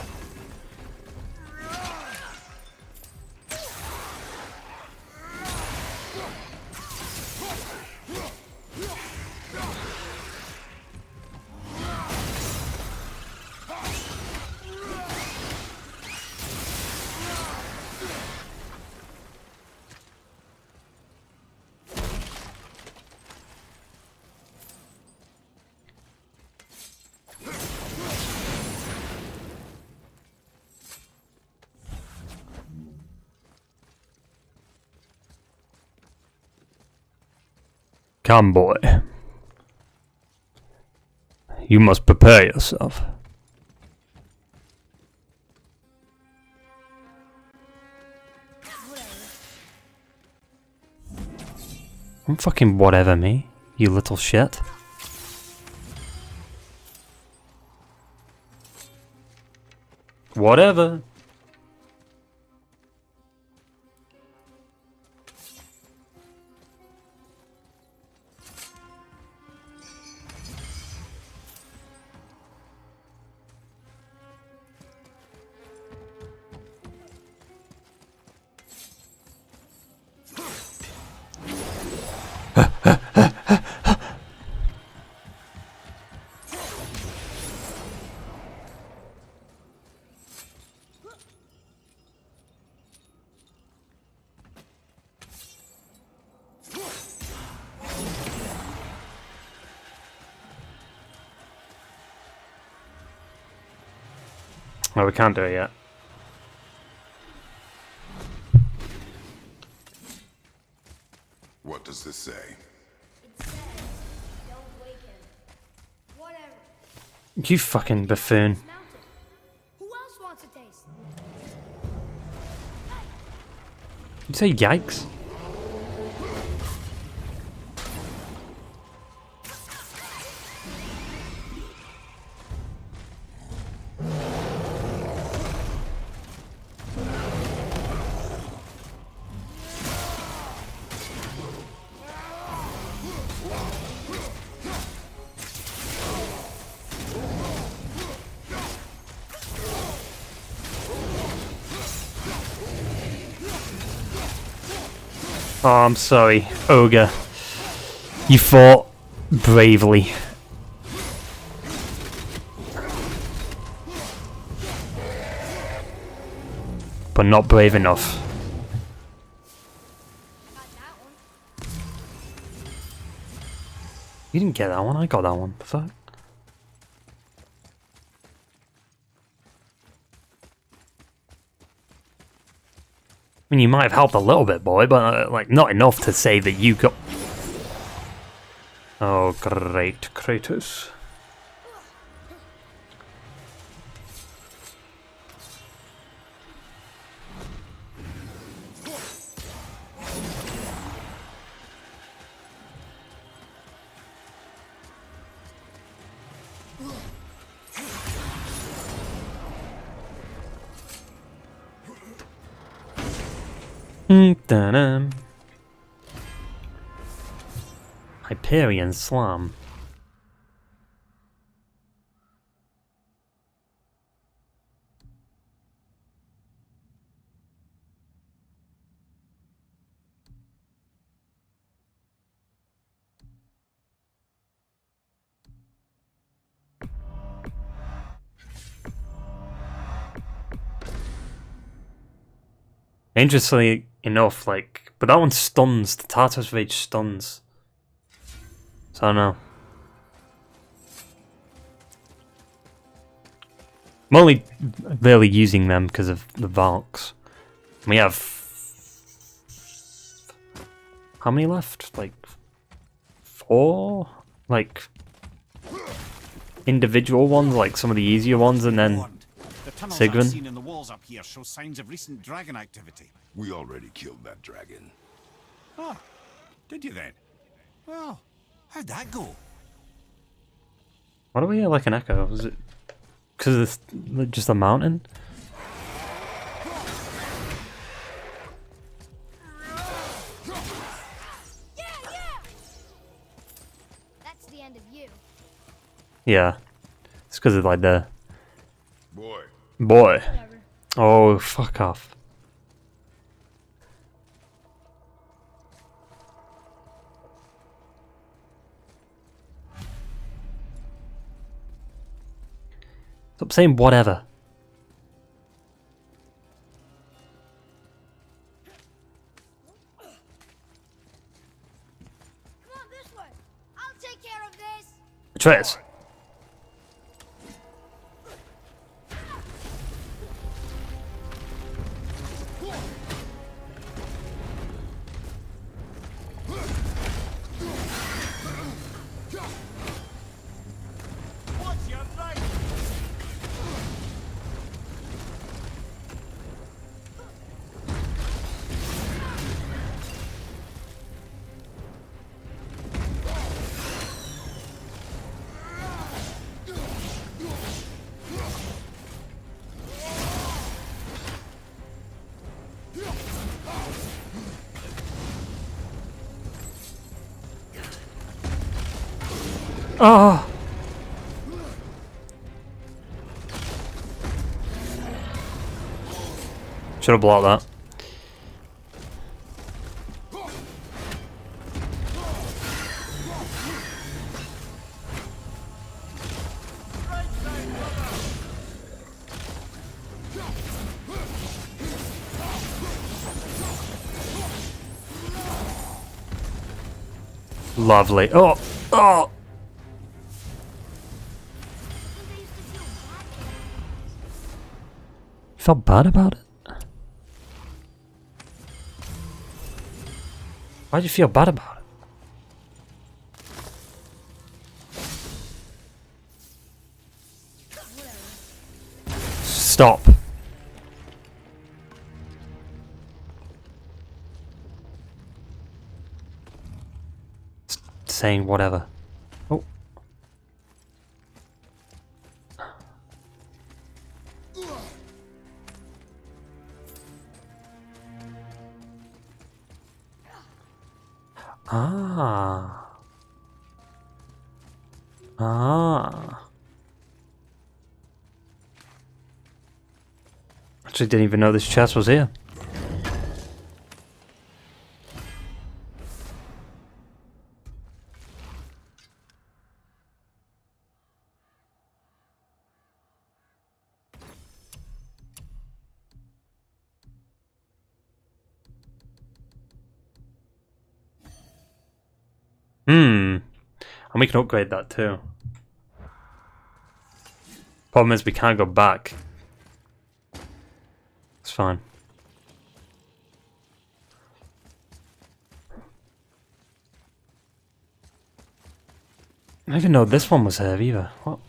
Come, boy. You must prepare yourself. I'm fucking whatever, me. You little shit. Whatever. Oh, we can't do it yet. What does this say? It says, don't wake him. Whatever. You fucking buffoon. Mountain. Who else wants a taste? You say yikes? Oh, I'm sorry, Ogre. You fought bravely. But not brave enough. Got that one. You didn't get that one, I got that one. The fuck? I mean, you might have helped a little bit, boy, but like not enough to say that you got. Oh, great, Kratos. Hyperion Slam. Interestingly enough, like, but that one stuns. The Tartarus Rage stuns. So I don't know. I'm only really using them because of the Valks. We have How many left? Like 4? Like individual ones, like some of the easier ones, and then The tunnels Sigvin. I've seen in the walls up here show signs of recent dragon activity. We already killed that dragon. Oh, did you then? Well, how'd that go? Why do we hear like an echo? Is it because it's just a mountain? That's the end of you. Yeah, it's because of like the Boy, boy. Whatever. Oh, fuck off. Stop saying whatever. Come on this way. I'll take care of this. Atreus. What's your right? Oh. Should have blocked that. Lovely. Oh, oh. You felt bad about it? Why'd you feel bad about it? Stop. Saying whatever. Oh. Ah. Ah. Actually didn't even know this chest was here. And we can upgrade that too. Problem is we can't go back. It's fine. I didn't even know this one was here either. What?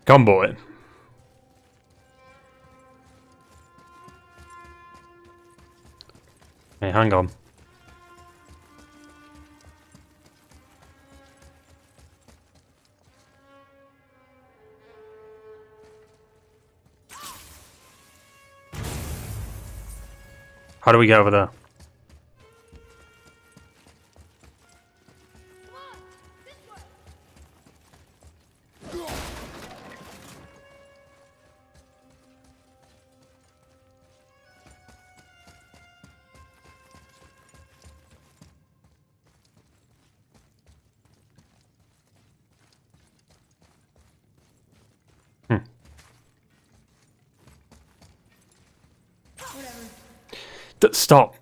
Come boy. Hey, hang on. How do we get over there? Stop.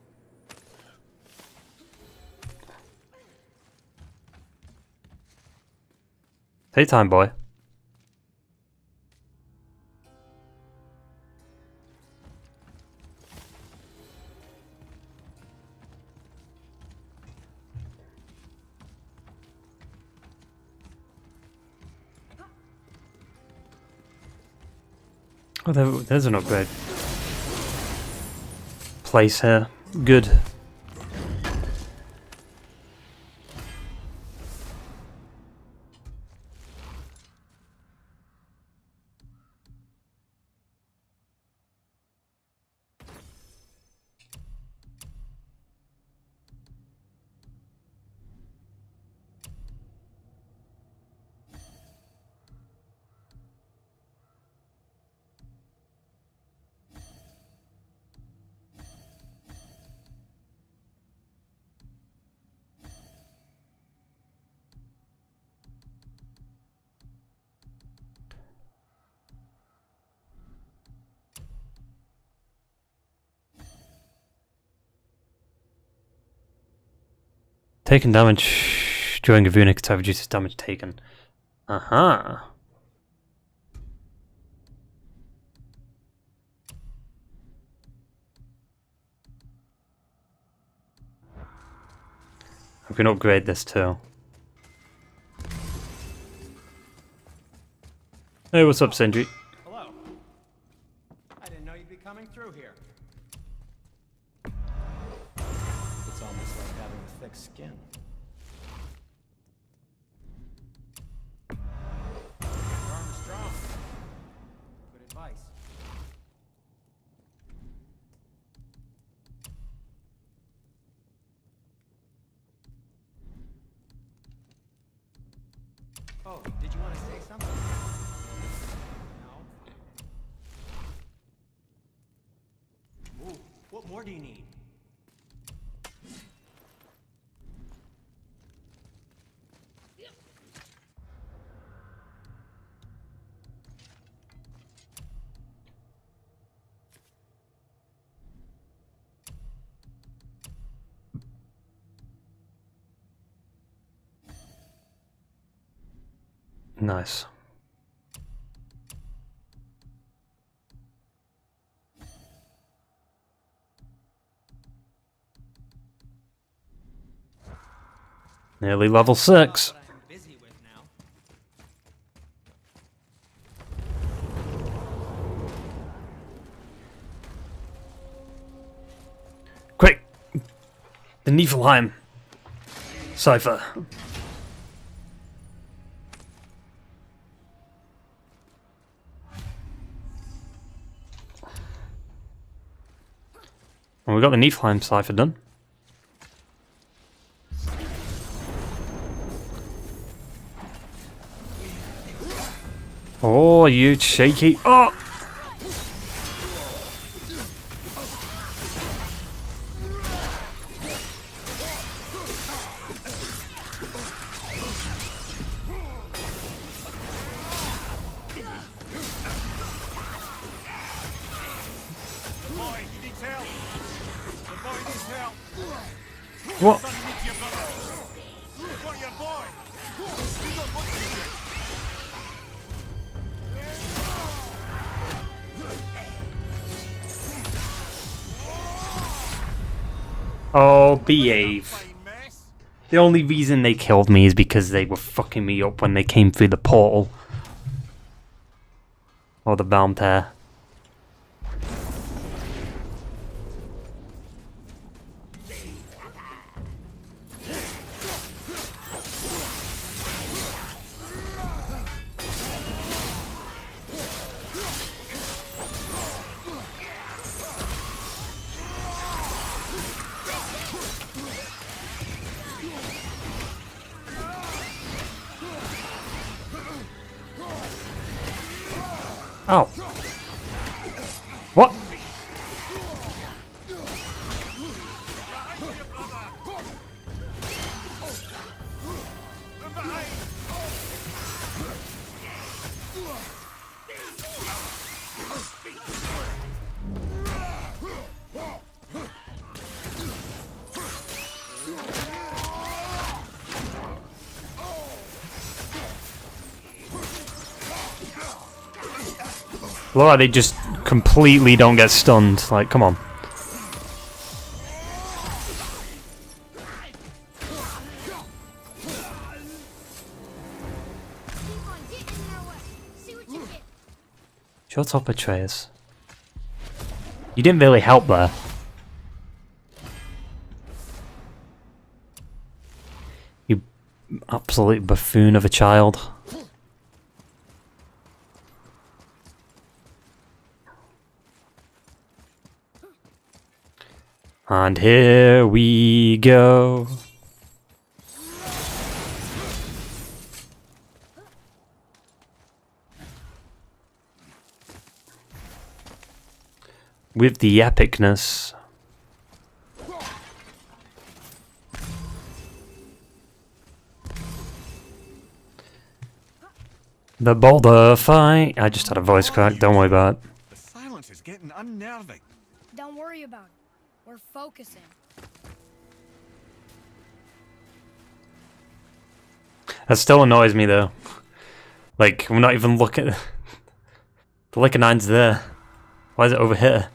Take time, boy. Oh, there's an upgrade. Place here. Good. Taken damage during a Vunic attack reduces damage taken. Uh-huh. I can upgrade this too. Hey, what's up, Sindri? Hello. I didn't know you'd be coming through here. It's almost like having a thick skin. Your arm is strong. Good advice. Oh, did you want to say something? No? Ooh, what more do you need? Nice. Nearly level 6. What I'm busy with now. Quick! The Niflheim cipher. Well, we got the Niflheim cipher done. Oh, you shaky. Oh! What? Oh, behave. The only reason they killed me is because they were fucking me up when they came through the portal. Or the Valmter. Oh. What? Look like they just completely don't get stunned. Like, come on. Shut up, Atreus. You didn't really help there. You absolute buffoon of a child. And here we go. With the epicness. The boulder fight. I just had a voice crack, don't worry about it. The silence is getting unnerving. Don't worry about it. We're focusing. That still annoys me though. Like, we're not even looking. The Lycanine's there. Why is it over here?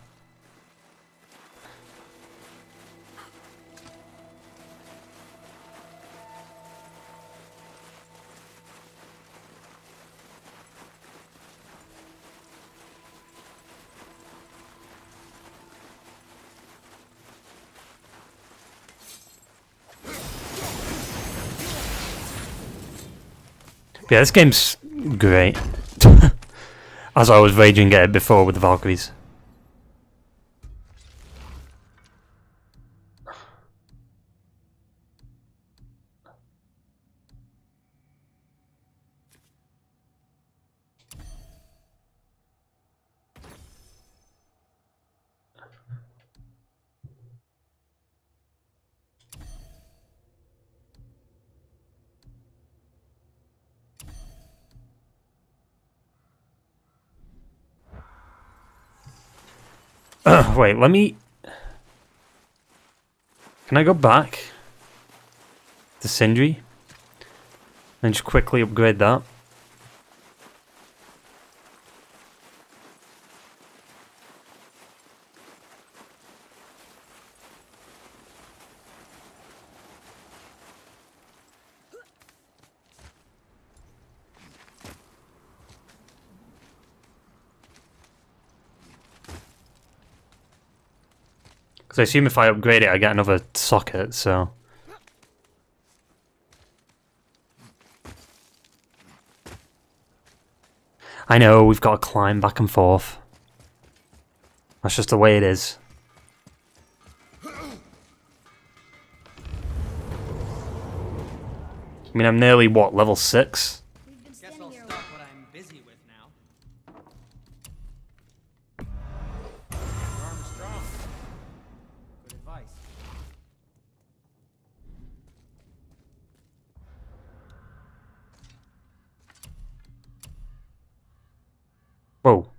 Yeah, this game's great. As I was raging at it before with the Valkyries. Wait, let me... Can I go back to Sindri and just quickly upgrade that? Because I assume if I upgrade it, I get another socket, so... I know, we've got to climb back and forth. That's just the way it is. I mean, I'm nearly, what, level 6? Guess I'll stop what I'm busy with now. Your arm's strong. Good advice. Whoa.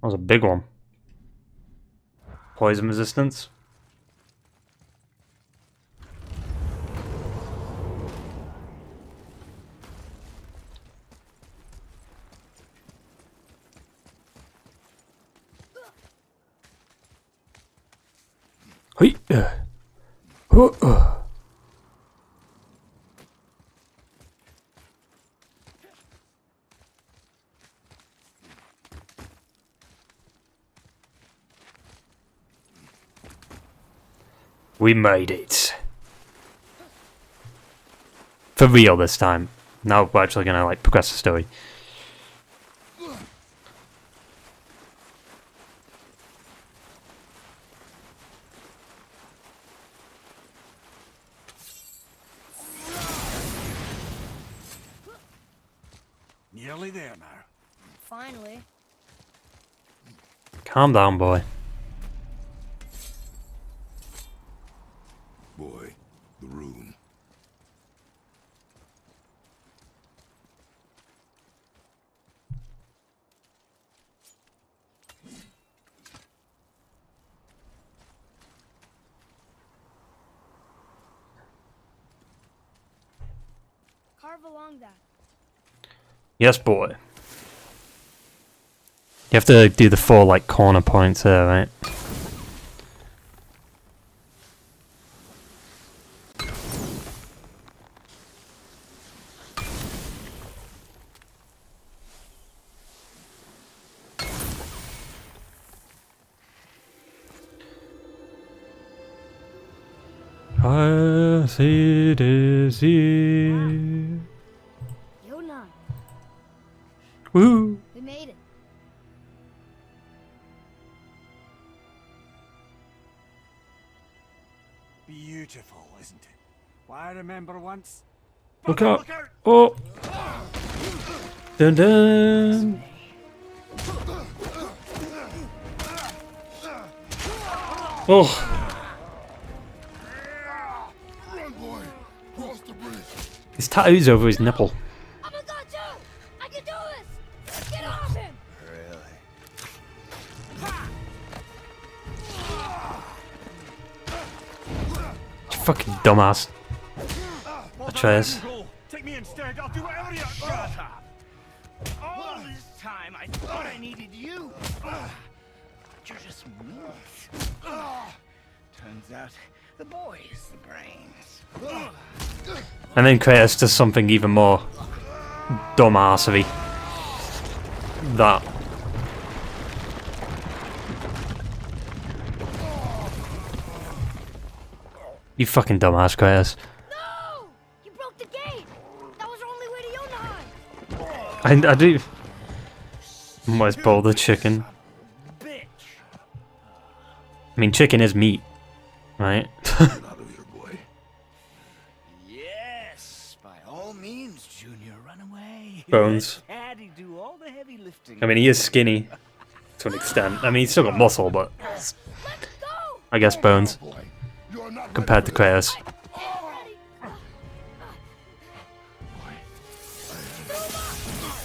That was a big one. Poison resistance. Hey. We made it. For real this time. Now we're actually gonna like progress the story. Nearly there now. Finally. Calm down, boy. Boy, the rune. move along that. Yes, boy. You have to do the 4 like corner points there, right? I see it is you. Yona, Woo! we made it. Beautiful, isn't it? Why, I remember once. Look out! Oh! Dun dun! Oh! His tattoo's over his nipple. I'm a god too! I can do this! Get off him! You fucking dumbass. Atreus. Take me instead, I'll do whatever you got. All this time, I thought I needed you. But you're just meat. Turns out the boy is the brains. And then Kratos does something even more dumbassery. That. You fucking dumbass, Kratos. No! You broke the gate! That was our only way to Yona! I do. Where's Bo the chicken? Bitch. I mean, chicken is meat, right? Get out of here, boy. Yes, by all means, Junior, run away. Bones. Let Daddy do all the heavy lifting. I mean, he is skinny to an extent. I mean, he's still got muscle, but Let's go! I guess bones Boy, you are not compared to Kratos.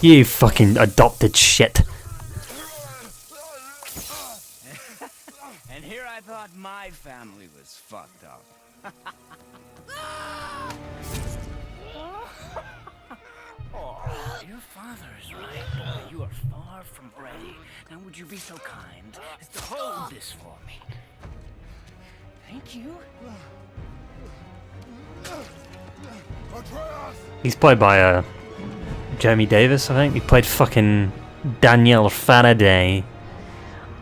You fucking adopted shit. And here I thought my family was fucked up. Oh, your father is right. You are far from ready. Now would you be so kind as to hold this for me? Thank you. He's played by Jeremy Davis, I think. He played fucking Daniel Faraday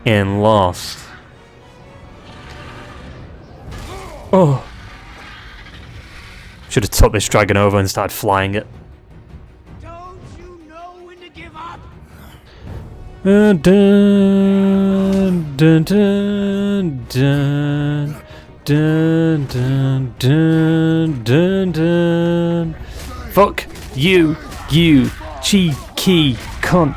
in Lost. Oh. Should have took this dragon over and started flying it. Don't you know when to give up? Dun, dun, dun, dun, dun, dun, dun, dun, dun. Fuck you, you cheeky cunt.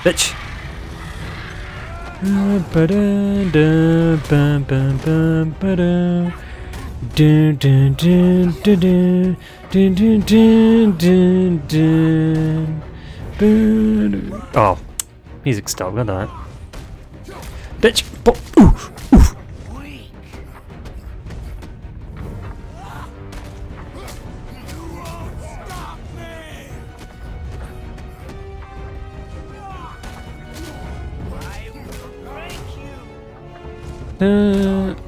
Bitch. Oh, music stopped, got that. Bitch! Oof! Oof!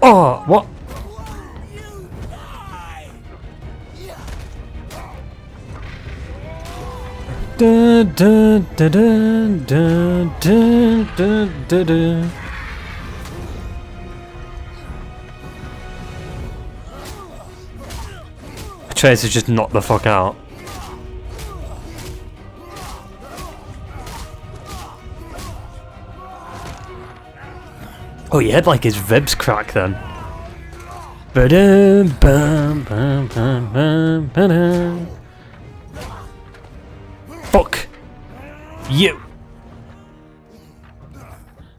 Oh, what? Dun, dun, dun, dun, dun, dun, dun, dun, dun. Chase is just knocked the fuck out. Oh, he had like his ribs crack then. Ba-dum, bum, bum, bum, bum, ba-dum. Fuck you!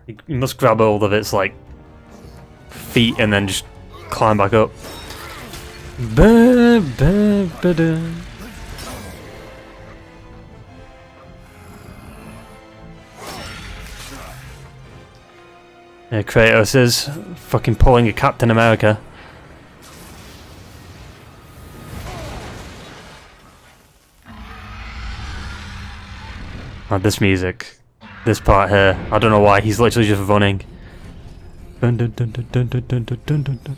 You must grab hold of its like feet and then just climb back up. Ba-ba-ba-dum. Yeah, Kratos is fucking pulling a Captain America. Oh, this music. This part here. I don't know why. He's literally just running. Dun, dun, dun, dun, dun, dun, dun, dun, dun, dun.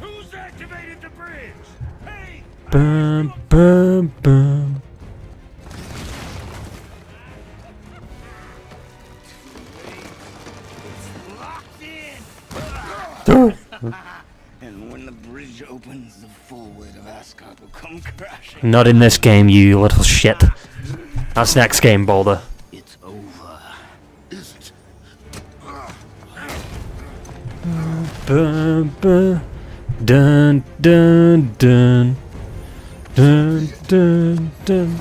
Who's activated the bridge? Hey! Boom, boom, boom. Locked in! And when the bridge opens, the full weight of Asgard will come crashing. Not in this game, you little shit. That's next game, Boulder. It's over. Is it? Boom, boom. Dun, dun, dun. Dun, dun, dun.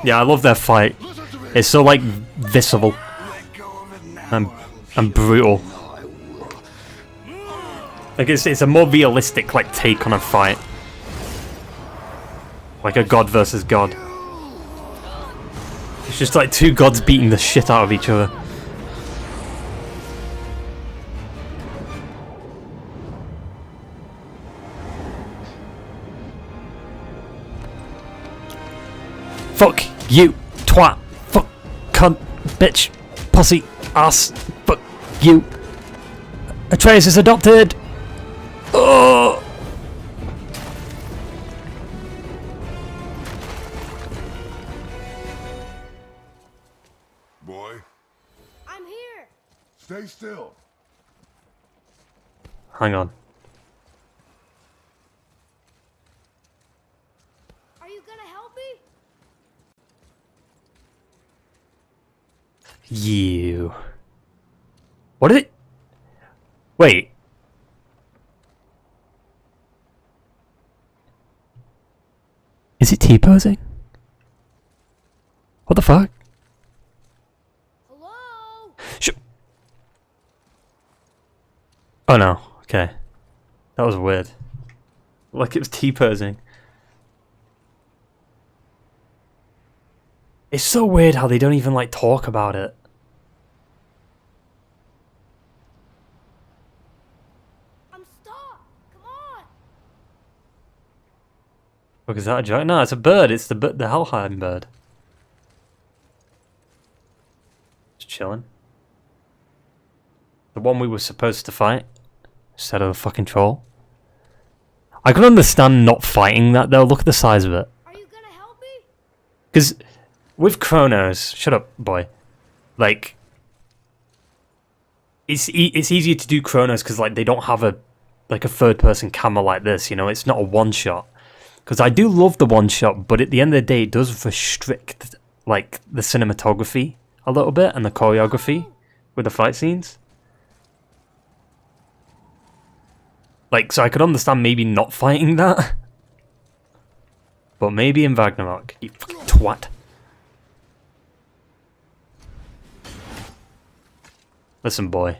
Yeah, I love their fight. It's so like visceral and brutal. Like it's a more realistic like take on a fight, like a god versus god. It's just like two gods beating the shit out of each other. Fuck you, twat, fuck, cunt, bitch, pussy, ass, fuck you. Atreus is adopted! Oh! Boy, I'm here. stay still. Hang on. Are you gonna help me? You. What is it? Wait. Is it T-posing? What the fuck? Hello? Oh no. Okay. That was weird. Like it was T-posing. It's so weird how they don't even like talk about it. I'm stuck. Come on. Look, is that a giant? No, it's a bird. It's the Helheim bird. Just chilling. The one we were supposed to fight instead of the fucking troll. I can understand not fighting that though. Look at the size of it. Are you gonna help me? Because with Kratos, shut up, boy. Like, it's easier to do Kratos because like they don't have a third person camera like this. You know, it's not a one shot. Because I do love the one shot, but at the end of the day, it does restrict like the cinematography a little bit and the choreography with the fight scenes. Like, so I could understand maybe not fighting that, but maybe in Ragnarok, you fucking twat. Listen, boy.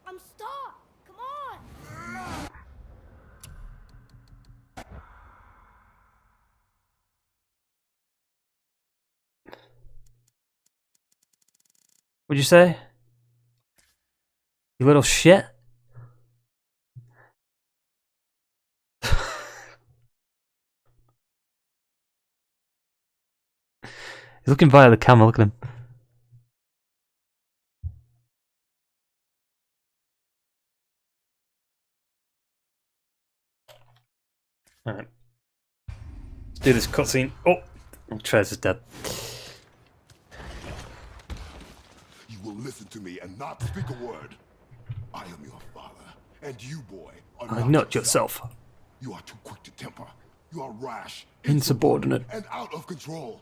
I'm stuck. Come on. What'd you say? You little shit? He's looking via the camera, look at him. Alright. Let's do this cutscene. Oh! Trez is dead. You will listen to me and not speak a word. I am your father, and you, boy, are Not yourself. You are too quick to temper. You are rash, Insubordinate. and out of control.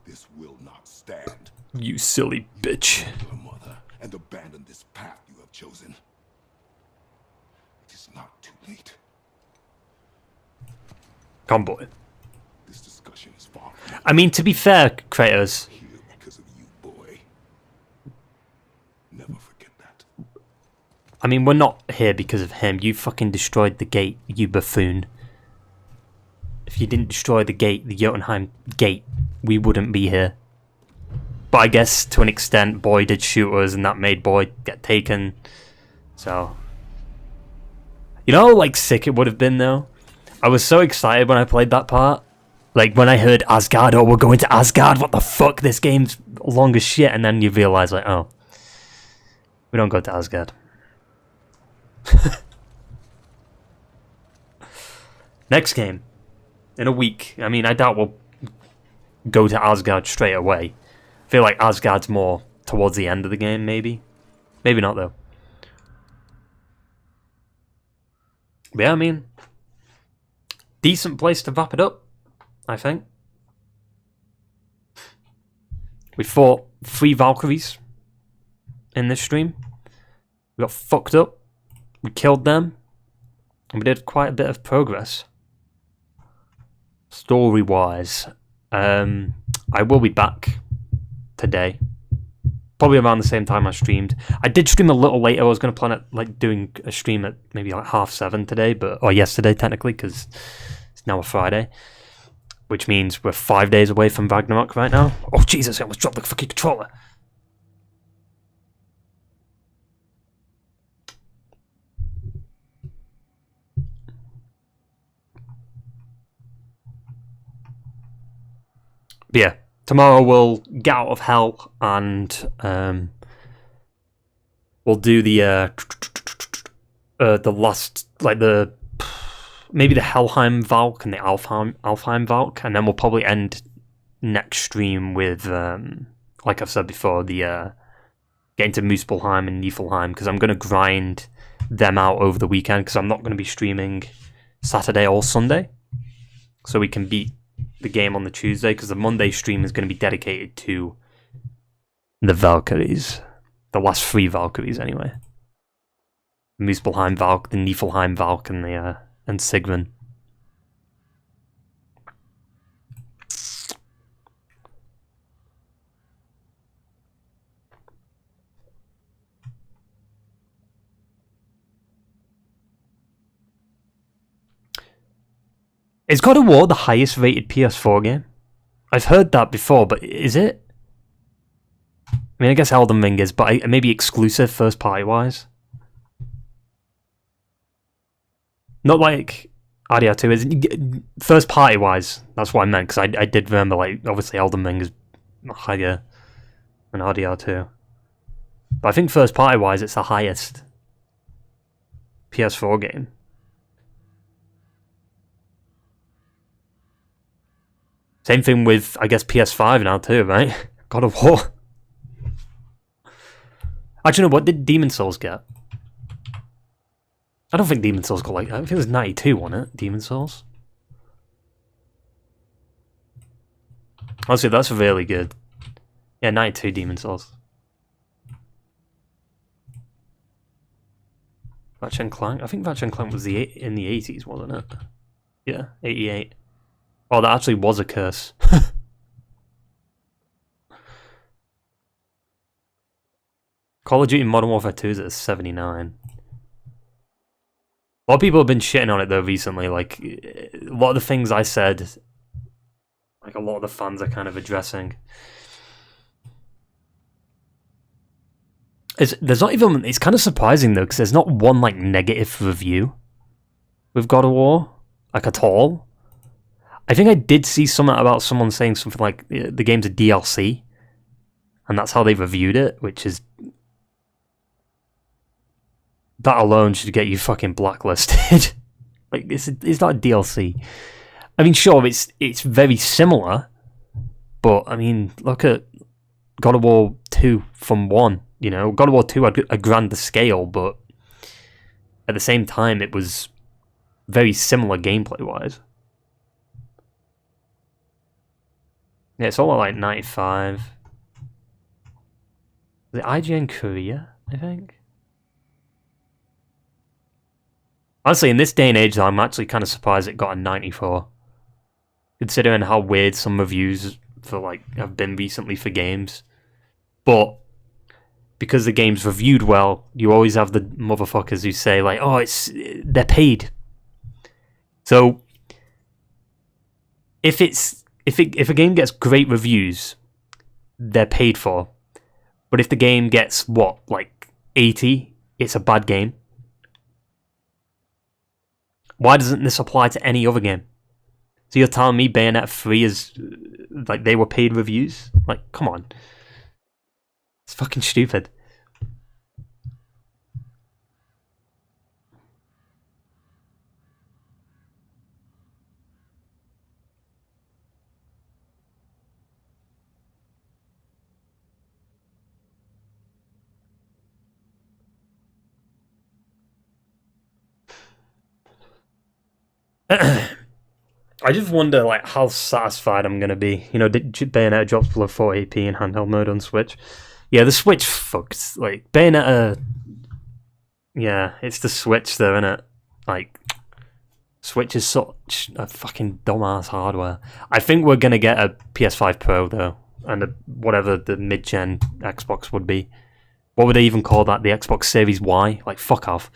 This will not stand. You silly bitch. Your mother, and abandon this path you have chosen. It is not too late. Come, boy. This discussion is far from I mean, to be fair, Kratos, here because of you, boy. Never forget that. I mean, we're not here because of him. You fucking destroyed the gate, you buffoon. if you didn't destroy the gate, the Jotunheim gate, we wouldn't be here. But I guess to an extent, Boy did shoot us, and that made Boy get taken. So, you know how like sick it would have been though. I was so excited when I played that part. Like when I heard Asgard, oh, we're going to Asgard. What the fuck? This game's long as shit. And then you realize like, oh, we don't go to Asgard. Next game. In a week. I mean, I doubt we'll go to Asgard straight away. I feel like Asgard's more towards the end of the game, maybe. Maybe not, though. But yeah, I mean, decent place to wrap it up, I think. We fought 3 Valkyries in this stream. We got fucked up. We killed them. And we did quite a bit of progress. Story-wise, I will be back today, probably around the same time I streamed. I did stream a little later. I was going to plan it like doing a stream at maybe like 7:30 today, or yesterday technically, because it's now a Friday, which means we're 5 days away from Ragnarök right now. Oh Jesus! I almost dropped the fucking controller. But yeah, tomorrow we'll get out of hell and we'll do the last, like maybe the Helheim Valk and the Alfheim Valk, and then we'll probably end next stream with like I've said before, the getting to Muspelheim and Niflheim, because I'm going to grind them out over the weekend, because I'm not going to be streaming Saturday or Sunday, so we can beat the game on the Tuesday, because the Monday stream is going to be dedicated to the Valkyries, the last 3 Valkyries anyway. Muspelheim Valk, the Niflheim Valk, and the and Sigrun. Is God of War the highest rated PS4 game? I've heard that before, but is it? I mean, I guess Elden Ring is, but maybe exclusive first party wise. Not like RDR2 is. First party wise, that's what I meant, because I did remember, like, obviously Elden Ring is higher than RDR2. But I think first party wise, it's the highest PS4 game. Same thing with, I guess, PS5 now too, right? God of War. Actually, no, what did Demon Souls get? I don't think Demon Souls got like... I think it was 92 on it, Demon Souls. Honestly, that's really good. Yeah, 92 Demon Souls. Ratchet and Clank? I think Ratchet and Clank was in the 80s, wasn't it? Yeah, 88. Oh, that actually was a curse. Call of Duty Modern Warfare 2 is at 79. A lot of people have been shitting on it though recently. Like, a lot of the things I said, like a lot of the fans are kind of addressing. There's not even... It's kind of surprising though, because there's not one like negative review with God of War, like at all. I think I did see something about someone saying something like the game's a DLC, and that's how they reviewed it, which is... That alone should get you fucking blacklisted. Like, it's not a DLC. I mean, sure, it's very similar, but, I mean, look at God of War 2 from 1, you know? God of War 2 had a grander scale, but at the same time, it was very similar gameplay-wise. Yeah, it's all like 95. The IGN Korea, I think. Honestly, in this day and age, though, I'm actually kind of surprised it got a 94. Considering how weird some reviews for like have been recently for games. But because the game's reviewed well, you always have the motherfuckers who say like, "Oh, they're paid." So if a game gets great reviews, they're paid for. But if the game gets like 80, it's a bad game. Why doesn't this apply to any other game? So you're telling me Bayonetta 3 is like they were paid reviews? Like, come on. It's fucking stupid. I just wonder, like, how satisfied I'm gonna be. You know, Bayonetta drops below 480p in handheld mode on Switch. Yeah, the Switch fucked. Like, Bayonetta... Yeah, it's the Switch, though, innit? Like, Switch is such a fucking dumbass hardware. I think we're gonna get a PS5 Pro, though, and whatever the mid-gen Xbox would be. What would they even call that? The Xbox Series Y? Like, fuck off.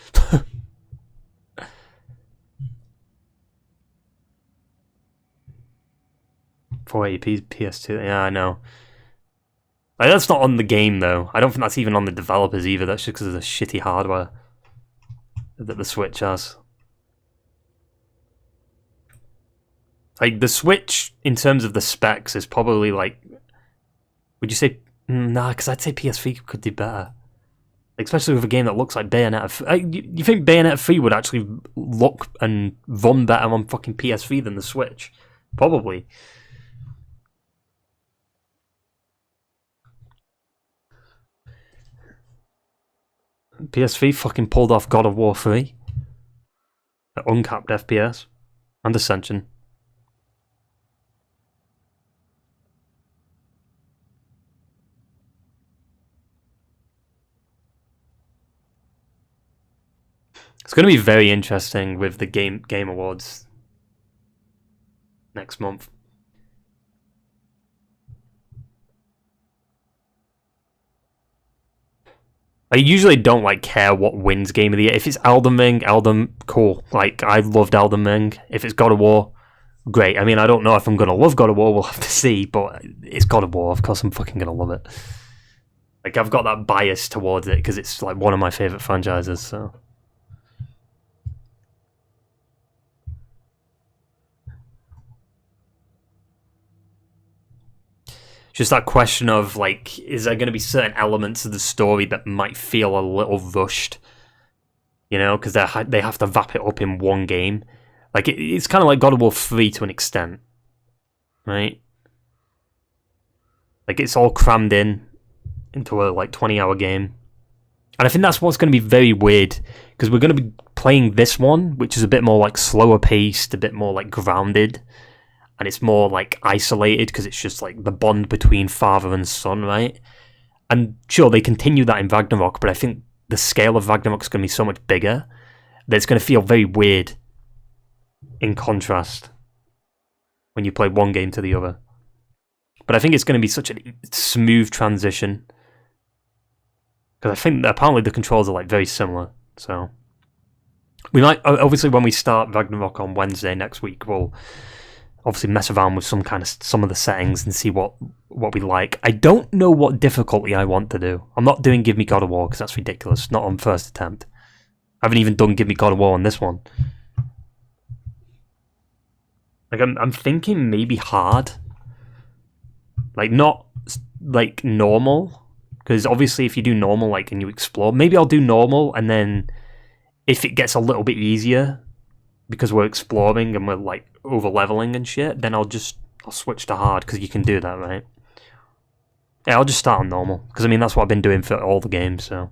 480p PS2. Yeah, I know. Like, that's not on the game, though. I don't think that's even on the developers either. That's just because of the shitty hardware that the Switch has. Like, the Switch, in terms of the specs, is probably like... Would you say... Nah, because I'd say PS3 could do better. Like, especially with a game that looks like Bayonetta. You think Bayonetta 3 would actually look and run better on fucking PS3 than the Switch? Probably. PS3 fucking pulled off God of War 3 at uncapped FPS and Ascension. It's going to be very interesting with the Game Awards next month. I usually don't like care what wins Game of the Year. If it's Elden Ring, cool. Like, I loved Elden Ring. If it's God of War, great. I mean, I don't know if I'm gonna love God of War. We'll have to see. But it's God of War. Of course, I'm fucking gonna love it. Like, I've got that bias towards it because it's like one of my favorite franchises. So. Just that question of, like, is there going to be certain elements of the story that might feel a little rushed? You know, because they have to wrap it up in one game. Like, it's kind of like God of War 3 to an extent. Right? Like, it's all crammed into a, like, 20-hour game. And I think that's what's going to be very weird, because we're going to be playing this one, which is a bit more, like, slower paced, a bit more, like, grounded. And it's more, like, isolated, because it's just, like, the bond between father and son, right? And sure, they continue that in Ragnarök, but I think the scale of Ragnarök is going to be so much bigger that it's going to feel very weird in contrast when you play one game to the other. But I think it's going to be such a smooth transition, because I think that apparently the controls are, like, very similar. So we might, obviously, when we start Ragnarök on Wednesday next week, we'll obviously mess around with some of the settings and see what we like. I don't know what difficulty I want to do. I'm not doing Give Me God of War because that's ridiculous. Not on first attempt. I haven't even done Give Me God of War on this one. Like, I'm thinking maybe hard. Like, not like normal, because obviously if you do normal, like, and you explore, maybe I'll do normal, and then if it gets a little bit easier because we're exploring and we're, like, over leveling and shit, then I'll switch to hard, because you can do that, right? Yeah, I'll just start on normal, because I mean that's what I've been doing for all the games. So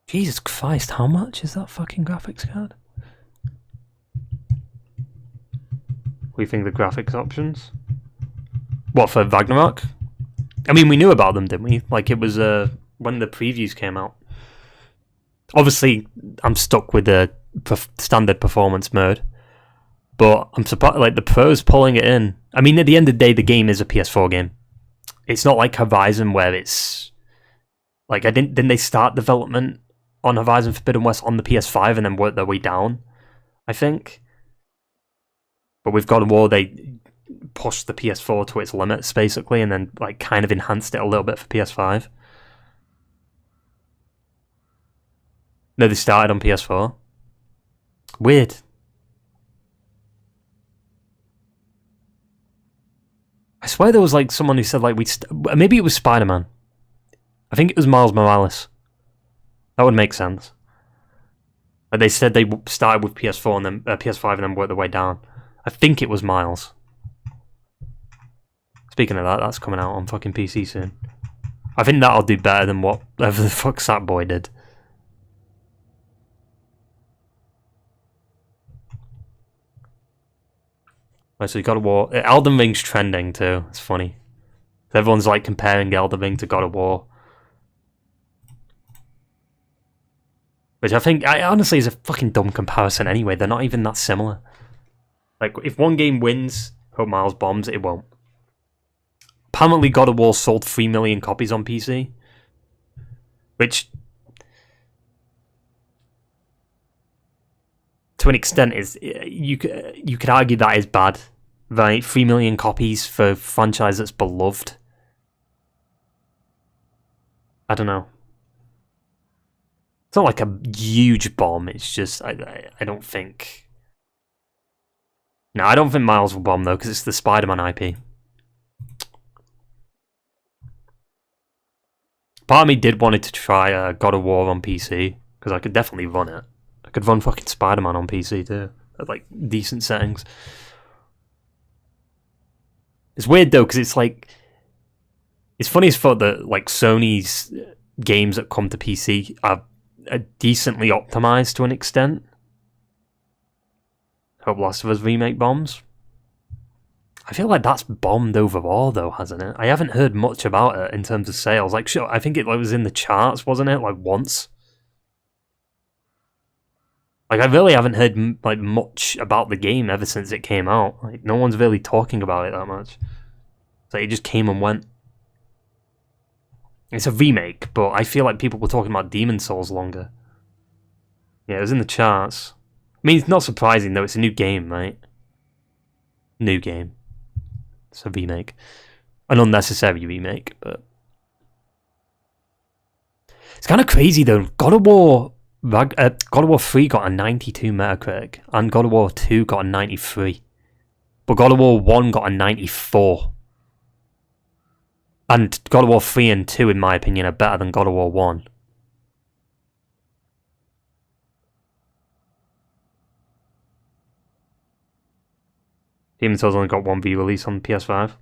Jesus Christ, how much is that fucking graphics card? What do you think of the graphics options? What, for Ragnarök? I mean, we knew about them, didn't we? Like, it was when the previews came out. Obviously, I'm stuck with the standard performance mode, but I'm surprised, like, the Pro's pulling it in. I mean, at the end of the day, the game is a PS4 game. It's not like Horizon where it's like didn't they start development on Horizon Forbidden West on the PS5 and then work their way down, I think. But with God of War, they pushed the PS4 to its limits, basically, and then like kind of enhanced it a little bit for PS5. No, they started on PS4. Weird. I swear there was like someone who said like maybe it was Spider-Man. I think it was Miles Morales. That would make sense. Like they said they started with PS4 and then PS5 and then worked their way down. I think it was Miles. Speaking of that, that's coming out on fucking PC soon. I think that'll do better than whatever the fuck Sackboy did. Right, so you God of War. Elden Ring's trending too. It's funny. Everyone's like comparing Elden Ring to God of War. Which I think, honestly, is a fucking dumb comparison anyway. They're not even that similar. Like, if one game wins, Hope Miles bombs, it won't. Apparently, God of War sold 3 million copies on PC. Which, to an extent, is you could argue that is bad. Right? 3 million copies for a franchise that's beloved. I don't know. It's not like a huge bomb. It's just I don't think. No, I don't think Miles will bomb though because it's the Spider-Man IP. Part of me did wanted to try God of War on PC because I could definitely run it. I could run fucking Spider-Man on PC too at like decent settings. It's weird though because it's like it's funny as fuck that like Sony's games that come to PC are decently optimized to an extent. Hope Last of Us remake bombs. I feel like that's bombed overall though, hasn't it? I haven't heard much about it in terms of sales. Like, sure, I think it was in the charts, wasn't it? Like once. Like, I really haven't heard like much about the game ever since it came out. Like, no one's really talking about it that much. It's like it just came and went. It's a remake, but I feel like people were talking about Demon Souls longer. Yeah, it was in the charts. I mean, it's not surprising though. It's a new game, right? New game. It's a remake. An unnecessary remake, but... It's kind of crazy though. God of War 3 got a 92 Metacritic, and God of War 2 got a 93. But God of War 1 got a 94. And God of War 3 and 2, in my opinion, are better than God of War 1. Demon Souls only got one V-release on PS5.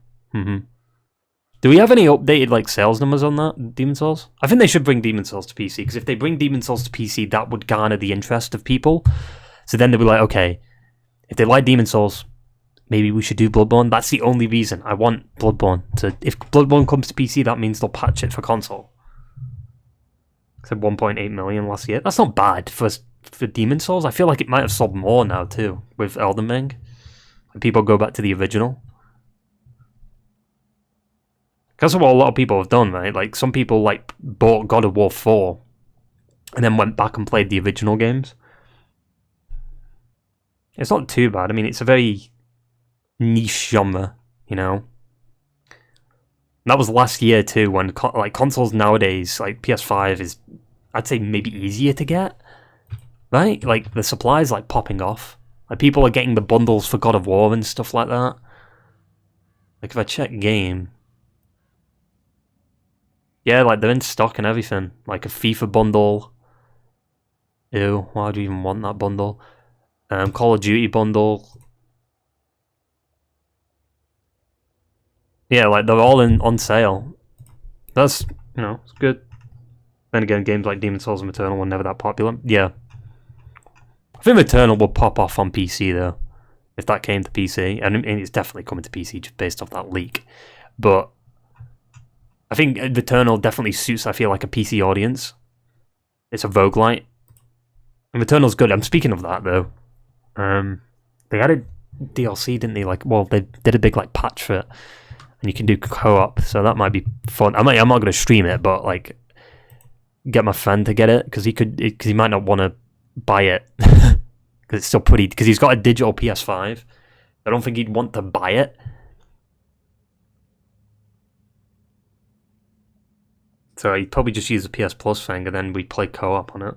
Do we have any updated like sales numbers on that, Demon Souls? I think they should bring Demon Souls to PC, because if they bring Demon Souls to PC, that would garner the interest of people. So then they'll be like, okay, if they like Demon Souls, maybe we should do Bloodborne. That's the only reason I want Bloodborne. If Bloodborne comes to PC, that means they'll patch it for console. It said 1.8 million last year. That's not bad for Demon Souls. I feel like it might have sold more now too with Elden Ring. People go back to the original. That's what a lot of people have done, right? Like, some people, like, bought God of War 4 and then went back and played the original games. It's not too bad. I mean, it's a very niche genre, you know? And that was last year, too, when, like, consoles nowadays, like, PS5 is, I'd say, maybe easier to get, right? Like, the supply is, like, popping off. Like, people are getting the bundles for God of War and stuff like that. Like, if I check game... Yeah, like, they're in stock and everything. Like, a FIFA bundle. Ew, why do you even want that bundle? Call of Duty bundle. Yeah, like, they're all on sale. That's, you know, it's good. Then again, games like Demon Souls and Eternal were never that popular. Yeah. I think Eternal will pop off on PC, though. If that came to PC. And it's definitely coming to PC just based off that leak. But... I think Returnal definitely suits, I feel, like a PC audience. It's a roguelite. And Returnal's good. I'm speaking of that, though. They added DLC, didn't they? Like, well, they did a big, like, patch for it. and you can do co-op, so that might be fun. I'm not going to stream it, but like get my friend to get it because he might not want to buy it because it's still pretty. Because he's got a digital PS5. I don't think he'd want to buy it. So he'd probably just use the PS Plus thing, and then we play co-op on it.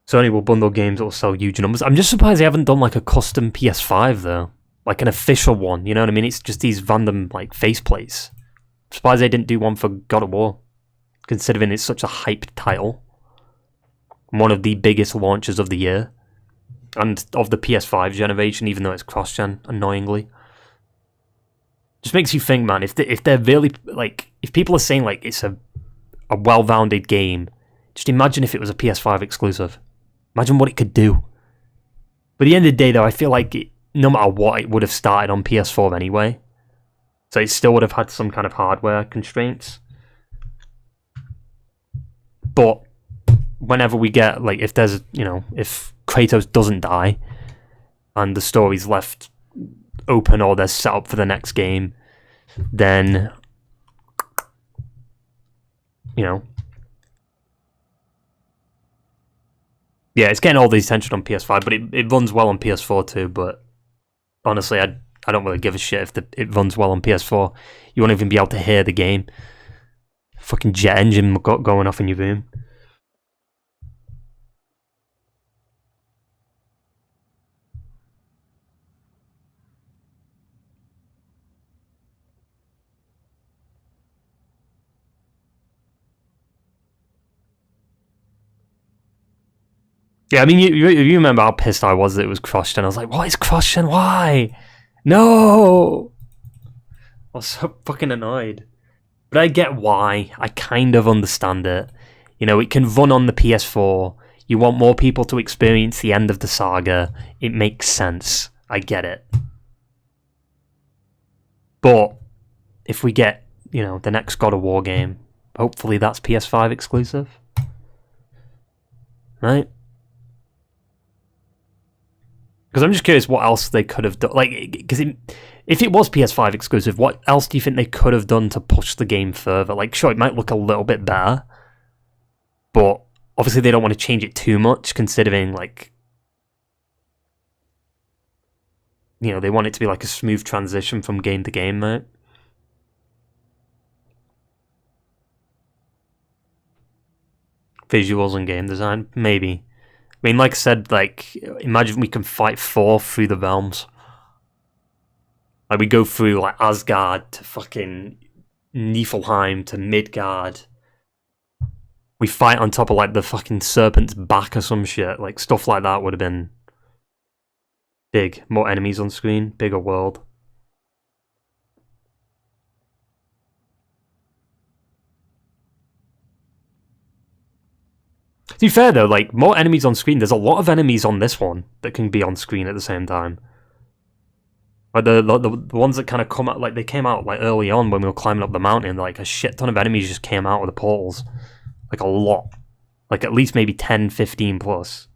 Sony will bundle games that will sell huge numbers. I'm just surprised they haven't done like a custom PS5 though, like an official one. You know what I mean? It's just these random like faceplates. I'm surprised they didn't do one for God of War, considering it's such a hyped title, one of the biggest launches of the year, and of the PS5 generation, even though it's cross-gen. Annoyingly, just makes you think, man. If they're really like, if people are saying like it's a well-rounded game, just imagine if it was a PS5 exclusive. Imagine what it could do. But at the end of the day, though, I feel like no matter what, it would have started on PS4 anyway. So it still would have had some kind of hardware constraints. But whenever we get, like, if there's, you know, if Kratos doesn't die and the story's left open or they're set up for the next game, then, you know, yeah, it's getting all the attention on PS5, but it runs well on PS4 too. But honestly, I don't really give a shit if it runs well on PS4. You won't even be able to hear the game. Fucking jet engine going off in your room. Yeah, I mean, you remember how pissed I was that it was cross-gen. I was like, what is cross-gen? Why? No! I was so fucking annoyed. But I get why. I kind of understand it. You know, it can run on the PS4. You want more people to experience the end of the saga. It makes sense. I get it. But if we get, you know, the next God of War game, hopefully that's PS5 exclusive. Right? Because I'm just curious what else they could have done. Like, because if it was PS5 exclusive, what else do you think they could have done to push the game further? Like, sure, it might look a little bit better, but obviously they don't want to change it too much, considering, like, you know, they want it to be like a smooth transition from game to game, right? Visuals and game design, maybe. I mean, like I said, like, imagine we can fight Thor through the realms. Like, we go through, like, Asgard to fucking Niflheim to Midgard. We fight on top of, like, the fucking serpent's back or some shit. Like, stuff like that would have been big. More enemies on screen, bigger world. To be fair though, like, more enemies on screen, there's a lot of enemies on this one that can be on screen at the same time. Like the ones that kind of come out, like, they came out like early on when we were climbing up the mountain, like a shit ton of enemies just came out of the portals. Like a lot. Like at least maybe 10, 15 plus.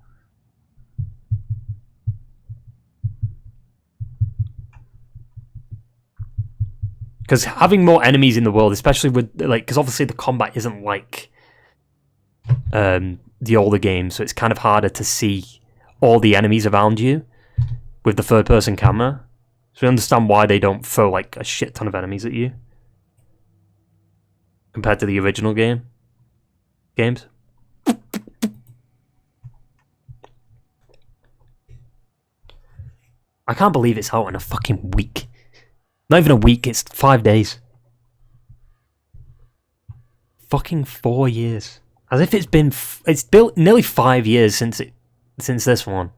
Because having more enemies in the world, especially with, like, because obviously the combat isn't like the older games, so it's kind of harder to see all the enemies around you with the third person camera. So we understand why they don't throw like a shit ton of enemies at you compared to the original games. I can't believe it's out in a fucking week. Not even a week, it's 5 days. Fucking 4 years. As if it's been, it's built nearly 5 years since this one.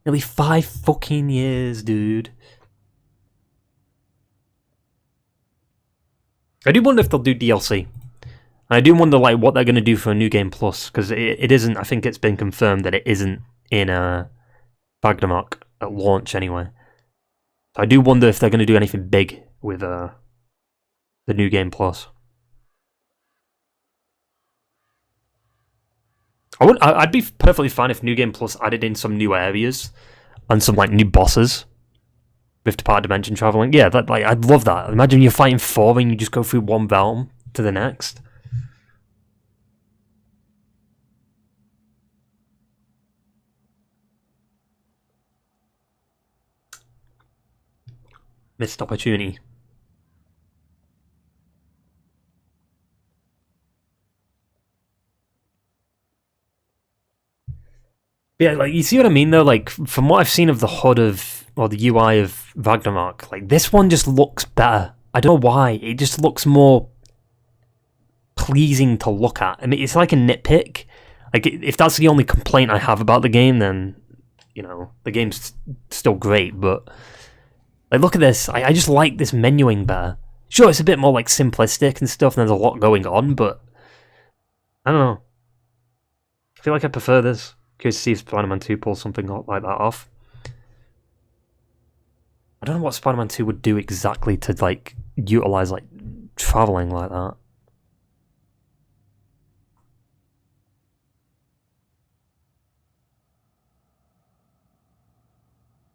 Nearly 5 fucking years, dude. I do wonder if they'll do DLC. And I do wonder, like, what they're going to do for a New Game Plus, because it isn't, I think it's been confirmed that it isn't in Ragnarök at launch anyway. So I do wonder if they're going to do anything big with the New Game Plus. I'd be perfectly fine if New Game Plus added in some new areas and some like new bosses. Rift apart dimension traveling. Yeah, that, like, I'd love that. Imagine you're fighting 4 and you just go through one realm to the next. Missed opportunity. Yeah, like, you see what I mean, though? Like, from what I've seen of the HUD of, or the UI of Ragnarök, like, this one just looks better. I don't know why. It just looks more pleasing to look at. I mean, it's like a nitpick. Like, if that's the only complaint I have about the game, then, you know, the game's still great, but, like, look at this. I just like this menuing better. Sure, it's a bit more, like, simplistic and stuff, and there's a lot going on, but, I don't know. I feel like I prefer this. Curious to see if Spider-Man 2 pulls something like that off. I don't know what Spider-Man 2 would do exactly to, like, utilize, like, traveling like that.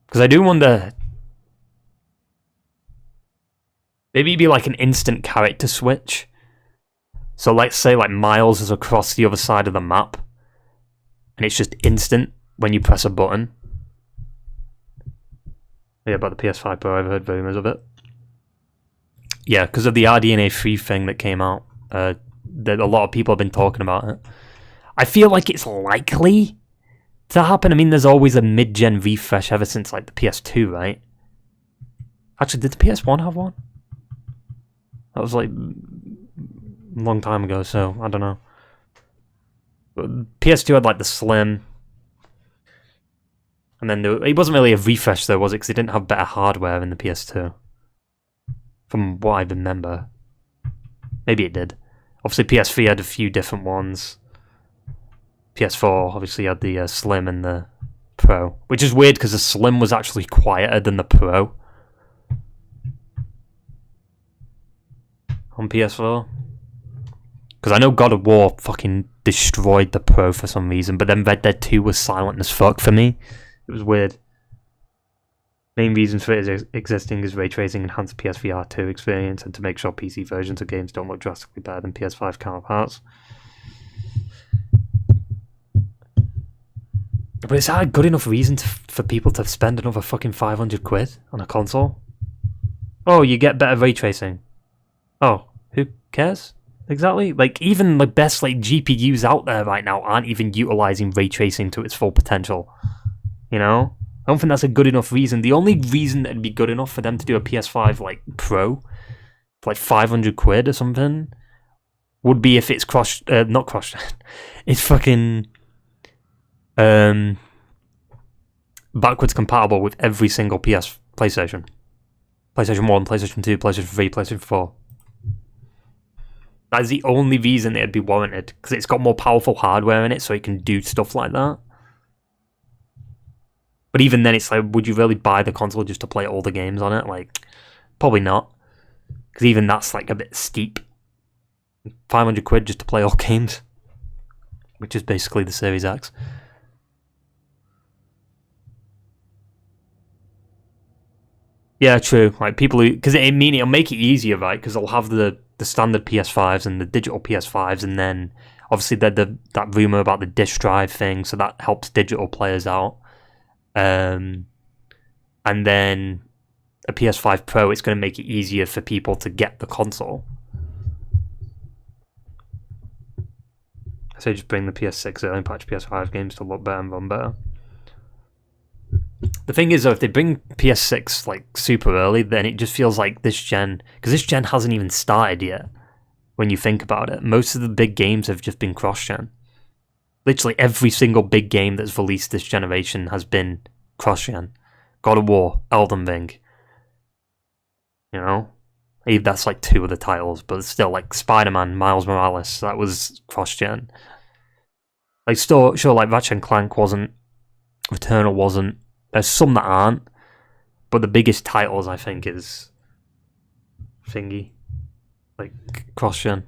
Because I do wonder... Maybe it'd be like an instant character switch. So let's say, like, Miles is across the other side of the map. And it's just instant when you press a button. Yeah, about the PS5 Pro, I've heard rumors of it. Yeah, because of the RDNA 3 thing that came out. That a lot of people have been talking about it. I feel like it's likely to happen. I mean, there's always a mid-gen refresh ever since, like, the PS2, right? Actually, did the PS1 have one? That was, like, a long time ago, so I don't know. PS2 had, like, the Slim. And then it wasn't really a refresh, though, was it? Because it didn't have better hardware in the PS2. From what I remember. Maybe it did. Obviously, PS3 had a few different ones. PS4 obviously had the Slim and the Pro. Which is weird, because the Slim was actually quieter than the Pro. On PS4. Because I know God of War fucking destroyed the Pro for some reason, but then Red Dead 2 was silent as fuck for me. It was weird. Main reasons for it existing is ray tracing enhanced PSVR 2 experience and to make sure PC versions of games don't look drastically better than PS5 counterparts. But is that a good enough reason for people to spend another fucking 500 quid on a console? Oh, you get better ray tracing. Oh, who cares? Exactly. Like, even the best, like, GPUs out there right now aren't even utilizing ray tracing to its full potential. You know? I don't think that's a good enough reason. The only reason that'd be good enough for them to do a PS5, like, Pro for, like, 500 quid or something would be if it's not cross... it's fucking... backwards compatible with every single PlayStation. PlayStation 1, PlayStation 2, PlayStation 3, PlayStation 4. That is the only reason it'd be warranted, because it's got more powerful hardware in it, so it can do stuff like that. But even then, it's like, would you really buy the console just to play all the games on it? Like, probably not. Because even that's, like, a bit steep. 500 quid just to play all games. Which is basically the Series X. Yeah, true. Like, people who... Because it'll make it easier, right? Because they'll have the standard PS5s and the digital PS5s, and then, obviously, that rumour about the disk drive thing, so that helps digital players out. And then a PS5 Pro, it's going to make it easier for people to get the console. So just bring the PS6 early and patch PS5 games to look better and run better. The thing is, though, if they bring PS6 like super early, then it just feels like this gen, because this gen hasn't even started yet. When you think about it, most of the big games have just been cross-gen. Literally every single big game that's released this generation has been cross-gen. God of War, Elden Ring. You know? That's like 2 of the titles, but still, like Spider-Man, Miles Morales, that was cross-gen. Like, still, sure, like Ratchet and Clank wasn't, Returnal wasn't. There's some that aren't, but the biggest titles, I think, is thingy. Like, cross-gen.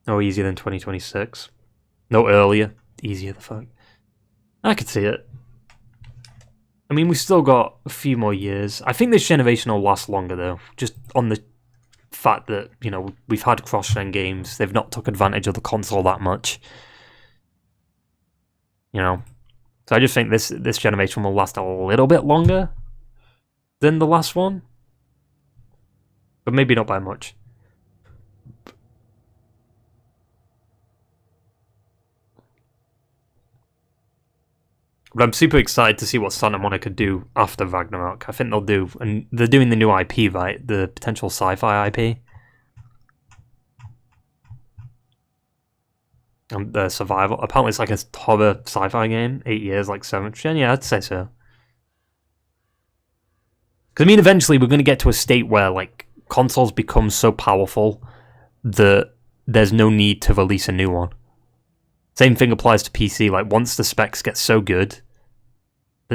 No easier than 2026. No earlier. Easier, the fuck. I could see it. I mean, we've still got a few more years. I think this generation will last longer, though. Just on the fact that, you know, we've had cross-gen games. They've not took advantage of the console that much. You know? So I just think this generation will last a little bit longer than the last one. But maybe not by much. But I'm super excited to see what Santa Monica do after Ragnarök. I think they'll do, and they're doing the new IP, right? The potential sci-fi IP. And the survival. Apparently it's like a horror sci-fi game. 8 years, like 7th gen. Yeah, I'd say so. Because, I mean, eventually we're going to get to a state where, like, consoles become so powerful that there's no need to release a new one. Same thing applies to PC. Like, once the specs get so good,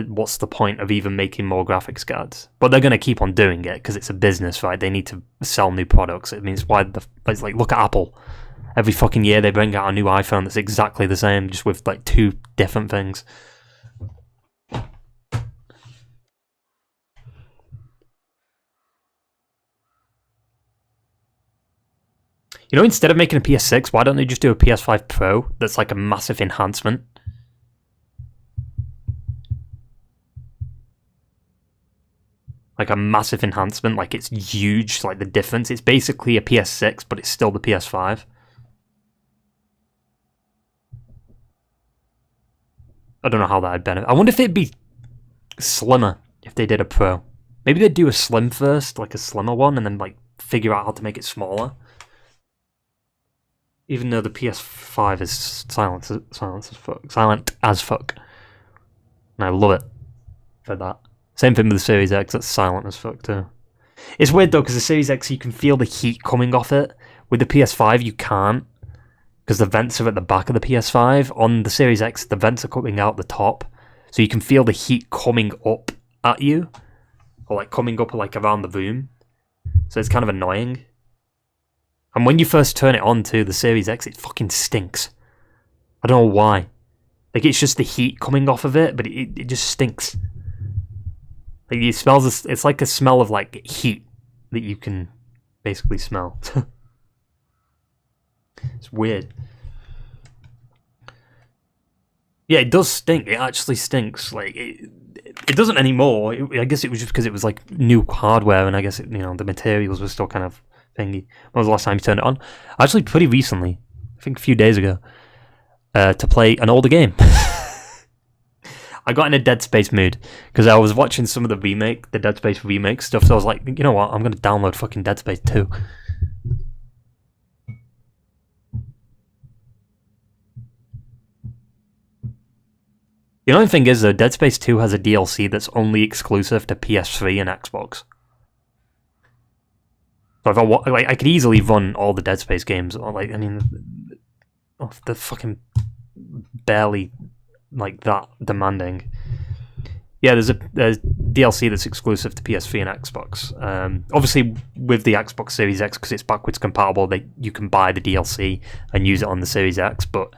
what's the point of even making more graphics cards? But they're going to keep on doing it because it's a business, right? They need to sell new products. It means why it's like, look at Apple. Every fucking year they bring out a new iPhone that's exactly the same, just with like 2 different things. You know, instead of making a PS6, why don't they just do a PS5 Pro that's like a massive enhancement? Like a massive enhancement, like it's huge, like the difference. It's basically a PS6, but it's still the PS5. I don't know how that'd benefit. I wonder if it'd be slimmer if they did a Pro. Maybe they'd do a slim first, like a slimmer one, and then like figure out how to make it smaller. Even though the PS5 is silent as fuck. And I love it for that. Same thing with the Series X, that's silent as fuck too. It's weird though, because the Series X, you can feel the heat coming off it. With the PS5, you can't. Because the vents are at the back of the PS5. On the Series X, the vents are coming out the top. So you can feel the heat coming up at you. Or like coming up like around the room. So it's kind of annoying. And when you first turn it on too, the Series X, it fucking stinks. I don't know why. Like, it's just the heat coming off of it, but it just stinks. Like, it smells, it's like a smell of, like, heat that you can basically smell. It's weird. Yeah, it does stink. It actually stinks. Like, it doesn't anymore. I guess it was just because it was, like, new hardware, and I guess, the materials were still kind of thingy. When was the last time you turned it on? Actually, pretty recently. I think a few days ago. To play an older game. I got in a Dead Space mood because I was watching some of the Dead Space remake stuff, so I was like, you know what, I'm going to download fucking Dead Space 2. The only thing is, though, Dead Space 2 has a DLC that's only exclusive to PS3 and Xbox. So if I could easily run all the Dead Space games, or they're fucking barely like that demanding. Yeah, there's a DLC that's exclusive to PS3 and Xbox. Obviously, with the Xbox Series X, because it's backwards compatible, you can buy the DLC and use it on the Series X. But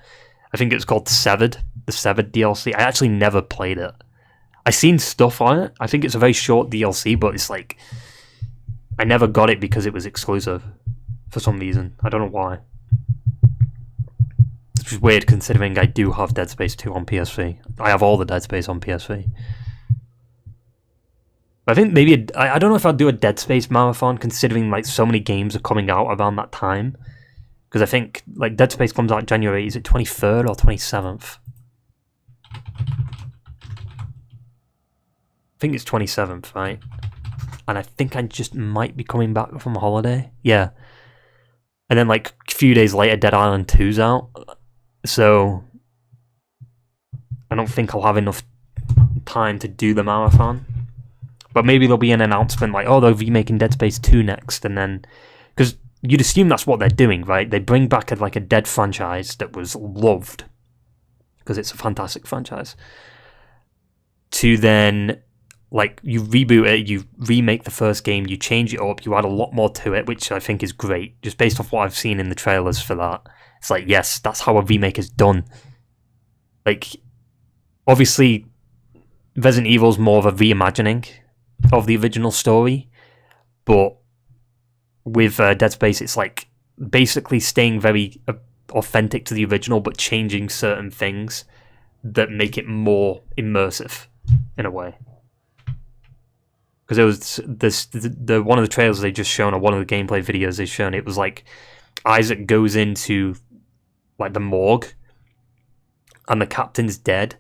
I think it's called Severed, the Severed DLC. I actually never played it. I seen stuff on it. I think it's a very short DLC, but it's like I never got it because it was exclusive for some reason. I don't know why. Which is weird considering I do have Dead Space 2 on PS3. I have all the Dead Space on PS3. I think maybe I don't know if I'll do a Dead Space marathon considering like so many games are coming out around that time. Because I think like Dead Space comes out January, is it 23rd or 27th? I think it's 27th, right? And I think I just might be coming back from holiday. Yeah. And then like a few days later Dead Island 2's out. So I don't think I'll have enough time to do the marathon. But maybe there'll be an announcement like, oh, they're remaking Dead Space 2 next, and then because you'd assume that's what they're doing, right? They bring back a Dead franchise that was loved because it's a fantastic franchise. To then like you reboot it, you remake the first game, you change it up, you add a lot more to it, which I think is great, just based off what I've seen in the trailers for that. It's like, yes, that's how a remake is done. Like, obviously, Resident Evil's more of a reimagining of the original story, but with Dead Space, it's like basically staying very authentic to the original, but changing certain things that make it more immersive in a way. Because it was the one of the trailers they just shown, or one of the gameplay videos they shown, it was like Isaac goes into like the morgue, and the captain's dead,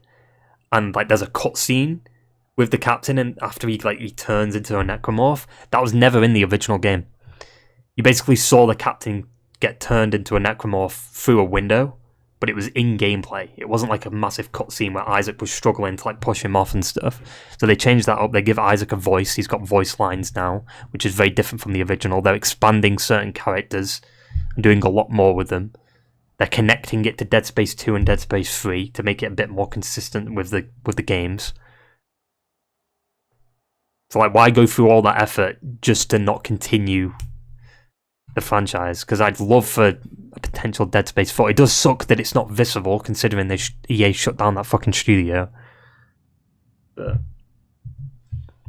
and like there's a cutscene with the captain, and after he turns into a necromorph. That was never in the original game. You basically saw the captain get turned into a necromorph through a window, but it was in gameplay. It wasn't like a massive cutscene where Isaac was struggling to like push him off and stuff. So they changed that up. They give Isaac a voice. He's got voice lines now, which is very different from the original. They're expanding certain characters and doing a lot more with them. They're connecting it to Dead Space 2 and Dead Space 3 to make it a bit more consistent with the games. So like, why go through all that effort just to not continue the franchise? Because I'd love for a potential Dead Space 4. It does suck that it's not Visceral, considering EA shut down that fucking studio. But,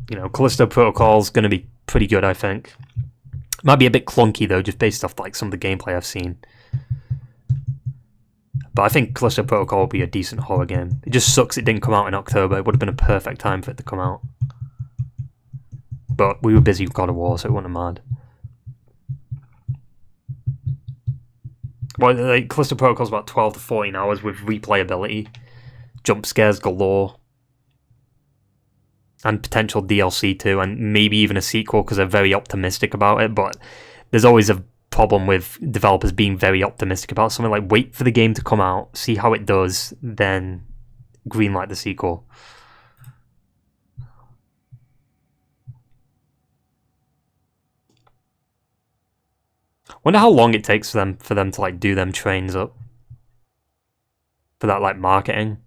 you know, Callisto Protocol's going to be pretty good, I think. Might be a bit clunky though, just based off like some of the gameplay I've seen. But I think Callisto Protocol will be a decent horror game. It just sucks it didn't come out in October. It would have been a perfect time for it to come out. But we were busy with God of War, so it wasn't mad. Well, like, Callisto Protocol's about 12 to 14 hours with replayability, jump scares galore, and potential DLC too, and maybe even a sequel because they're very optimistic about it. But there's always a problem with developers being very optimistic about something. Like, wait for the game to come out, see how it does, then greenlight the sequel. Wonder how long it takes for them to like do them trains up for that like marketing.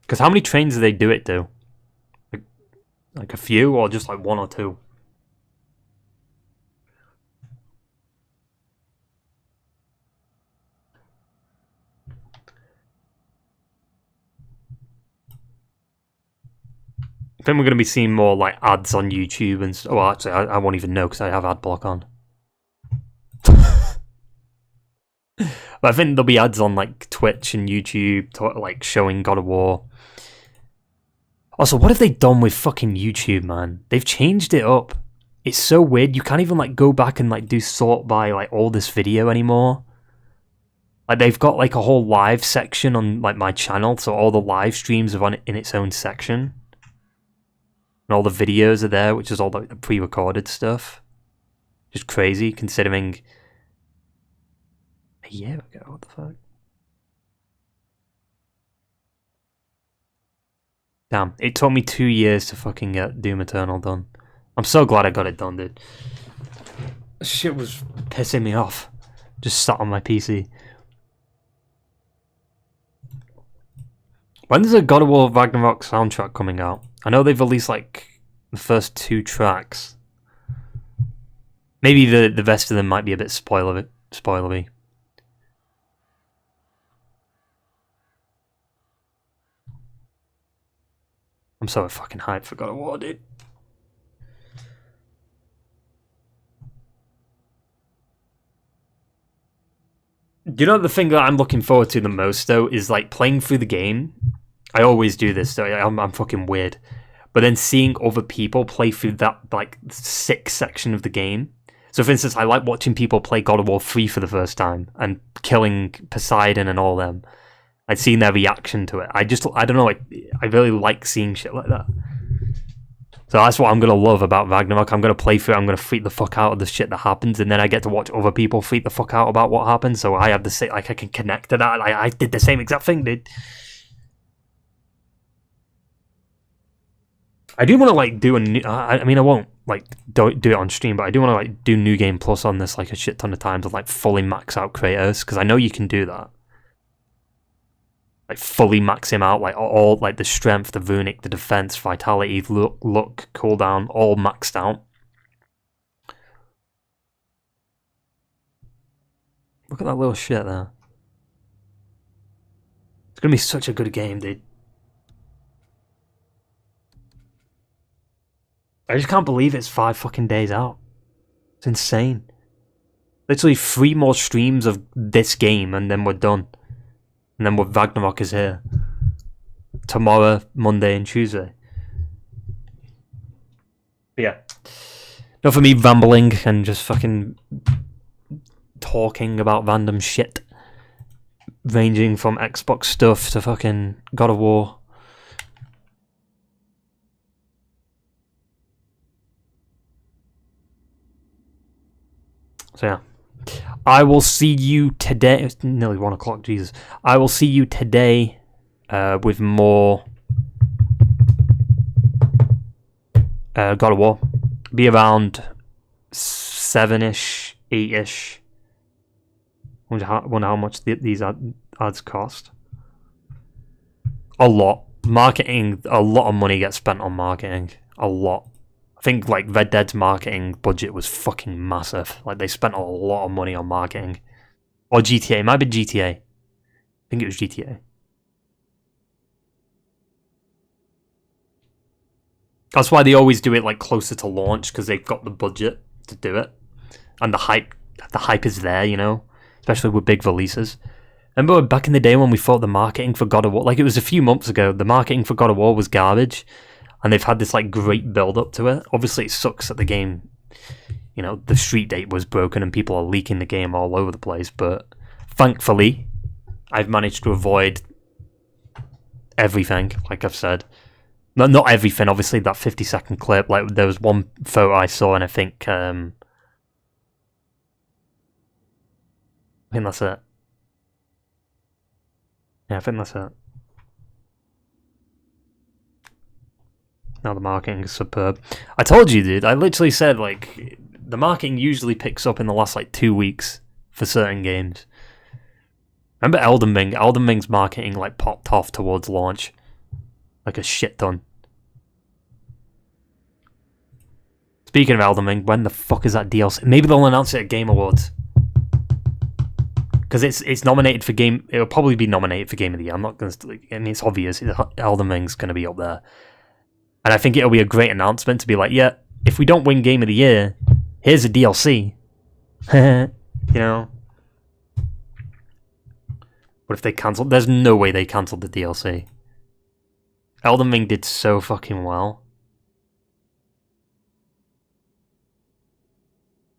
Because how many trains do they do it to? Like a few, or just like one or two? I think we're going to be seeing more like ads on YouTube and well, actually, I won't even know because I have ad block on. But I think there'll be ads on like Twitch and YouTube, like showing God of War. Also, what have they done with fucking YouTube, man? They've changed it up. It's so weird. You can't even like go back and like do sort by like all this video anymore. Like they've got like a whole live section on like my channel, so all the live streams are on it in its own section. And all the videos are there, which is all the pre-recorded stuff. Just crazy, considering a year ago. What the fuck? Damn, it took me 2 years to fucking get Doom Eternal done. I'm so glad I got it done, dude. Shit was pissing me off. Just sat on my PC. When's the God of War Ragnarök soundtrack coming out? I know they've released like the first 2 tracks. Maybe the rest of them might be a bit spoilery. I'm so fucking hyped for God of War, dude. Do you know the thing that I'm looking forward to the most though is like playing through the game. I always do this, so I'm fucking weird. But then seeing other people play through that like sick section of the game. So for instance, I like watching people play God of War 3 for the first time and killing Poseidon and all them. I'd seen their reaction to it. I don't know, I really like seeing shit like that. So that's what I'm going to love about Ragnarök. I'm going to play through it, I'm going to freak the fuck out of the shit that happens, and then I get to watch other people freak the fuck out about what happened, so I have the same, like I can connect to that. I did the same exact thing, dude. I do want to like do a new, I mean I won't like do it on stream, but I do want to like do New Game Plus on this like a shit ton of times to like fully max out Kratos, because I know you can do that. Like fully max him out, like all like the strength, the runic, the defense, vitality, look, cooldown, all maxed out. Look at that little shit there. It's gonna be such a good game, dude. I just can't believe it's 5 fucking days out. It's insane. Literally 3 more streams of this game and then we're done. And then Ragnarök is here. Tomorrow, Monday and Tuesday. But yeah. Not for me rambling and just fucking talking about random shit. Ranging from Xbox stuff to fucking God of War. So yeah. I will see you today. It's nearly 1 o'clock, Jesus. I will see you today with more God of War. Be around 7-ish, 8-ish. Wonder how much these ads cost. A lot. Marketing, a lot of money gets spent on marketing. A lot. I think like Red Dead's marketing budget was fucking massive. Like they spent a lot of money on marketing. Or GTA, it might be GTA. I think it was GTA. That's why they always do it like closer to launch, because they've got the budget to do it. And the hype is there, you know? Especially with big releases. Remember back in the day when we thought the marketing for God of War, like it was a few months ago, the marketing for God of War was garbage. And they've had this like great build up to it. Obviously it sucks that the game, you know, the street date was broken and people are leaking the game all over the place. But thankfully, I've managed to avoid everything, like I've said. Not everything, obviously, that 50-second clip. Like there was one photo I saw and I think that's it. Yeah, I think that's it. Now the marketing is superb. I told you, dude. I literally said, like, the marketing usually picks up in the last, like, 2 weeks for certain games. Remember Elden Ring? Elden Ring's marketing, like, popped off towards launch. Like a shit ton. Speaking of Elden Ring, when the fuck is that DLC? Maybe they'll announce it at Game Awards. Because it's nominated for game... It'll probably be nominated for Game of the Year. I'm not going to... I mean, it's obvious. Elden Ring's going to be up there. And I think it'll be a great announcement to be like, yeah, if we don't win Game of the Year, here's a DLC. You know? What if they cancelled? There's no way they cancelled the DLC. Elden Ring did so fucking well.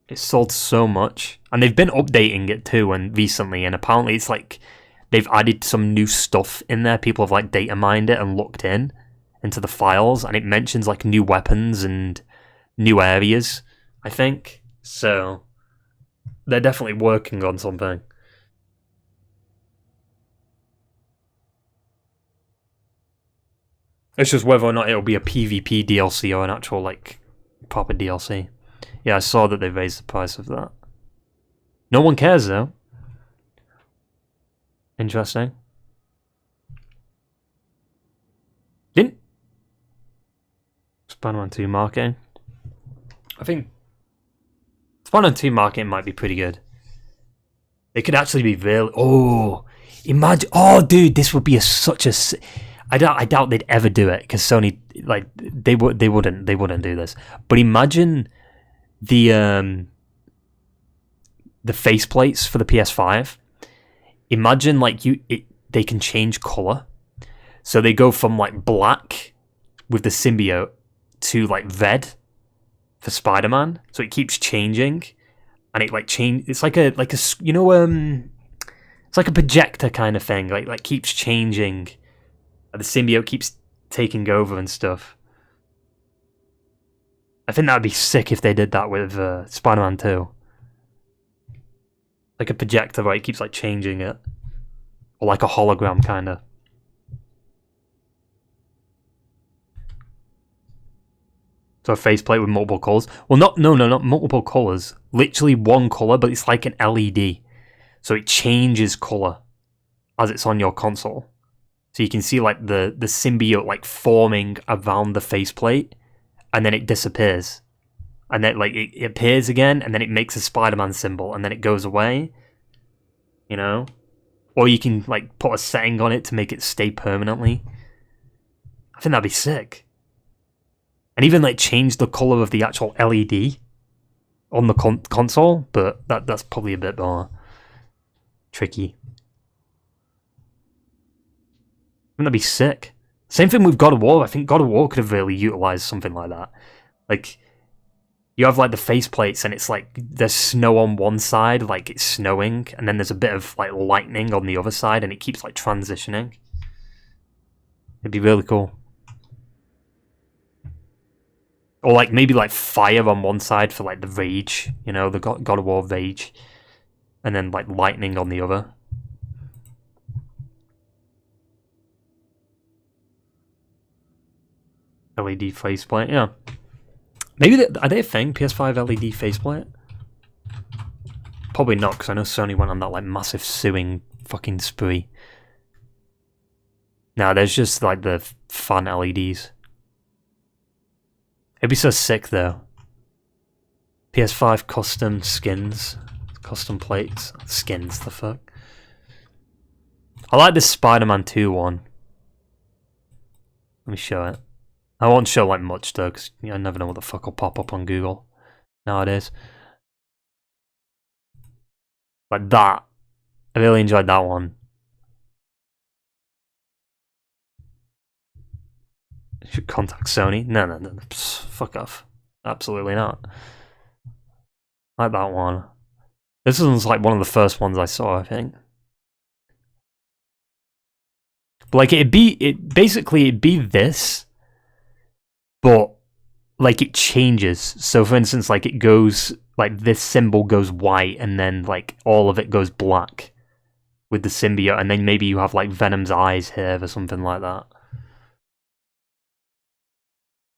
It sold so much. And they've been updating it too, and recently, and apparently it's like they've added some new stuff in there. People have like data mined it and looked into the files, and it mentions like new weapons and new areas, I think. So they're definitely working on something. It's just whether or not it'll be a PvP DLC or an actual like proper DLC. Yeah, I saw that they raised the price of that. No one cares though. Interesting. Didn't Spider-Man 2 marketing? I think Spider-Man 2 marketing might be pretty good. It could actually be real. Oh, imagine! Oh, dude, this would be such a. I doubt they'd ever do it because Sony, like, they wouldn't do this. But imagine the faceplates for the PS5. Imagine like they can change color, so they go from like black with the symbiote to like red for Spider-Man. So it keeps changing, and it like change. It's like a you know it's like a projector kind of thing. Like keeps changing. The symbiote keeps taking over and stuff. I think that'd be sick if they did that with Spider-Man 2. Like a projector, right? It keeps like changing it. Or like a hologram, kind of. So a faceplate with multiple colours. Well, not multiple colours. Literally one colour, but it's like an LED. So it changes colour as it's on your console. So you can see like the symbiote like forming around the faceplate, and then it disappears. And then like it appears again, and then it makes a Spider-Man symbol, and then it goes away. You know? Or you can like put a setting on it to make it stay permanently. I think that'd be sick. And even like change the color of the actual LED on the console, but that's probably a bit more tricky. Wouldn't that be sick? Same thing with God of War. I think God of War could have really utilized something like that. Like, you have like the faceplates and it's like there's snow on one side, like it's snowing, and then there's a bit of like lightning on the other side, and it keeps like transitioning. It'd be really cool. Or like maybe like fire on one side for like the rage, you know, the God of War rage, and then like lightning on the other. LED faceplate, yeah. Maybe are they a thing? PS5 LED faceplate? Probably not, because I know Sony went on that like massive suing fucking spree. Nah, there's just like the fun LEDs. It'd be so sick though. PS5 custom skins, custom plates, skins. The fuck. I like this Spider-Man 2 one. Let me show it. I won't show like much though, because I never know what the fuck will pop up on Google nowadays. Like that. I really enjoyed that one. Should contact Sony. No. Psst, fuck off. Absolutely not. Like that one. This one's like one of the first ones I saw, I think. But like it'd be this, but like it changes. So for instance, like it goes like this symbol goes white and then like all of it goes black with the symbiote, and then maybe you have like Venom's eyes here or something like that.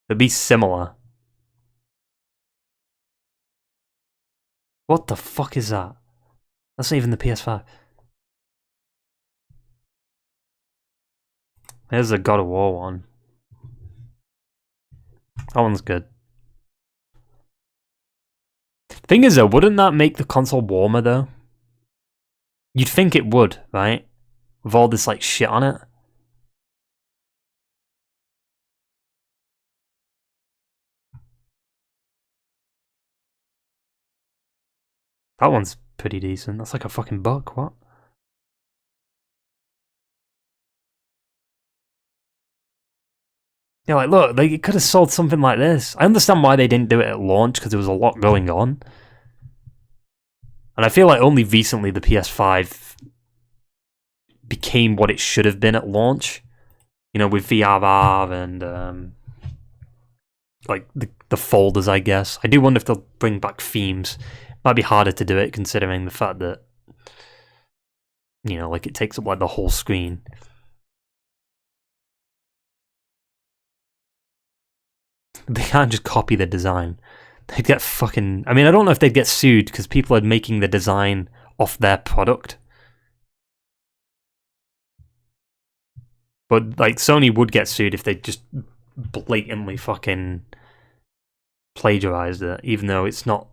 It'd be similar. What the fuck is that? That's not even the PS5. There's a God of War one. That one's good. Thing is though, wouldn't that make the console warmer though? You'd think it would, right? With all this like shit on it. That one's pretty decent. That's like a fucking buck, what? Yeah, like look, they could have sold something like this. I understand why they didn't do it at launch, because there was a lot going on. And I feel like only recently the PS5 became what it should have been at launch. You know, with VRR and like the folders, I guess. I do wonder if they'll bring back themes. Might be harder to do it considering the fact that, you know, like it takes up like the whole screen. They can't just copy the design. They'd get fucking... I mean, I don't know if they'd get sued because people are making the design off their product. But, like, Sony would get sued if they just blatantly fucking plagiarized it, even though it's not...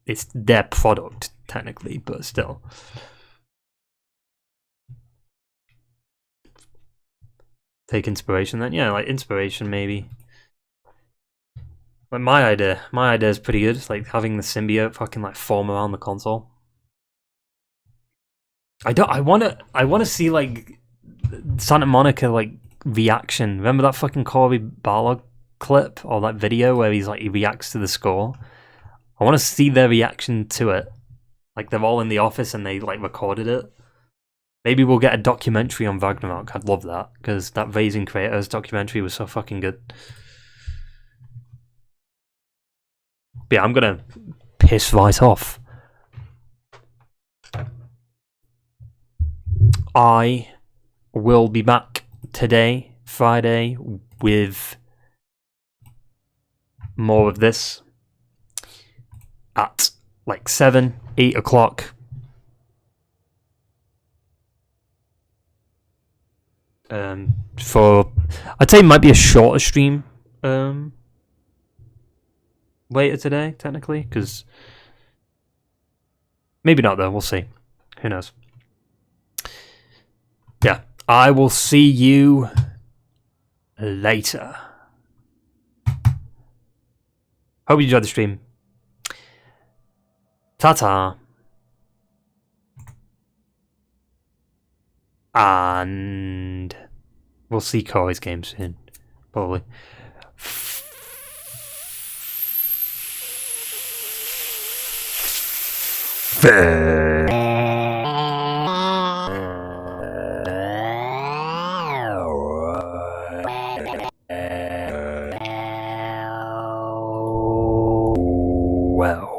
It's their product, technically, but still. Take inspiration then? Yeah, like, inspiration, maybe. Like my idea is pretty good. It's like having the symbiote fucking like form around the console. I wanna see like Santa Monica like reaction. Remember that fucking Cory Barlog clip or that video where he reacts to the score? I wanna see their reaction to it. Like they're all in the office and they like recorded it. Maybe we'll get a documentary on Ragnarök. I'd love that, because that Raising Kratos documentary was so fucking good. But yeah, I'm gonna piss right off. I will be back today, Friday, with more of this at like 7, 8 o'clock. For I'd say it might be a shorter stream. Later today, technically, because maybe not though. We'll see. Who knows? Yeah, I will see you later. Hope you enjoyed the stream. Ta-ta. And we'll see Corey's game soon, probably. Well,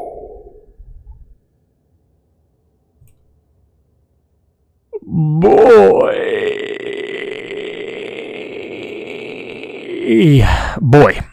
boy.